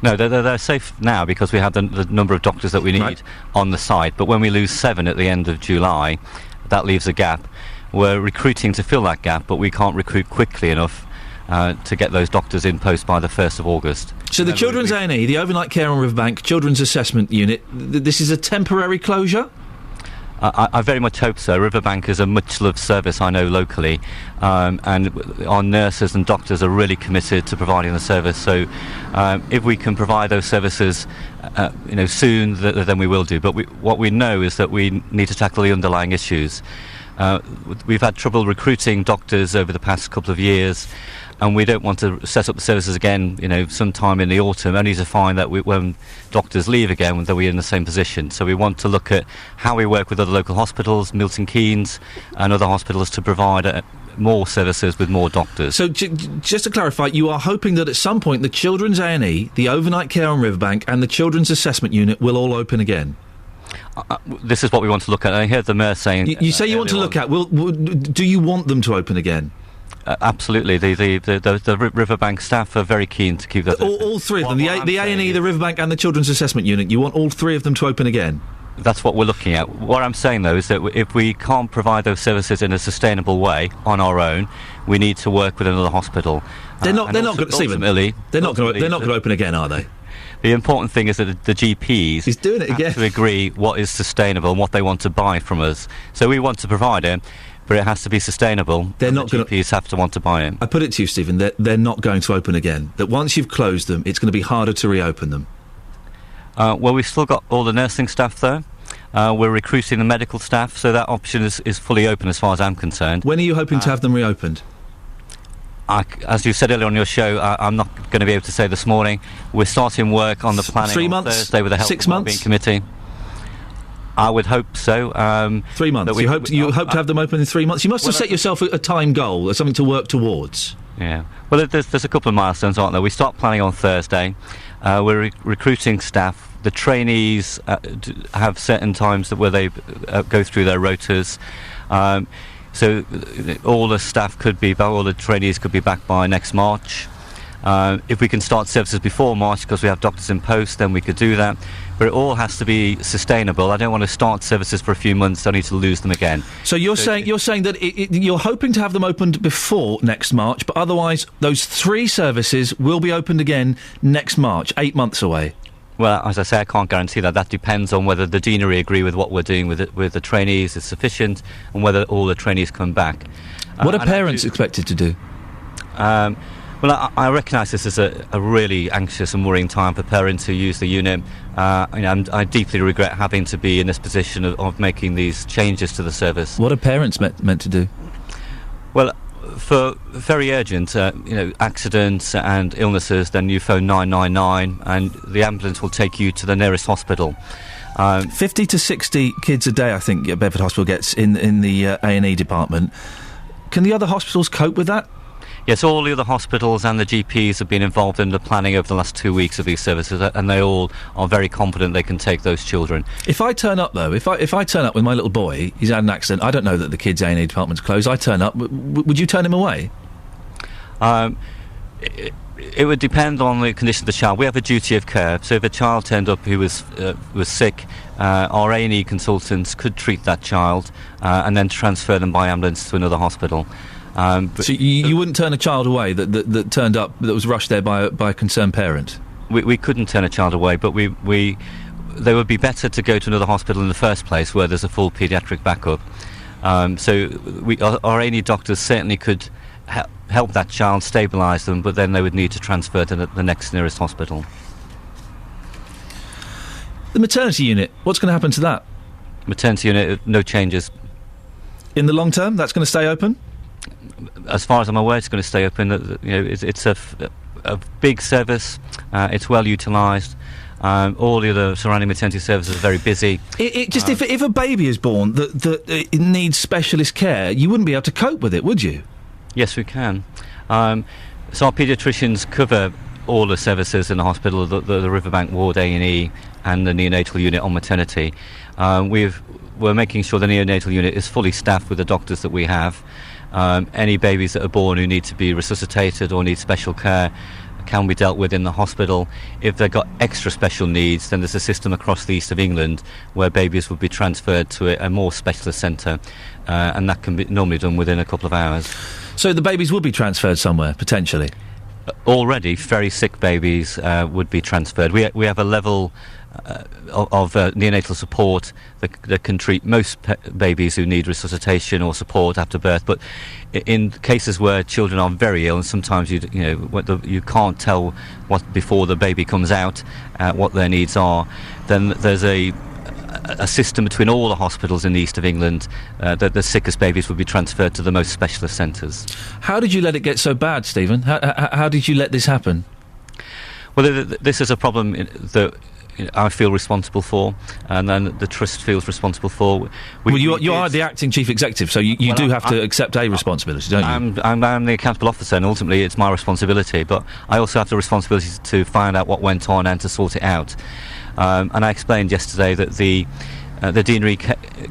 No, they're safe now because we have the number of doctors that we need on the site, but when we lose 7 at the end of July, that leaves a gap. We're recruiting to fill that gap, but we can't recruit quickly enough to get those doctors in post by the 1st of August. So the Children's A&E, the overnight care on Riverbank, Children's Assessment Unit, this is a temporary closure? I very much hope so. Riverbank is a much-loved service, I know, locally, and our nurses and doctors are really committed to providing the service. So if we can provide those services soon, then we will do. But what we know is that we need to tackle the underlying issues. We've had trouble recruiting doctors over the past couple of years, and we don't want to set up the services again, sometime in the autumn, only to find that when doctors leave again, that we're in the same position. So we want to look at how we work with other local hospitals, Milton Keynes and other hospitals, to provide more services with more doctors. So just to clarify, you are hoping that at some point the Children's A&E, the overnight care on Riverbank and the Children's Assessment Unit will all open again? This is what we want to look at. I heard the Mayor saying... You say you want to look at... do you want them to open again? Absolutely. The Riverbank staff are very keen to keep that. All three of them, the A&E, the Riverbank and the Children's Assessment Unit, you want all three of them to open again? That's what we're looking at. What I'm saying, though, is that if we can't provide those services in a sustainable way on our own, we need to work with another hospital. They're not going to open again, are they? The important thing is that the GPs He's doing it again. have to agree what is sustainable and what they want to buy from us. So we want to provide it, but it has to be sustainable. The GPs have to want to buy it. I put it to you, Stephen, they're not going to open again. That once you've closed them, it's going to be harder to reopen them. Well, we've still got all the nursing staff, though. We're recruiting the medical staff, so that option is fully open as far as I'm concerned. When are you hoping to have them reopened? As you said earlier on your show, I'm not going to be able to say this morning. We're starting work on the planning 3 months? on Thursday with the Health 6 and Wellbeing months? Committee. I would hope so. 3 months. You hope to have them open in 3 months. You must have set yourself a time goal or something to work towards. Yeah. Well, there's a couple of milestones, aren't there? We start planning on Thursday. We're recruiting staff. The trainees have certain times where they go through their rotas. So all the staff all the trainees could be back by next March. If we can start services before March because we have doctors in post, then we could do that. But it all has to be sustainable. I don't want to start services for a few months only to lose them again. So you're saying that you're hoping to have them opened before next March, but otherwise those 3 services will be opened again next March, 8 months away. Well, as I say, I can't guarantee that. That depends on whether the deanery agree with what we're doing with the trainees is sufficient, and whether all the trainees come back. What are parents expected to do? Well, I recognise this as a really anxious and worrying time for parents who use the unit. I deeply regret having to be in this position of making these changes to the service. What are parents meant to do? Well, for very urgent, accidents and illnesses, then you phone 999 and the ambulance will take you to the nearest hospital. 50 to 60 kids a day, I think, Bedford Hospital gets in the A&E department. Can the other hospitals cope with that? Yes, all the other hospitals and the GPs have been involved in the planning over the last 2 weeks of these services, and they all are very confident they can take those children. If I turn up, though, if I turn up with my little boy, he's had an accident, I don't know that the kids' A&E department's closed, I turn up, would you turn him away? It would depend on the condition of the child. We have a duty of care, so if a child turned up who was sick, our A&E consultants could treat that child and then transfer them by ambulance to another hospital. So you wouldn't turn a child away that turned up, that was rushed there by a concerned parent? We couldn't turn a child away, but they would be better to go to another hospital in the first place where there's a full paediatric backup. So our A&E doctors certainly could help that child, stabilise them, but then they would need to transfer to the next nearest hospital. The maternity unit, what's going to happen to that? Maternity unit, no changes. In the long term, that's going to stay open? As far as I'm aware, it's going to stay open. It's a big service. It's well utilised. All the other surrounding maternity services are very busy. If a baby is born that it needs specialist care, you wouldn't be able to cope with it, would you? Yes, we can. So our paediatricians cover all the services in the hospital, the Riverbank ward, A&E, and the neonatal unit on maternity. We're making sure the neonatal unit is fully staffed with the doctors that we have. Any babies that are born who need to be resuscitated or need special care can be dealt with in the hospital. If they've got extra special needs, then there's a system across the east of England where babies will be transferred to a more specialist centre, and that can be normally done within a couple of hours. So the babies would be transferred somewhere, potentially? Already, very sick babies would be transferred. We have a level of neonatal support that can treat most babies who need resuscitation or support after birth. But in cases where children are very ill, and sometimes you can't tell what before the baby comes out what their needs are, then there's a system between all the hospitals in the east of England that the sickest babies would be transferred to the most specialist centres. How did you let it get so bad, Stephen? How did you let this happen? Well, this is a problem that I feel responsible for, and then the Trust feels responsible for. You are the acting chief executive, so you do have to accept a responsibility, don't you? I'm the accountable officer, and ultimately it's my responsibility, but I also have the responsibility to find out what went on and to sort it out. And I explained yesterday that the Deanery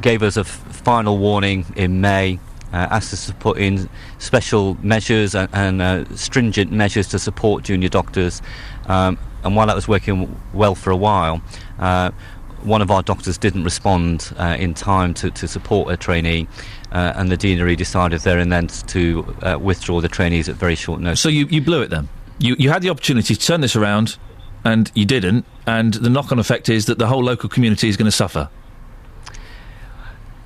gave us a final warning in May, asked us to put in special measures and stringent measures to support junior doctors. And while that was working well for a while, one of our doctors didn't respond in time to support a trainee, and the Deanery decided there and then to withdraw the trainees at very short notice. So you blew it then? You had the opportunity to turn this around, and you didn't, and the knock-on effect is that the whole local community is going to suffer.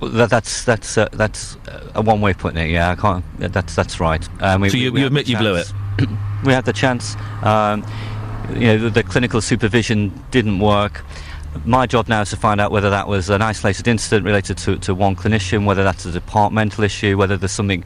Well, that's a one way of putting it. Yeah, I can't. That's right. So you admit you blew it? We had the chance. The clinical supervision didn't work. My job now is to find out whether that was an isolated incident related to one clinician, whether that's a departmental issue, whether there's something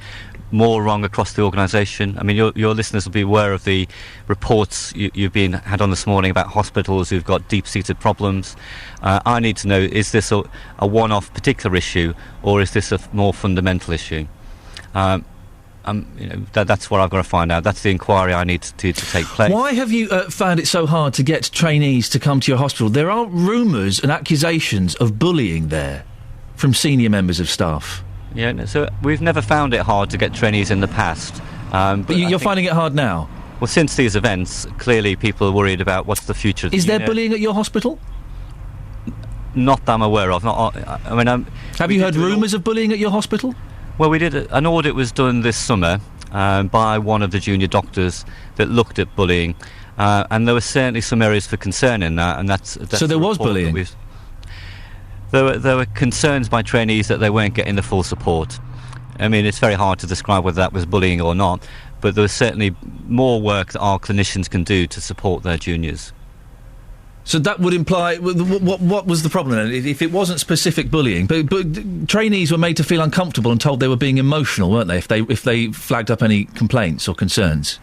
more wrong across the organisation. I mean, your listeners will be aware of the reports you've had on this morning about hospitals who've got deep-seated problems. I need to know, is this a one-off particular issue, or is this a more fundamental issue? That's what I've got to find out. That's the inquiry I need to take place. Why have you found it so hard to get trainees to come to your hospital? There are rumours and accusations of bullying there from senior members of staff. Yeah, so we've never found it hard to get trainees in the past. But you're finding it hard now? Well, since these events, clearly people are worried about what's the future of the Is there bullying at your hospital? Not that I'm aware of. Have you heard rumours of bullying at your hospital? Well, we did an audit was done this summer by one of the junior doctors that looked at bullying, and there were certainly some areas for concern in that. And that's so there was bullying. There were concerns by trainees that they weren't getting the full support. I mean, it's very hard to describe whether that was bullying or not, but there was certainly more work that our clinicians can do to support their juniors. So that would imply what was the problem then? If it wasn't specific bullying, but trainees were made to feel uncomfortable and told they were being emotional, weren't they? If they flagged up any complaints or concerns.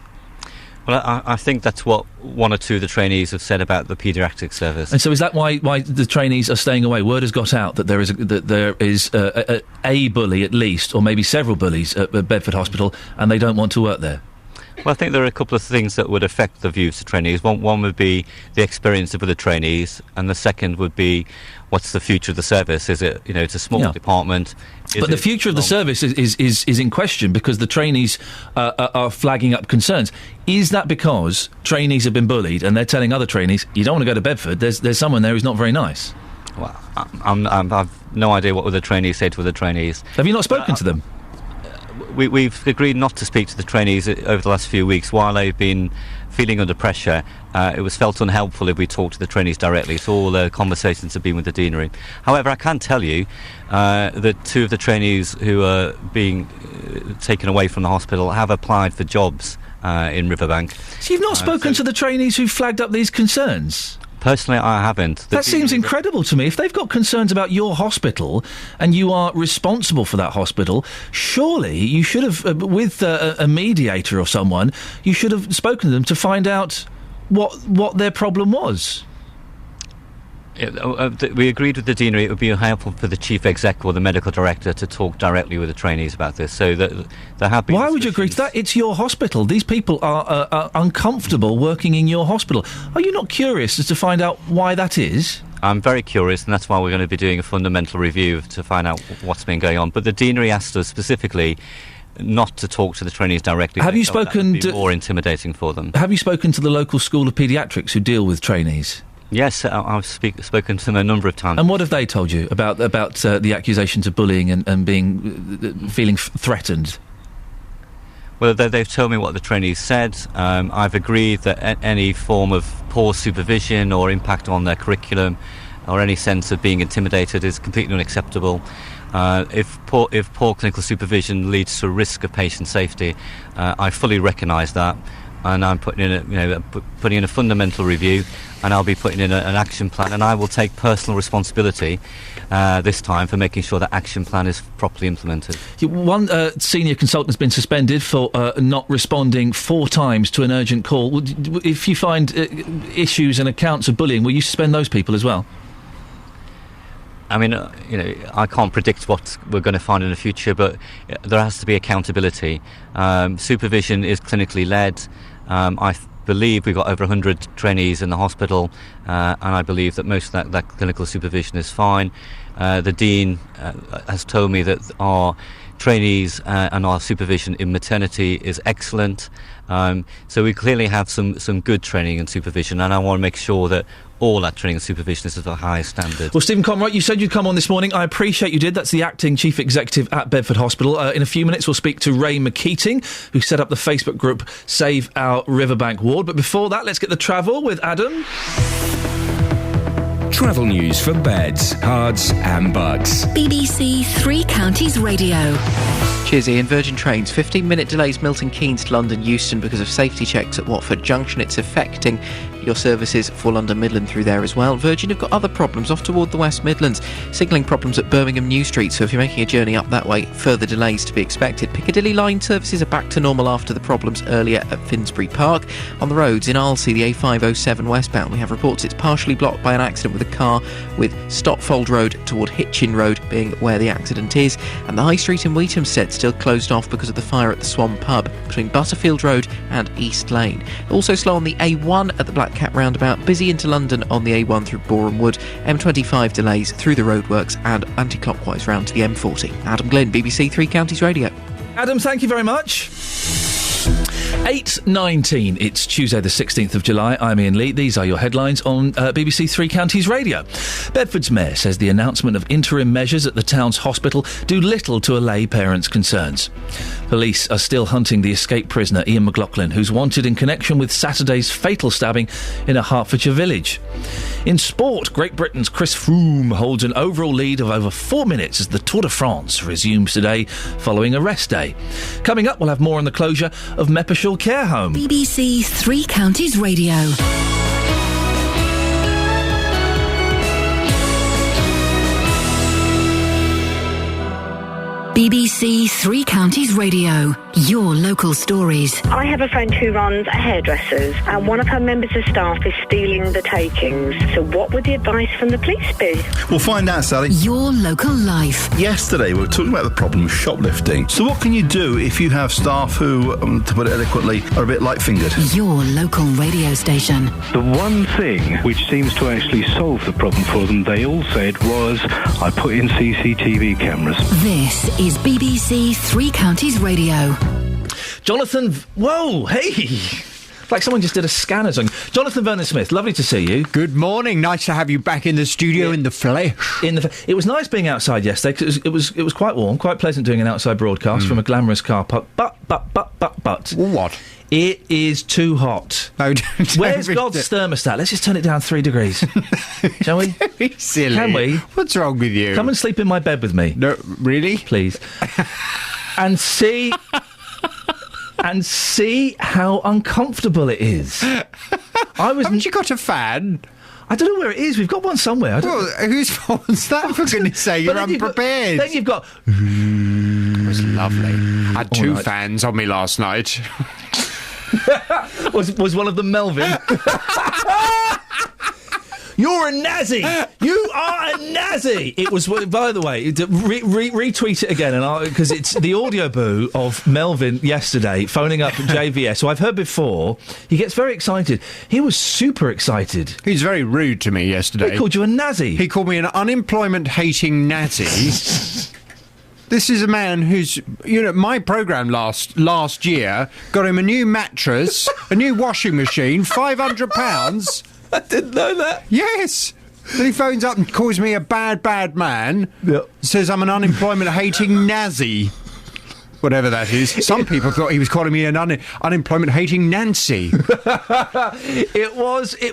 Well, I think that's what one or two of the trainees have said about the paediatric service. And so is that why the trainees are staying away? Word has got out that there is a bully at least, or maybe several bullies at Bedford Hospital, and they don't want to work there. Well, I think there are a couple of things that would affect the views of trainees. One would be the experience of the trainees, and the second would be what's the future of the service? Is it, it's a small department? But the future of the service is in question because the trainees are flagging up concerns. Is that because trainees have been bullied and they're telling other trainees, you don't want to go to Bedford, there's someone there who's not very nice? Well, I've no idea what other trainees say to other trainees. Have you not spoken to them? We've agreed not to speak to the trainees over the last few weeks while they've been feeling under pressure. It was felt unhelpful if we talked to the trainees directly, so all the conversations have been with the Deanery. However, I can tell you that two of the trainees who are being taken away from the hospital have applied for jobs in Riverbank. So you've not spoken to the trainees who flagged up these concerns? Personally, I haven't. That seems incredible to me. If they've got concerns about your hospital and you are responsible for that hospital, surely you should have, with a mediator or someone, you should have spoken to them to find out what their problem was. We agreed with the Deanery it would be helpful for the Chief Exec or the Medical Director to talk directly with the trainees about this. So that there have been. Why would you agree to that? It's your hospital. These people are uncomfortable working in your hospital. Are you not curious as to find out why that is? I'm very curious, and that's why we're going to be doing a fundamental review to find out what's been going on. But the Deanery asked us specifically not to talk to the trainees directly. Have you spoken? That would be more intimidating for them. Have you spoken to the local school of paediatrics who deal with trainees? Yes, I've spoken to them a number of times. And what have they told you about the accusations of bullying and feeling threatened? Well, they've told me what the trainees said. I've agreed that any form of poor supervision or impact on their curriculum or any sense of being intimidated is completely unacceptable. If poor clinical supervision leads to a risk of patient safety, I fully recognise that, and I'm putting in a fundamental review, and I'll be putting in an action plan, and I will take personal responsibility this time for making sure that action plan is properly implemented. One senior consultant has been suspended for not responding 4 times to an urgent call. If you find issues and accounts of bullying, will you suspend those people as well? I mean, I can't predict what we're going to find in the future, but there has to be accountability. Supervision is clinically led. I believe we've got over 100 trainees in the hospital, and I believe that most of that clinical supervision is fine. The Dean has told me that our trainees and our supervision in maternity is excellent. So we clearly have some good training and supervision, and I want to make sure that all that training and supervision is of the highest standard. Well, Stephen Conroy, you said you'd come on this morning. I appreciate you did. That's the Acting Chief Executive at Bedford Hospital. In a few minutes, we'll speak to Ray McKeating, who set up the Facebook group Save Our Riverbank Ward. But before that, let's get the travel with Adam. Travel news for beds, cards and bugs. BBC Three Counties Radio. Cheers, Ian. Virgin Trains, 15-minute delays Milton Keynes to London Euston because of safety checks at Watford Junction. It's affecting your services for London Midland through there as well. Virgin have got other problems off toward the West Midlands. Signalling problems at Birmingham New Street, so if you're making a journey up that way, further delays to be expected. Piccadilly line services are back to normal after the problems earlier at Finsbury Park. On the roads in Arlesey, the A507 westbound, we have reports it's partially blocked by an accident with a car, with Stotfold Road toward Hitchin Road being where the accident is, and the High Street in Wheathamstead still closed off because of the fire at the Swan Pub between Butterfield Road and East Lane. Also slow on the A1 at the Black Cat roundabout, busy into London on the A1 through Boreham Wood, M25 delays through the roadworks and anti-clockwise round to the M40. Adam Glynn, BBC Three Counties Radio. Adam, thank you very much. 8:19. It's Tuesday the 16th of July. I'm Iain Lee. These are your headlines on BBC Three Counties Radio. Bedford's mayor says the announcement of interim measures at the town's hospital do little to allay parents' concerns. Police are still hunting the escaped prisoner Iain McLaughlin, who's wanted in connection with Saturday's fatal stabbing in a Hertfordshire village. In sport, Great Britain's Chris Froome holds an overall lead of over 4 minutes as the Tour de France resumes today following a rest day. Coming up, we'll have more on the closure of Meppershall Care Home. BBC Three Counties Radio. BBC Three Counties Radio. Your local stories. I have a friend who runs a hairdresser's, and one of her members of staff is stealing the takings. So what would the advice from the police be? We'll find out, Sally. Your local life. Yesterday we were talking about the problem of shoplifting. So what can you do if you have staff who, to put it eloquently, are a bit light-fingered? Your local radio station. The one thing which seems to actually solve the problem for them, they all said, was, I put in CCTV cameras. This is BBC Three Counties Radio. Jonathan... Whoa, hey! Like someone just did a scanner on you. Jonathan Vernon-Smith, lovely to see you. Good morning. Nice to have you back in the studio in the flesh. It was nice being outside yesterday because it was quite warm, quite pleasant doing an outside broadcast from a glamorous car park. But. What? It is too hot. No, Where's God's thermostat? Let's just turn it down 3 degrees. Shall we? Silly. Can we? What's wrong with you? Come and sleep in my bed with me. No, really? Please. And see how uncomfortable it is. Haven't you got a fan? I don't know where it is. We've got one somewhere. Whose fault's that, for goodness sake? You're unprepared. Then you've got... It was lovely. I had 2 fans on me last night. was one of them Melvin? You're a Nazi! You are a Nazi! It was, by the way, retweet it again, because it's the audio boo of Melvin yesterday phoning up JVS, who I've heard before. He gets very excited. He was super excited. He was very rude to me yesterday. He called you a Nazi. He called me an unemployment-hating Nazi. This is a man who's, my programme last year got him a new mattress, a new washing machine, £500. I didn't know that. Yes. Then he phones up and calls me a bad man. Yep. Says I'm an unemployment-hating Nazi. whatever that is. Some people thought he was calling me an unemployment-hating Nancy. It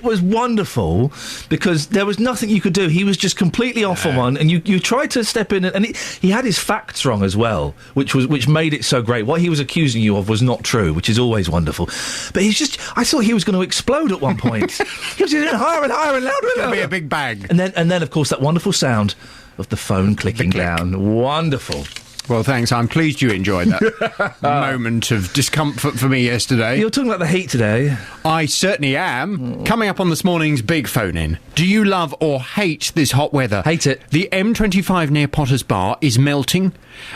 was wonderful because there was nothing you could do. He was just completely off on one, and you tried to step in, and he had his facts wrong as well, which made it so great. What he was accusing you of was not true, which is always wonderful. But I thought he was going to explode at one point. He was getting higher and higher and louder. It's going to be a big bang. And then, of course, that wonderful sound of the phone clicking down. Wonderful. Well, thanks. I'm pleased you enjoyed that moment of discomfort for me yesterday. You're talking about the heat today. I certainly am. Coming up on this morning's big phone-in. Do you love or hate this hot weather? Hate it. The M25 near Potters Bar is melting,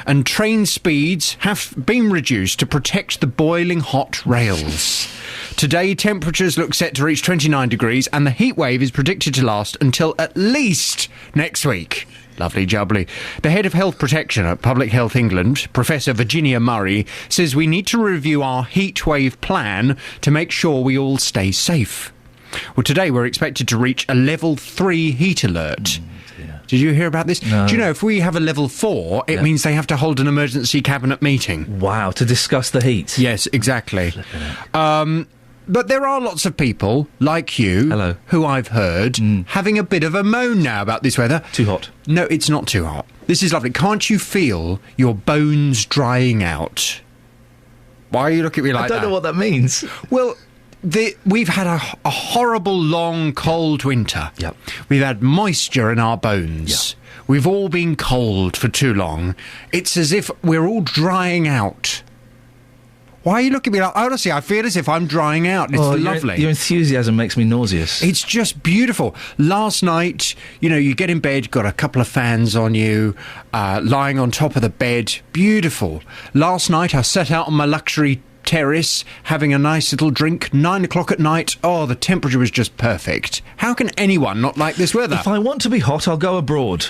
and train speeds have been reduced to protect the boiling hot rails. Today, temperatures look set to reach 29 degrees, and the heat wave is predicted to last until at least next week. Lovely jubbly. The head of health protection at Public Health England, Professor Virginia Murray, says we need to review our heatwave plan to make sure we all stay safe. Well, today we're expected to reach a level 3 heat alert. Did you hear about this? No. Do you know, if we have a level 4, it means they have to hold an emergency cabinet meeting. Wow, to discuss the heat. Yes, exactly. But there are lots of people, like you, who I've heard, having a bit of a moan now about this weather. Too hot. No, it's not too hot. This is lovely. Can't you feel your bones drying out? Why are you looking at me like that? I don't know what that means. Well, we've had a horrible, long, cold winter. Yep. We've had moisture in our bones. Yep. We've all been cold for too long. It's as if we're all drying out. Why are you looking at me like... Honestly, I feel as if I'm drying out. It's lovely. Your enthusiasm makes me nauseous. It's just beautiful. Last night, you get in bed, got a couple of fans on you, lying on top of the bed. Beautiful. Last night, I sat out on my luxury terrace, having a nice little drink, 9 o'clock at night. Oh, the temperature was just perfect. How can anyone not like this weather? If I want to be hot, I'll go abroad.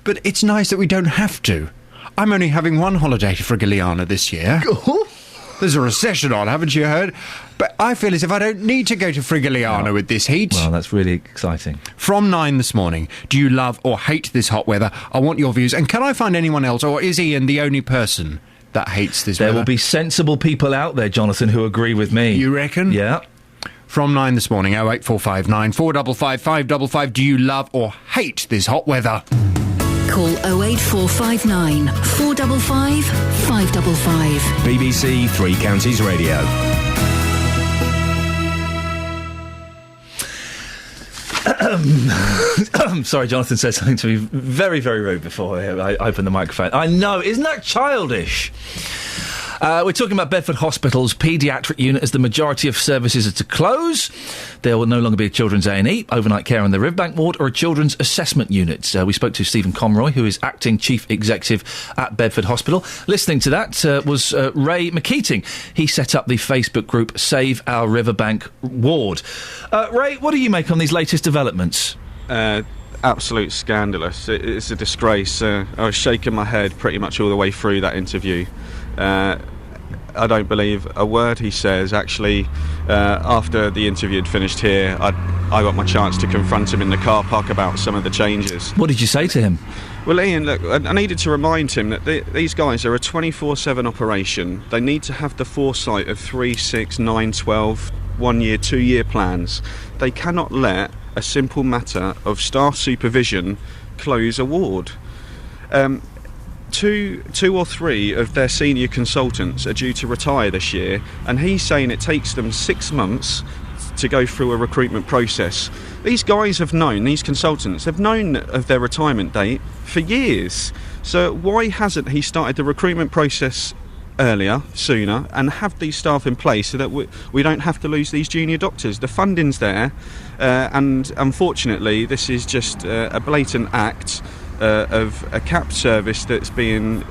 But it's nice that we don't have to. I'm only having one holiday to Frigiliana this year. There's a recession on, haven't you heard? But I feel as if I don't need to go to Frigiliana with this heat. Well, that's really exciting. From 9 this morning, do you love or hate this hot weather? I want your views. And can I find anyone else, or is Iain the only person that hates this weather? There will be sensible people out there, Jonathan, who agree with me. You reckon? Yeah. From 9 this morning, 08459 455 555. Do you love or hate this hot weather? Call 08459 455 555. BBC Three Counties Radio. Sorry, Jonathan said something to me very, very rude before I opened the microphone. I know, isn't that childish? We're talking about Bedford Hospital's paediatric unit as the majority of services are to close. There will no longer be a children's A&E, overnight care on the Riverbank ward, or a children's assessment unit. We spoke to Stephen Conroy, who is acting chief executive at Bedford Hospital. Listening to that was Ray McKeating. He set up the Facebook group Save Our Riverbank Ward. Ray, what do you make on these latest developments? Absolute scandalous. It's a disgrace. I was shaking my head pretty much all the way through that interview. I don't believe a word he says. Actually, after the interview had finished here, I got my chance to confront him in the car park about some of the changes. What did you say to him? Well, Iain, look, I needed to remind him that these guys are a 24/7 operation. They need to have the foresight of 3, 6, 9, 12, 1 year, 2 year plans. They cannot let a simple matter of staff supervision close a ward. Two or three of their senior consultants are due to retire this year, and he's saying it takes them 6 months to go through a recruitment process. These guys have known, these consultants have known of their retirement date for years. So why hasn't he started the recruitment process earlier, sooner, and have these staff in place so that we don't have to lose these junior doctors? The funding's there, and unfortunately this is just a blatant act of a capped service that's being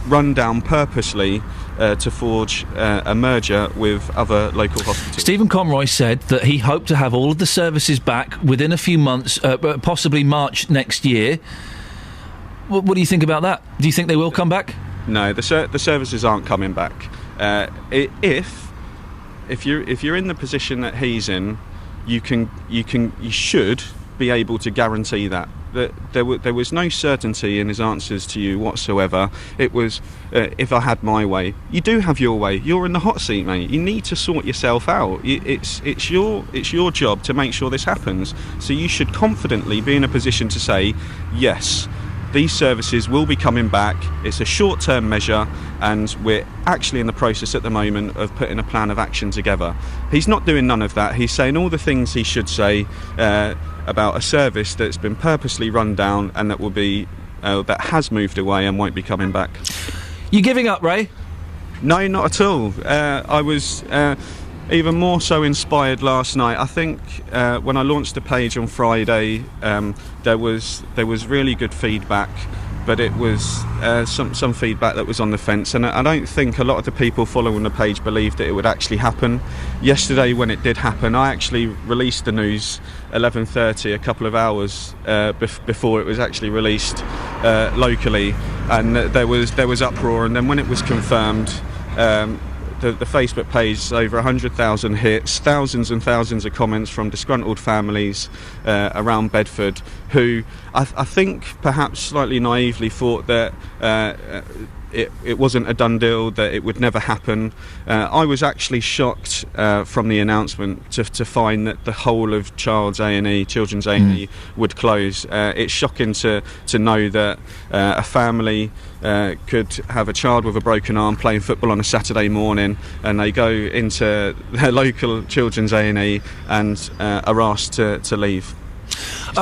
run down purposely to forge a merger with other local hospitals. Stephen Conroy said that he hoped to have all of the services back within a few months, possibly March next year. What do you think about that? Do you think they will come back? No, the services aren't coming back. If you're in the position that he's in, you should be able to guarantee that. that there was no certainty in his answers to you whatsoever. It was, if I had my way. You do have your way. You're in the hot seat, mate. You need to sort yourself out. It's your job to make sure this happens. So you should confidently be in a position to say, yes, these services will be coming back. It's a short-term measure, and we're actually in the process at the moment of putting a plan of action together. He's not doing none of that. He's saying all the things he should say about a service that's been purposely run down and that will be that has moved away and won't be coming back. You giving up, Ray? No, not at all. I was even more so inspired last night. I think when I launched the page on Friday, there was really good feedback, but it was some feedback that was on the fence, and I don't think a lot of the people following the page believed that it would actually happen. Yesterday, when it did happen, I actually released the news 11:30, a couple of hours before it was actually released locally, and there was uproar. And then when it was confirmed, the Facebook page, over 100,000 hits, thousands and thousands of comments from disgruntled families around Bedford, who I think perhaps slightly naively thought that it wasn't a done deal, that it would never happen. I was actually shocked from the announcement to find that the whole of children's A&E would close. It's shocking to know that a family could have a child with a broken arm playing football on a Saturday morning, and they go into their local children's A&E and are asked to leave.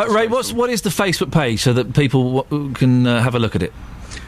Ray, what is the Facebook page so that people can have a look at it?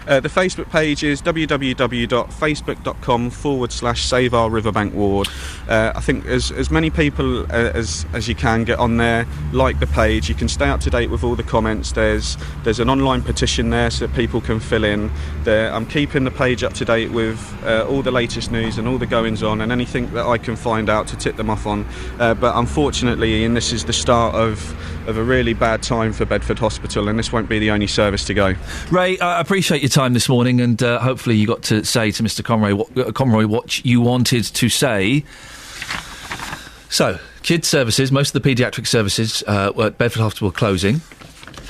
The Facebook page is www.facebook.com/Save Our Riverbank Ward. I think as many people as you can get on there, like the page. You can stay up to date with all the comments. There's an online petition there so that people can fill in. I'm keeping the page up to date with all the latest news and all the goings on and anything that I can find out to tip them off on. But unfortunately, Ian, this is the start of a really bad time for Bedford Hospital, and this won't be the only service to go. Ray, I appreciate your time this morning, and hopefully you got to say to Mr. Conroy what you wanted to say. So, kids' services, most of the paediatric services at Bedford Hospital are closing.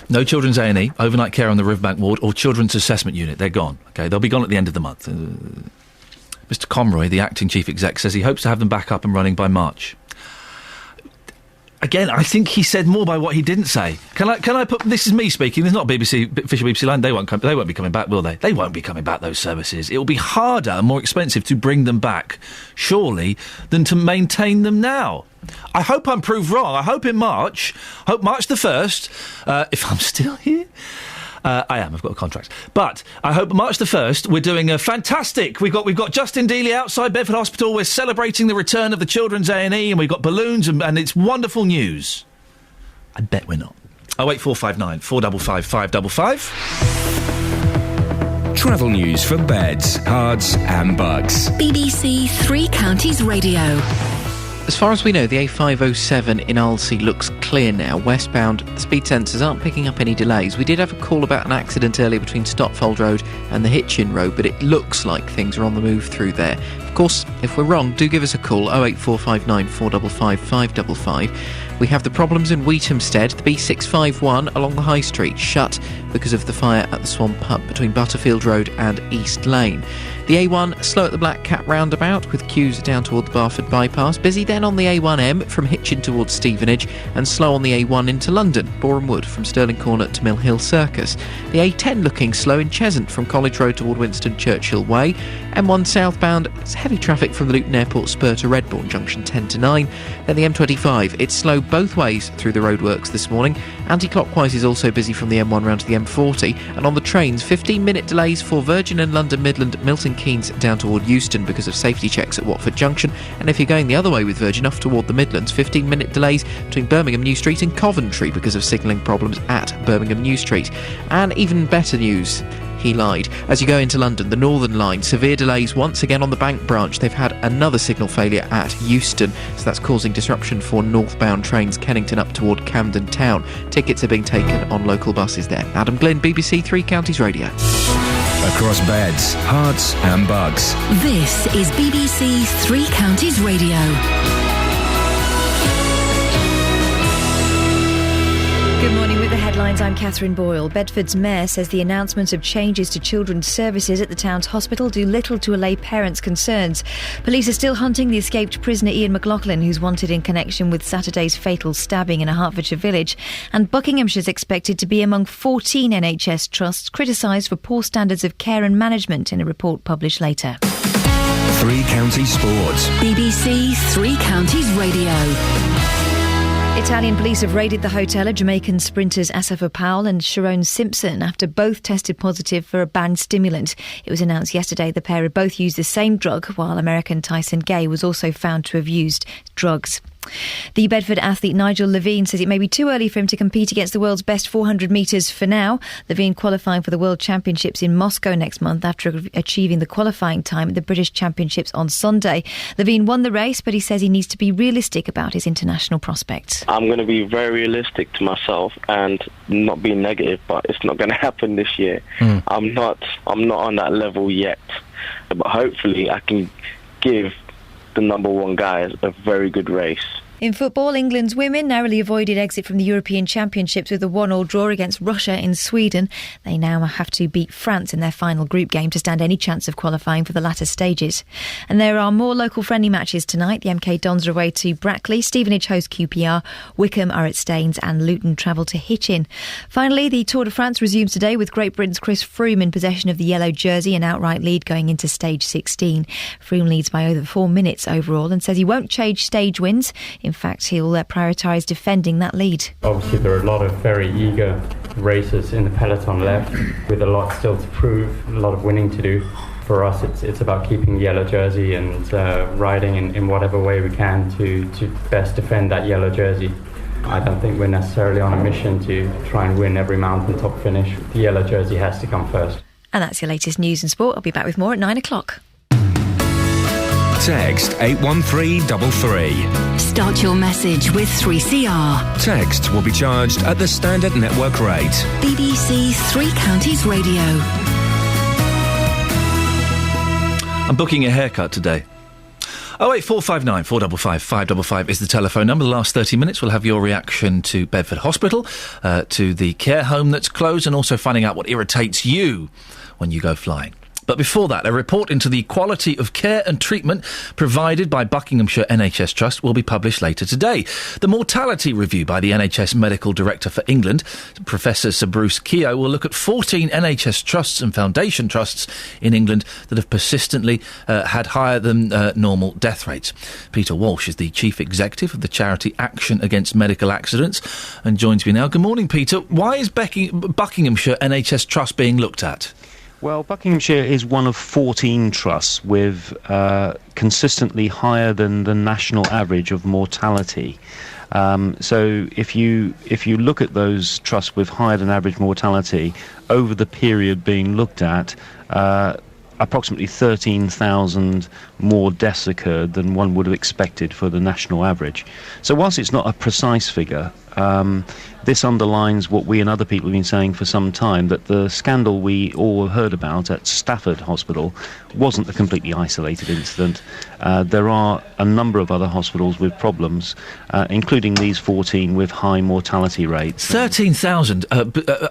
No children's A&E, overnight care on the Riverbank Ward, or children's assessment unit. They're gone. Okay, they'll be gone at the end of the month. Mr. Conroy, the acting chief exec, says he hopes to have them back up and running by March. Again, I think he said more by what he didn't say. Can I put... This is me speaking. There's not official BBC Land. They won't be coming back, will they? They won't be coming back, those services. It will be harder and more expensive to bring them back, surely, than to maintain them now. I hope I'm proved wrong. I hope in March the 1st, if I'm still here... I am. I've got a contract. But I hope March the 1st we're doing a fantastic... We've got Justin Dealey outside Bedford Hospital. We're celebrating the return of the children's A&E, and we've got balloons, and it's wonderful news. I bet we're not. 08459 455 555. Travel news for beds, cards and bugs. BBC Three Counties Radio. As far as we know, the A507 in Alsea looks clear now. Westbound, the speed sensors aren't picking up any delays. We did have a call about an accident earlier between Stotfold Road and the Hitchin Road, but it looks like things are on the move through there. Of course, if we're wrong, do give us a call, 08459 455 555. We have the problems in Wheatamstead, the B651 along the High Street, shut because of the fire at the Swan Pub between Butterfield Road and East Lane. The A1 slow at the Black Cat roundabout with queues down toward the Barford bypass. Busy then on the A1M from Hitchin towards Stevenage, and slow on the A1 into London, Boreham Wood from Stirling Corner to Mill Hill Circus. The A10 looking slow in Cheshunt from College Road toward Winston Churchill Way. M1 southbound, it's heavy traffic from the Luton Airport spur to Redbourne Junction 10 to 9. Then the M25, it's slow both ways through the roadworks this morning. Anti-clockwise is also busy from the M1 round to the M40, and on the trains 15-minute delays for Virgin and London Midland, Milton Keynes down toward Euston because of safety checks at Watford Junction, and if you're going the other way with Virgin off toward the Midlands, 15-minute delays between Birmingham New Street and Coventry because of signalling problems at Birmingham New Street. And even better news, he lied. As you go into London, the Northern Line, severe delays once again on the Bank branch. They've had another signal failure at Euston, so that's causing disruption for northbound trains Kennington up toward Camden Town. Tickets are being taken on local buses there. Adam Glynn, BBC Three Counties Radio. Across beds, hearts and bugs. This is BBC Three Counties Radio. Good Good morning. With the headlines, I'm Catherine Boyle. Bedford's mayor says the announcement of changes to children's services at the town's hospital do little to allay parents' concerns. Police are still hunting the escaped prisoner Iain McLaughlin, who's wanted in connection with Saturday's fatal stabbing in a Hertfordshire village. And Buckinghamshire's expected to be among 14 NHS trusts criticised for poor standards of care and management in a report published later. Three Counties Sports. BBC Three Counties Radio. Italian police have raided the hotel of Jamaican sprinters Asafa Powell and Sharon Simpson after both tested positive for a banned stimulant. It was announced yesterday the pair had both used the same drug, while American Tyson Gay was also found to have used drugs. The Bedford athlete Nigel Levine says it may be too early for him to compete against the world's best 400 metres for now. Levine qualifying for the World Championships in Moscow next month after achieving the qualifying time at the British Championships on Sunday. Levine won the race, but he says he needs to be realistic about his international prospects. I'm going to be very realistic to myself and not be negative, but it's not going to happen this year. I'm not on that level yet, but hopefully I can give the number one guys a very good race. In football, England's women narrowly avoided exit from the European Championships with a 1-1 draw against Russia in Sweden. They now have to beat France in their final group game to stand any chance of qualifying for the latter stages. And there are more local friendly matches tonight. The MK Dons are away to Brackley, Stevenage host QPR, Wickham are at Staines and Luton travel to Hitchin. Finally, the Tour de France resumes today with Great Britain's Chris Froome in possession of the yellow jersey, an outright lead going into stage 16. Froome leads by over 4 minutes overall and says he won't change stage wins. In fact, he'll prioritise defending that lead. Obviously, there are a lot of very eager racers in the peloton left with a lot still to prove, a lot of winning to do. For us, it's about keeping the yellow jersey and riding in whatever way we can to best defend that yellow jersey. I don't think we're necessarily on a mission to try and win every mountain top finish. The yellow jersey has to come first. And that's your latest news and sport. I'll be back with more at 9 o'clock. Text 81333. Start your message with 3CR. Text will be charged at the standard network rate. BBC Three Counties Radio. I'm booking a haircut today. 08459 455 555 is the telephone number. The last 30 minutes we'll have your reaction to Bedford Hospital, to the care home that's closed, and also finding out what irritates you when you go flying. But before that, a report into the quality of care and treatment provided by Buckinghamshire NHS Trust will be published later today. The mortality review by the NHS Medical Director for England, Professor Sir Bruce Keogh, will look at 14 NHS trusts and foundation trusts in England that have persistently had higher than normal death rates. Peter Walsh is the Chief Executive of the charity Action Against Medical Accidents and joins me now. Good morning, Peter. Why is Buckinghamshire NHS Trust being looked at? Well, Buckinghamshire is one of 14 trusts with consistently higher than the national average of mortality. So if you look at those trusts with higher than average mortality over the period being looked at, approximately 13,000 more deaths occurred than one would have expected for the national average. So whilst it's not a precise figure, this underlines what we and other people have been saying for some time, that the scandal we all heard about at Stafford Hospital wasn't a completely isolated incident. There are a number of other hospitals with problems, including these 14 with high mortality rates. 13,000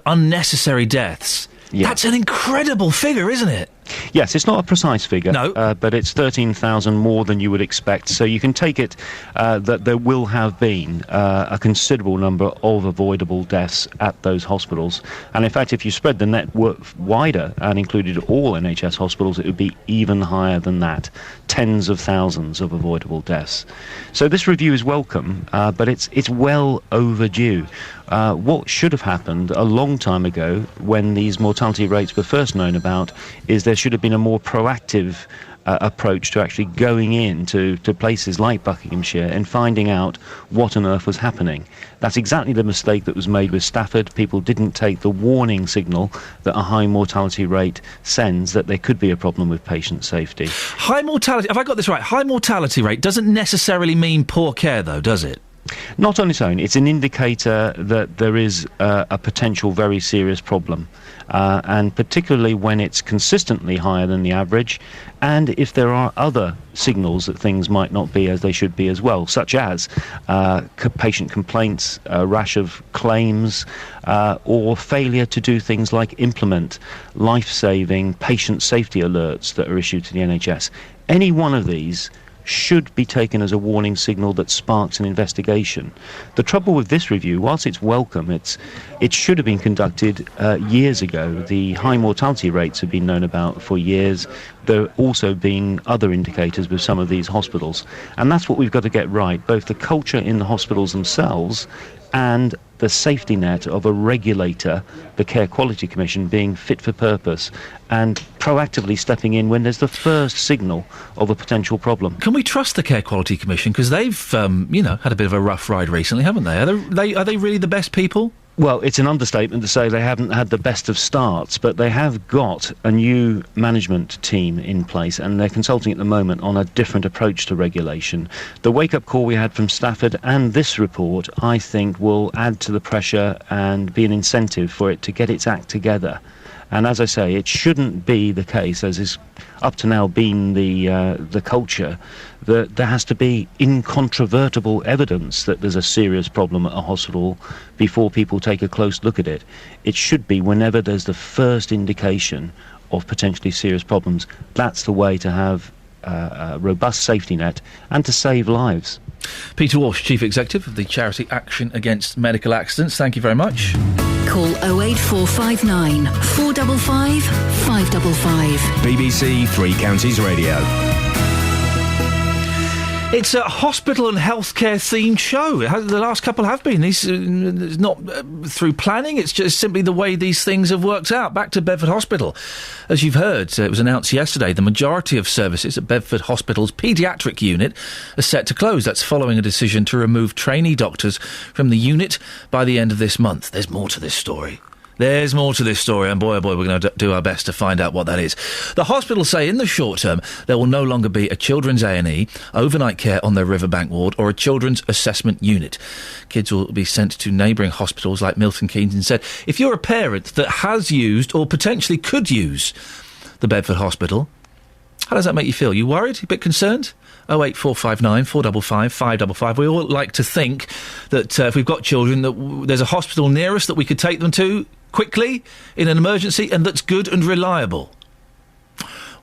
unnecessary deaths. Yeah. That's an incredible figure, isn't it? Yes, it's not a precise figure, but it's 13,000 more than you would expect. So you can take it that there will have been a considerable number of avoidable deaths at those hospitals. And in fact, if you spread the net wider and included all NHS hospitals, it would be even higher than that. Tens of thousands of avoidable deaths. So this review is welcome, but it's well overdue. What should have happened a long time ago, when these mortality rates were first known about, is there should have been a more proactive approach to actually going into places like Buckinghamshire and finding out what on earth was happening. That's exactly the mistake that was made with Stafford. People didn't take the warning signal that a high mortality rate sends, that there could be a problem with patient safety. High mortality, have I got this right? High mortality rate doesn't necessarily mean poor care, though, does it? Not on its own. It's an indicator that there is a potential very serious problem. And particularly when it's consistently higher than the average, and if there are other signals that things might not be as they should be as well, such as patient complaints, a rash of claims, or failure to do things like implement life-saving patient safety alerts that are issued to the NHS. Any one of these should be taken as a warning signal that sparks an investigation. The trouble with this review, whilst it's welcome, it should have been conducted years ago. The high mortality rates have been known about for years. There have also been other indicators with some of these hospitals. And that's what we've got to get right, both the culture in the hospitals themselves and the safety net of a regulator, the Care Quality Commission, being fit for purpose and proactively stepping in when there's the first signal of a potential problem. Can we trust the Care Quality Commission? Because they've, had a bit of a rough ride recently, haven't they? Are they really the best people? Well, it's an understatement to say they haven't had the best of starts, but they have got a new management team in place, and they're consulting at the moment on a different approach to regulation. The wake-up call we had from Stafford and this report, I think, will add to the pressure and be an incentive for it to get its act together. And as I say, it shouldn't be the case, as is up to now been the culture, that there has to be incontrovertible evidence that there's a serious problem at a hospital before people take a close look at it. It should be whenever there's the first indication of potentially serious problems. That's the way to have a robust safety net and to save lives. Peter Walsh, Chief Executive of the charity Action Against Medical Accidents, thank you very much. Call 08459 455 555. BBC Three Counties Radio. It's a hospital and healthcare themed show. The last couple have been. These not through planning. It's just simply the way these things have worked out. Back to Bedford Hospital. As you've heard, it was announced yesterday, the majority of services at Bedford Hospital's paediatric unit are set to close. That's following a decision to remove trainee doctors from the unit by the end of this month. There's more to this story. There's more to this story, and boy, oh boy, we're going to do our best to find out what that is. The hospital say in the short term there will no longer be a children's A&E, overnight care on their Riverbank ward, or a children's assessment unit. Kids will be sent to neighbouring hospitals like Milton Keynes instead. If you're a parent that has used or potentially could use the Bedford Hospital, how does that make you feel? You worried? A bit concerned? 08459 455 555. We all like to think that if we've got children, that there's a hospital near us that we could take them to quickly in an emergency and that's good and reliable.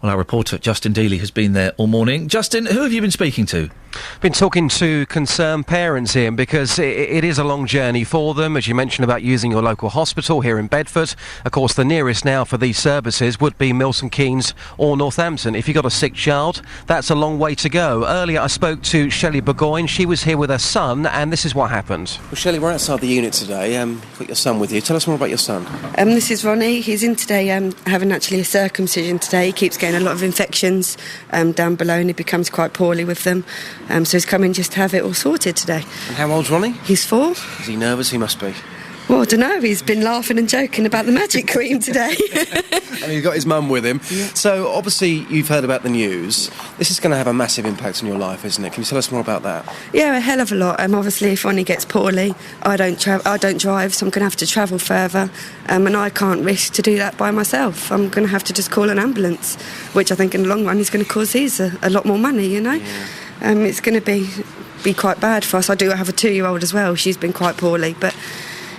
Well, our reporter Justin Dealey has been there all morning. Justin, who have you been speaking to? Been talking to concerned parents, Ian, because it is a long journey for them, as you mentioned about using your local hospital here in Bedford. Of course, the nearest now for these services would be Milton Keynes or Northampton. If you've got a sick child, that's a long way to go. Earlier I spoke to Shelley Burgoyne. She was here with her son, and this is what happened. Well, Shelley, we're outside the unit today. You've got your son with you. Tell us more about your son. This is Ronnie. He's in today having actually a circumcision today. He keeps getting a lot of infections down below, and he becomes quite poorly with them. So he's coming just to have it all sorted today. And how old's Ronnie? He's 4. Is he nervous? He must be. Well, I don't know. He's been laughing and joking about the magic cream today. And he's got his mum with him. Yeah. So, obviously, you've heard about the news. This is going to have a massive impact on your life, isn't it? Can you tell us more about that? Yeah, a hell of a lot. Obviously, if Ronnie gets poorly, I don't drive, so I'm going to have to travel further. And I can't risk to do that by myself. I'm going to have to just call an ambulance, which I think in the long run is going to cause us a lot more money, you know? Yeah. It's going to be quite bad for us. I do have a 2-year-old as well. She's been quite poorly, but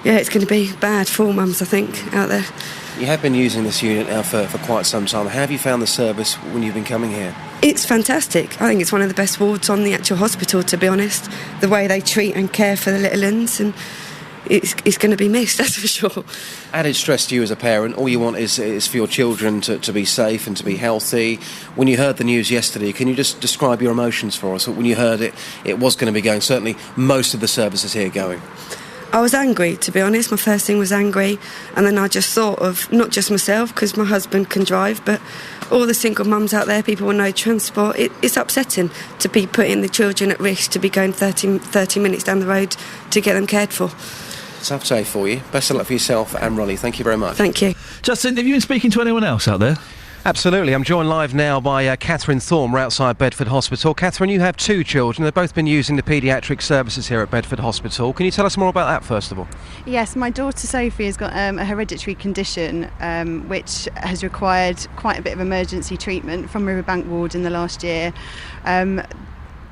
yeah, it's going to be bad for all mums, I think, out there. You have been using this unit now for quite some time. How have you found the service when you've been coming here? It's fantastic. I think it's one of the best wards on the actual hospital, to be honest. The way they treat and care for the little uns, and it's going to be missed, that's for sure. Added stress to you as a parent. All you want is for your children to be safe and to be healthy. When you heard the news yesterday, can you just describe your emotions for us? When you heard it was going to be going, certainly most of the services here going. I was angry, to be honest. My first thing was angry, and then I just thought of not just myself, because my husband can drive, but all the single mums out there, people with no transport. It's upsetting to be putting the children at risk, to be going 30 minutes down the road to get them cared for. Tough day for you. Best of luck for yourself and Ronnie. Thank you very much. Thank you. Justin, have you been speaking to anyone else out there? Absolutely. I'm joined live now by Catherine Thorne. We're outside Bedford Hospital. Catherine, you have 2 children. They've both been using the paediatric services here at Bedford Hospital. Can you tell us more about that, first of all? Yes, my daughter Sophie has got a hereditary condition which has required quite a bit of emergency treatment from Riverbank Ward in the last year.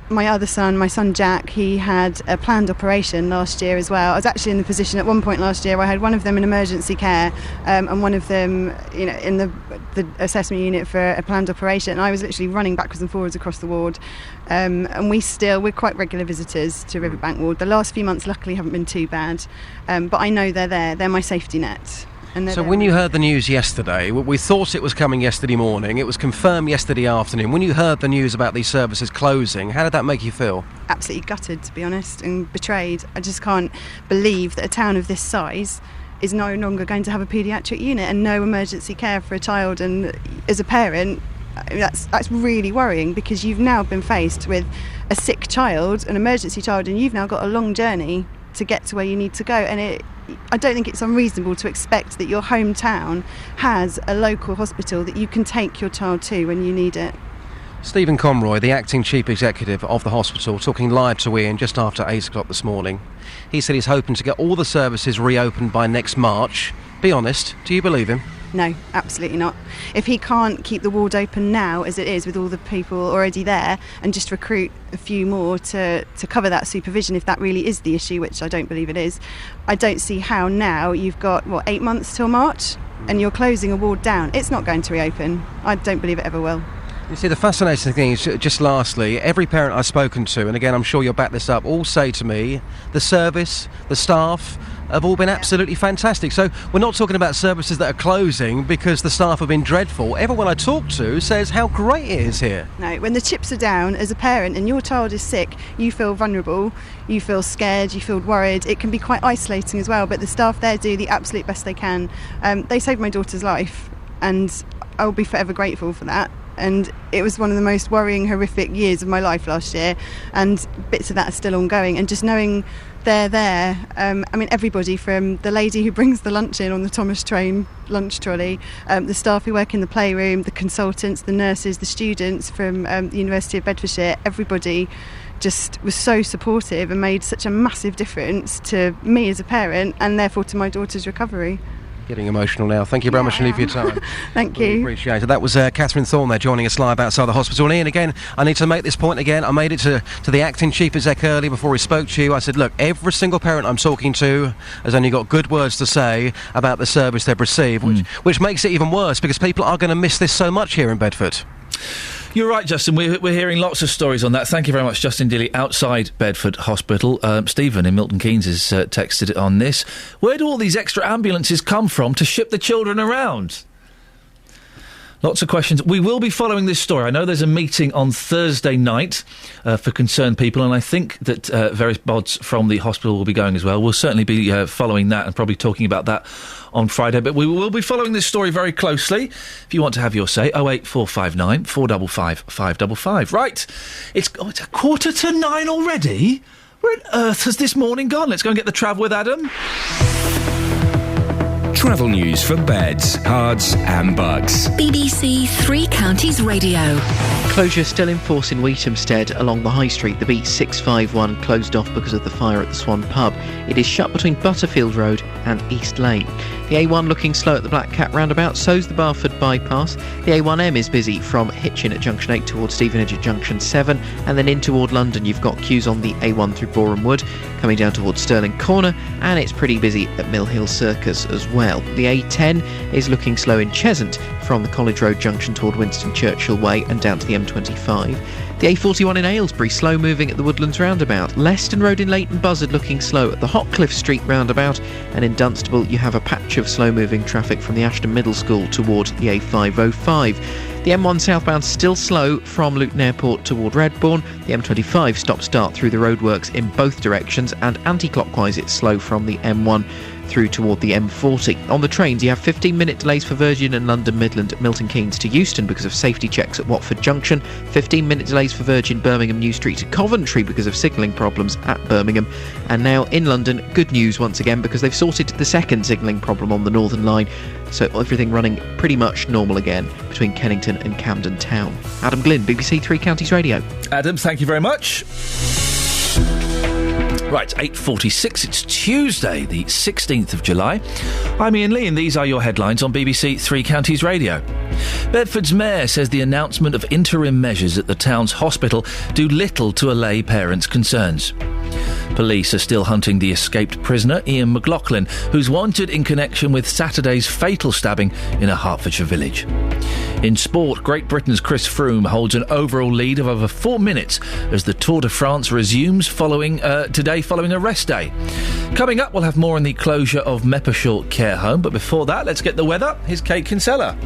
My son Jack, he had a planned operation last year as well. I was actually in the position at one point last year where I had one of them in emergency care and one of them, in the assessment unit for a planned operation. And I was literally running backwards and forwards across the ward. And we're quite regular visitors to Riverbank Ward. The last few months, luckily, haven't been too bad. But I know they're there. They're my safety net. So when you heard the news yesterday, we thought it was coming yesterday morning, it was confirmed yesterday afternoon. When you heard the news about these services closing, how did that make you feel? Absolutely gutted, to be honest, and betrayed. I just can't believe that a town of this size is no longer going to have a paediatric unit and no emergency care for a child. And as a parent, that's really worrying, because you've now been faced with a sick child, an emergency child, and you've now got a long journey to get to where you need to go. And I don't think it's unreasonable to expect that your hometown has a local hospital that you can take your child to when you need it. Stephen Conroy, the acting chief executive of the hospital, talking live to Iain just after 8 o'clock this morning. He said he's hoping to get all the services reopened by next March. Be honest, do you believe him? No, absolutely not. If he can't keep the ward open now as it is with all the people already there and just recruit a few more to cover that supervision, if that really is the issue, which I don't believe it is, I don't see how now you've got, 8 months till March and you're closing a ward down. It's not going to reopen. I don't believe it ever will. You see, the fascinating thing is, just lastly, every parent I've spoken to, and again, I'm sure you'll back this up, all say to me, the service, the staff have all been absolutely fantastic. So we're not talking about services that are closing because the staff have been dreadful. Everyone I talk to says how great it is here. No, when the chips are down as a parent and your child is sick, you feel vulnerable, you feel scared, you feel worried. It can be quite isolating as well, but the staff there do the absolute best they can. They saved my daughter's life and I will be forever grateful for that. And it was one of the most worrying, horrific years of my life last year, and bits of that are still ongoing. And just knowing they're there, everybody from the lady who brings the lunch in on the Thomas Train lunch trolley, the staff who work in the playroom, the consultants, the nurses, the students from the University of Bedfordshire, everybody just was so supportive and made such a massive difference to me as a parent and therefore to my daughter's recovery. Getting emotional now. Thank you very much indeed for your time. Thank really you. Appreciate it. That was Catherine Thorne there joining us live outside the hospital. And Iain, again, I need to make this point again. I made it to the acting chief exec earlier before he spoke to you. I said, look, every single parent I'm talking to has only got good words to say about the service they've received, which makes it even worse because people are going to miss this so much here in Bedford. You're right, Justin. We're hearing lots of stories on that. Thank you very much, Justin Dilly, outside Bedford Hospital. Stephen in Milton Keynes has texted on this. Where do all these extra ambulances come from to ship the children around? Lots of questions. We will be following this story. I know there's a meeting on Thursday night for concerned people, and I think that various bods from the hospital will be going as well. We'll certainly be following that and probably talking about that on Friday, but we will be following this story very closely. If you want to have your say, 08459 455 555. Right, it's 8:45 already? Where on earth has this morning gone? Let's go and get the travel with Adam. Travel news for beds, cards and bugs. BBC Three Counties Radio. Closure still in force in Wheatamstead along the High Street. The B651 closed off because of the fire at the Swan Pub. It is shut between Butterfield Road and East Lane. The A1 looking slow at the Black Cat roundabout, so's the Barford bypass. The A1M is busy from Hitchin at Junction 8 towards Stevenage at Junction 7, and then in toward London you've got queues on the A1 through Boreham Wood, coming down towards Stirling Corner, and it's pretty busy at Mill Hill Circus as well. The A10 is looking slow in Cheshunt from the College Road junction toward Winston Churchill Way and down to the M25. The A41 in Aylesbury, slow moving at the Woodlands roundabout. Leston Road in Leighton Buzzard looking slow at the Hotcliffe Street roundabout, and in Dunstable you have a patch of slow moving traffic from the Ashton Middle School toward the A505. The M1 southbound still slow from Luton Airport toward Redbourne. The M25 stop-start through the roadworks in both directions, and anti-clockwise it's slow from the M1 through toward the M40. On the trains, you have 15-minute delays for Virgin and London Midland, Milton Keynes to Euston because of safety checks at Watford Junction, 15-minute delays for Virgin Birmingham New Street to Coventry because of signalling problems at Birmingham. And now in London, good news once again because they've sorted the second signalling problem on the Northern Line, so everything running pretty much normal again between Kennington and Camden Town. Adam Glynn, BBC Three Counties Radio. Adam, thank you very much. Right, 8:46, it's Tuesday, the 16th of July. I'm Iain Lee, and these are your headlines on BBC Three Counties Radio. Bedford's mayor says the announcement of interim measures at the town's hospital do little to allay parents' concerns. Police are still hunting the escaped prisoner, Iain McLaughlin, who's wanted in connection with Saturday's fatal stabbing in a Hertfordshire village. In sport, Great Britain's Chris Froome holds an overall lead of over 4 minutes as the Tour de France resumes following a rest day. Coming up, we'll have more on the closure of Meppershort Care Home, but before that, let's get the weather. Here's Kate Kinsella.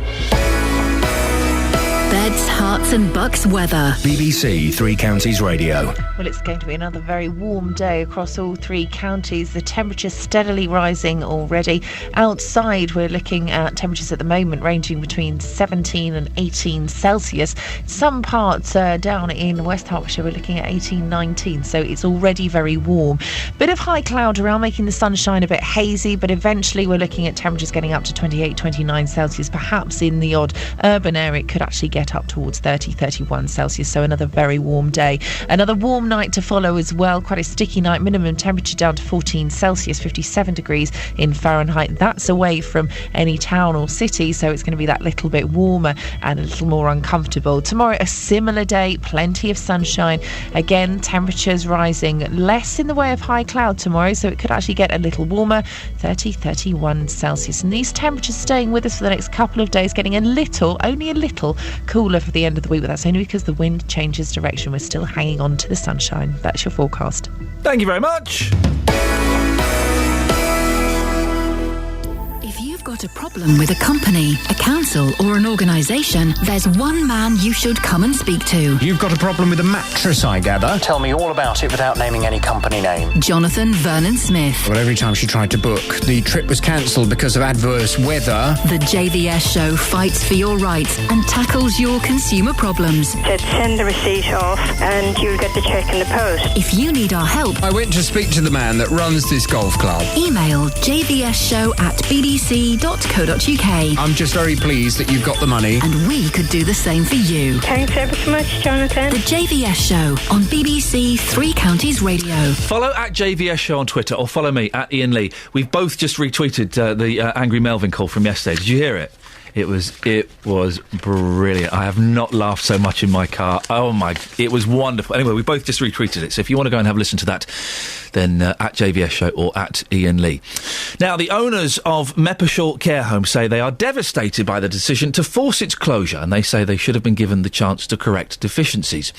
Beds, Herts and Bucks weather. BBC Three Counties Radio. Well, it's going to be another very warm day across all three counties. The temperature's steadily rising already. Outside, we're looking at temperatures at the moment ranging between 17 and 18 Celsius. Some parts down in West Hertfordshire, we're looking at 18, 19, so it's already very warm. Bit of high cloud around, making the sunshine a bit hazy, but eventually we're looking at temperatures getting up to 28, 29 Celsius. Perhaps in the odd urban area, it could actually get up towards 30, 31 Celsius, so another very warm day. Another warm night to follow as well, quite a sticky night, minimum temperature down to 14 Celsius, 57 degrees in Fahrenheit. That's away from any town or city, so it's going to be that little bit warmer and a little more uncomfortable. Tomorrow, a similar day, plenty of sunshine. Again, temperatures rising, less in the way of high cloud tomorrow, so it could actually get a little warmer, 30, 31 Celsius. And these temperatures staying with us for the next couple of days, getting only a little cooler for the end of the week, but that's only because the wind changes direction. We're still hanging on to the sunshine. That's your forecast. Thank you very much. If you've got a problem with a company, a council or an organisation, there's one man you should come and speak to. You've got a problem with a mattress, I gather. Tell me all about it without naming any company name. Jonathan Vernon Smith. Well, every time she tried to book, the trip was cancelled because of adverse weather. The JVS show fights for your rights and tackles your consumer problems. Said send the receipt off and you'll get the cheque in the post. If you need our help, I went to speak to the man that runs this golf club. Email jvsshow@bbc.co.uk. I'm just very pleased that you've got the money. And we could do the same for you. Thanks ever so much, Jonathan. The JVS show on BBC Three Counties Radio. Follow at JVS Show on Twitter or follow me at Iain Lee. We've both just retweeted the Angry Melvin call from yesterday. Did you hear it? It was brilliant. I have not laughed so much in my car. Oh my, it was wonderful. Anyway, we both just retweeted it. So if you want to go and have a listen to that, then at JVS Show or at Iain Lee. Now, the owners of Meppershort Care Home say they are devastated by the decision to force its closure, and they say they should have been given the chance to correct deficiencies.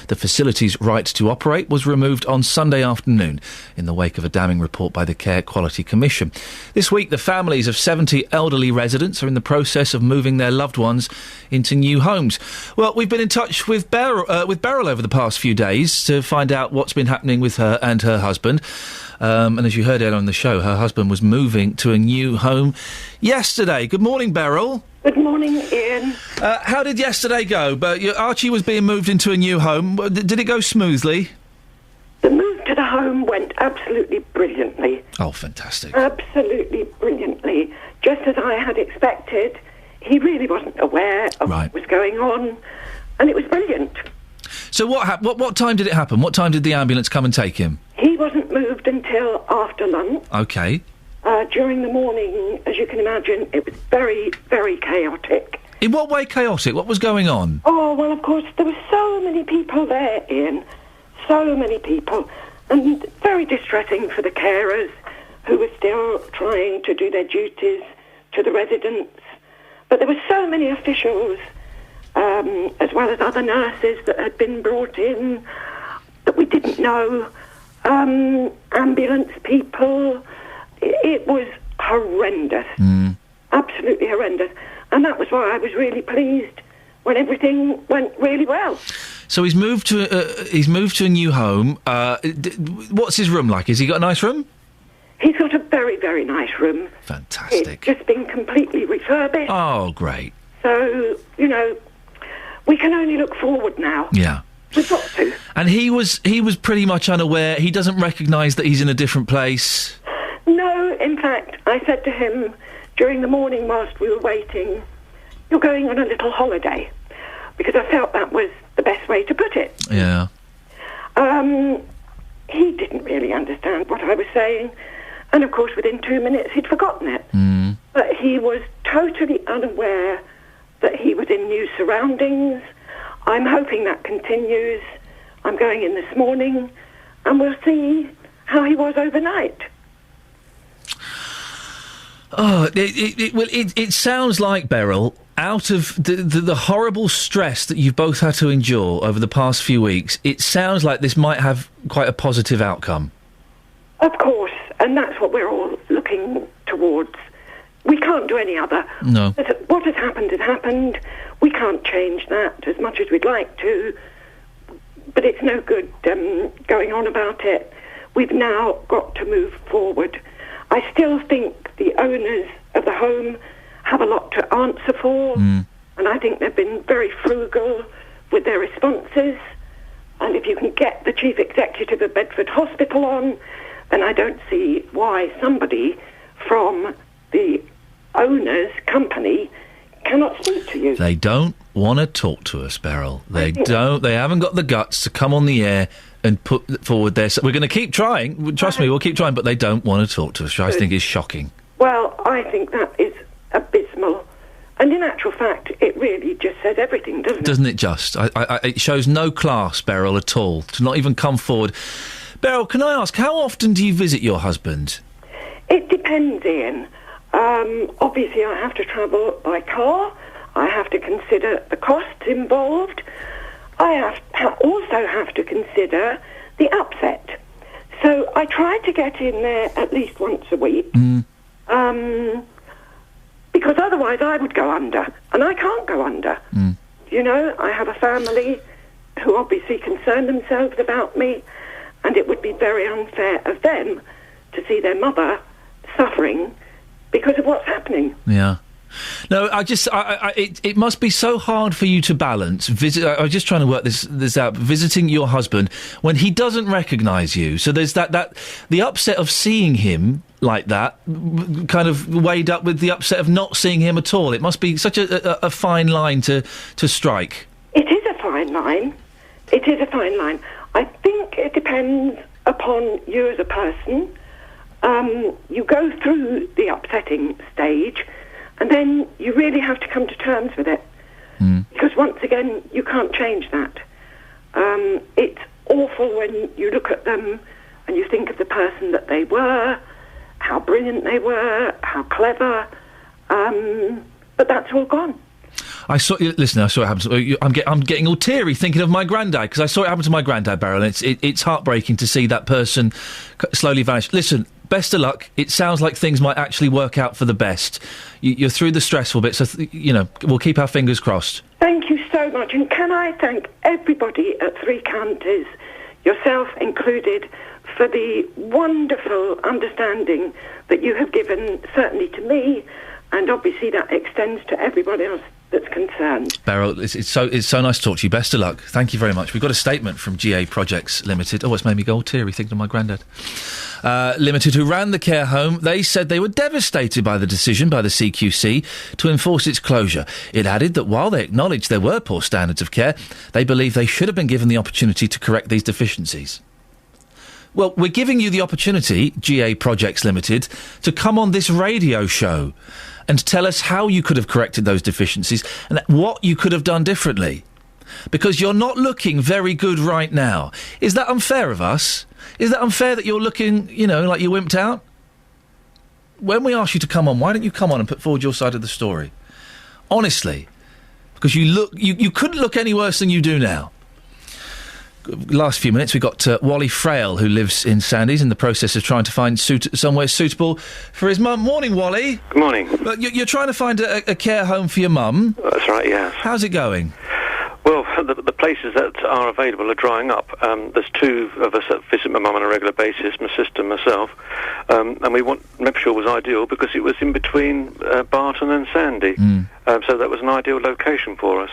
The facility's right to operate was removed on Sunday afternoon in the wake of a damning report by the Care Quality Commission. This week, the families of 70 elderly residents are in the process of moving their loved ones into new homes. Well, we've been in touch with Beryl over the past few days to find out what's been happening with her and her husband. And as you heard earlier on the show, her husband was moving to a new home yesterday. Good morning, Beryl. Good morning, Iain. How did yesterday go? Archie was being moved into a new home. Did it go smoothly? The move to the home went absolutely brilliantly. Oh, fantastic. Absolutely brilliantly. Just as I had expected. He really wasn't aware of what was going on, and it was brilliant. So what time did it happen? What time did the ambulance come and take him? He wasn't moved until after lunch. Okay. During the morning, as you can imagine, it was very, very chaotic. In what way chaotic? What was going on? Oh, well, of course, there were so many people there, Iain. So many people. And very distressing for the carers who were still trying to do their duties to the residents. But there were so many officials, as well as other nurses that had been brought in that we didn't know, ambulance people. It was horrendous, absolutely horrendous. And that was why I was really pleased when everything went really well. So he's moved to a new home. What's his room like? Has he got a nice room? He's got a very, very nice room. Fantastic. It's just been completely refurbished. Oh, great. So, we can only look forward now. Yeah. We've got to. And he was pretty much unaware. He doesn't recognise that he's in a different place. No, in fact, I said to him during the morning whilst we were waiting, "You're going on a little holiday," because I felt that was the best way to put it. Yeah. He didn't really understand what I was saying, and of course within 2 minutes he'd forgotten it. But he was totally unaware that he was in new surroundings. I'm hoping that continues. I'm going in this morning, and we'll see how he was overnight. Oh, it sounds like, Beryl, out of the horrible stress that you've both had to endure over the past few weeks, it sounds like this might have quite a positive outcome. Of course, and that's what we're all looking towards. We can't do any other. No. What has happened. We can't change that as much as we'd like to, but it's no good going on about it. We've now got to move forward. I still think the owners of the home have a lot to answer for, and I think they've been very frugal with their responses. And if you can get the chief executive of Bedford Hospital on, then I don't see why somebody from the owner's company cannot speak to you. They don't want to talk to us, Beryl. They don't. They haven't got the guts to come on the air and put forward their... We're going to keep trying. Trust me, we'll keep trying, but they don't want to talk to us, which I think is shocking. Well, I think that is abysmal. And in actual fact, it really just says everything, doesn't it? Doesn't it just? It shows no class, Beryl, at all, to not even come forward. Beryl, can I ask, how often do you visit your husband? It depends, Ian. Obviously, I have to travel by car. I have to consider the costs involved. I also have to consider the upset. So I try to get in there at least once a week, because otherwise I would go under, and I can't go under. I have a family who obviously concern themselves about me, and it would be very unfair of them to see their mother suffering because of what's happening. Yeah. No, it must be so hard for you to balance. I was just trying to work this out. Visiting your husband when he doesn't recognise you. So there's that the upset of seeing him like that, kind of weighed up with the upset of not seeing him at all. It must be such a fine line to strike. It is a fine line. It is a fine line. I think it depends upon you as a person. You go through the upsetting stage, and then you really have to come to terms with it. Because once again, you can't change that. It's awful when you look at them and you think of the person that they were, how brilliant they were, how clever, but that's all gone. I saw it happen. I'm getting all teary thinking of my granddad, because I saw it happen to my granddad, Beryl, and it's heartbreaking to see that person slowly vanish. Listen, best of luck. It sounds like things might actually work out for the best. You're through the stressful bit, so we'll keep our fingers crossed. Thank you so much, and can I thank everybody at Three Counties, yourself included, for the wonderful understanding that you have given, certainly to me, and obviously that extends to everybody else that's concerned. Beryl, it's so nice to talk to you. Best of luck. Thank you very much. We've got a statement from GA Projects Limited. Oh, it's made me go all teary thinking of my granddad. Limited, who ran the care home, they said they were devastated by the decision by the CQC to enforce its closure. It added that while they acknowledged there were poor standards of care, they believe they should have been given the opportunity to correct these deficiencies. Well, we're giving you the opportunity, GA Projects Limited, to come on this radio show and tell us how you could have corrected those deficiencies and what you could have done differently. Because you're not looking very good right now. Is that unfair of us? Is that unfair that you're looking, like you wimped out? When we ask you to come on, why don't you come on and put forward your side of the story? Honestly. Because you couldn't look any worse than you do now. Last few minutes, we got Wally Frail, who lives in Sandys, in the process of trying to find somewhere suitable for his mum. Morning, Wally. Good morning. You're trying to find a care home for your mum. That's right, yes. How's it going? Well, the places that are available are drying up. There's two of us that visit my mum on a regular basis, my sister and myself, and Meppershall was ideal because it was in between Barton and Sandy, so that was an ideal location for us.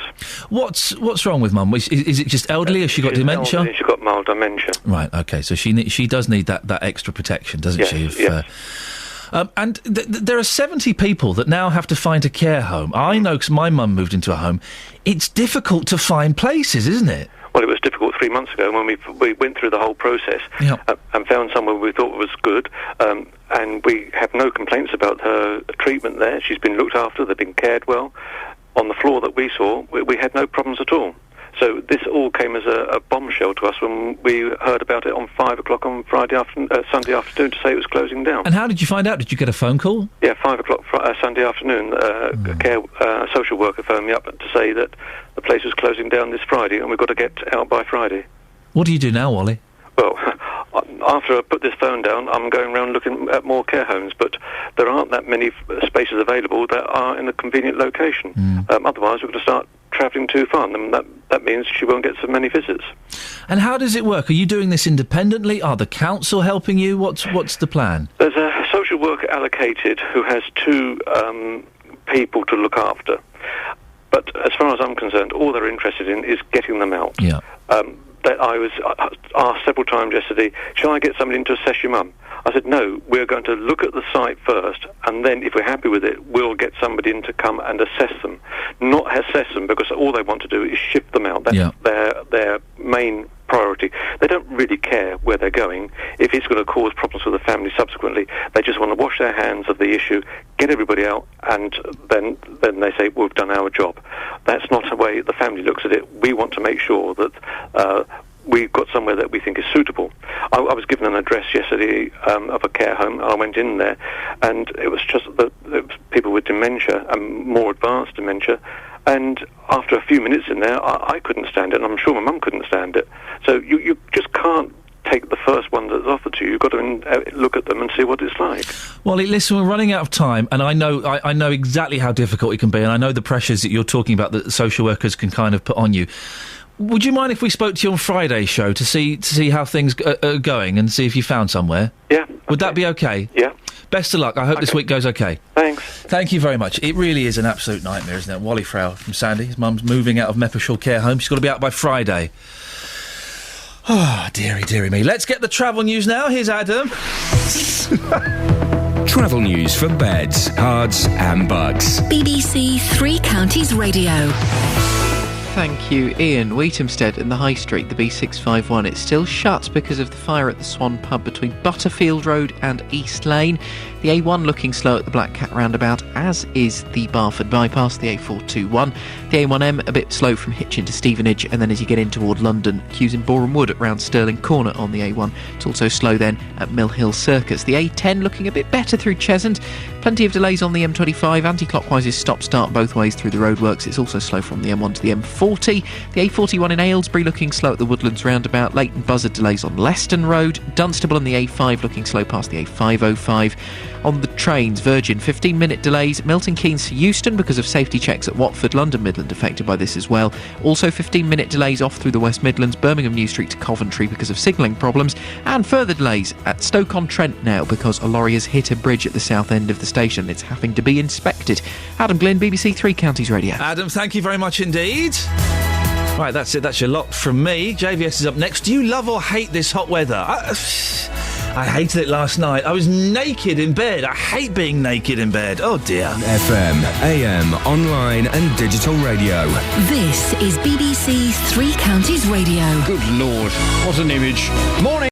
What's wrong with Mum? Is it just elderly? Has she got dementia? She's got mild dementia. Right. Okay. So she does need that extra protection, doesn't she? Yes. And there are 70 people that now have to find a care home. I know because my mum moved into a home. It's difficult to find places, isn't it? Well, it was difficult 3 months ago when we went through the whole process and found somewhere we thought was good, and we have no complaints about her treatment there. She's been looked after, they've been cared well. On the floor that we saw, we had no problems at all. So this all came as a bombshell to us when we heard about it on 5 o'clock on Sunday afternoon to say it was closing down. And how did you find out? Did you get a phone call? Yeah, 5 o'clock Sunday afternoon. A social worker phoned me up to say that the place was closing down this Friday and we've got to get out by Friday. What do you do now, Wally? Well, after I put this phone down, I'm going around looking at more care homes, but there aren't that many spaces available that are in a convenient location. Otherwise, we're going to start travelling too far, and that means she won't get so many visits. And how does it work? Are you doing this independently? Are the council helping you? What's the plan? There's a social worker allocated who has two people to look after. But as far as I'm concerned, all they're interested in is getting them out. Yeah. That I was asked several times yesterday, shall I get somebody in to assess your mum? I said, no, we're going to look at the site first, and then if we're happy with it, we'll get somebody in to come and assess them. Not assess them, because all they want to do is ship them out. That's their main priority. They don't really care where they're going. If it's going to cause problems for the family subsequently, they just want to wash their hands of the issue, get everybody out, and then they say, we've done our job. That's not the way the family looks at it. We want to make sure that we've got somewhere that we think is suitable. I was given an address yesterday of a care home, and I went in there, and it was just it was people with dementia and more advanced dementia. And after a few minutes in there, I couldn't stand it, and I'm sure my mum couldn't stand it. So you just can't take the first one that's offered to you. You've got to look at them and see what it's like. Well, listen, we're running out of time, and I know exactly how difficult it can be, and I know the pressures that you're talking about that social workers can kind of put on you. Would you mind if we spoke to you on Friday's show to see how things are going and see if you found somewhere? Yeah. Would that be okay? Yeah. Best of luck. I hope this week goes okay. Thanks. Thank you very much. It really is an absolute nightmare, isn't it? Wally Frau from Sandy. His mum's moving out of Meppershall Care Home. She's got to be out by Friday. Oh, dearie me. Let's get the travel news now. Here's Adam. Travel news for beds, cards and bugs. BBC Three Counties Radio. Thank you, Iain. Wheatamstead and the High Street, the B651. It's still shut because of the fire at the Swan Pub between Butterfield Road and East Lane. The A1 looking slow at the Black Cat roundabout, as is the Barford bypass, the A421. The A1M a bit slow from Hitchin to Stevenage, and then as you get in toward London, queues in Boreham Wood around Stirling Corner on the A1. It's also slow then at Mill Hill Circus. The A10 looking a bit better through Cheshunt. Plenty of delays on the M25. Anti-clockwise is stop-start both ways through the roadworks. It's also slow from the M1 to the M40. The A41 in Aylesbury looking slow at the Woodlands roundabout. Leighton Buzzard delays on Leston Road. Dunstable on the A5 looking slow past the A505. On the trains, Virgin, 15-minute delays. Milton Keynes to Euston because of safety checks at Watford. London Midland affected by this as well. Also 15-minute delays off through the West Midlands. Birmingham New Street to Coventry because of signalling problems. And further delays at Stoke-on-Trent now because a lorry has hit a bridge at the south end of the station. It's having to be inspected. Adam Glynn, BBC Three Counties Radio. Adam, thank you very much indeed. Right, that's it. That's your lot from me. JVS is up next. Do you love or hate this hot weather? I hated it last night. I was naked in bed. I hate being naked in bed. Oh, dear. FM, AM, online and digital radio. This is BBC Three Counties Radio. Good Lord, what an image. Morning.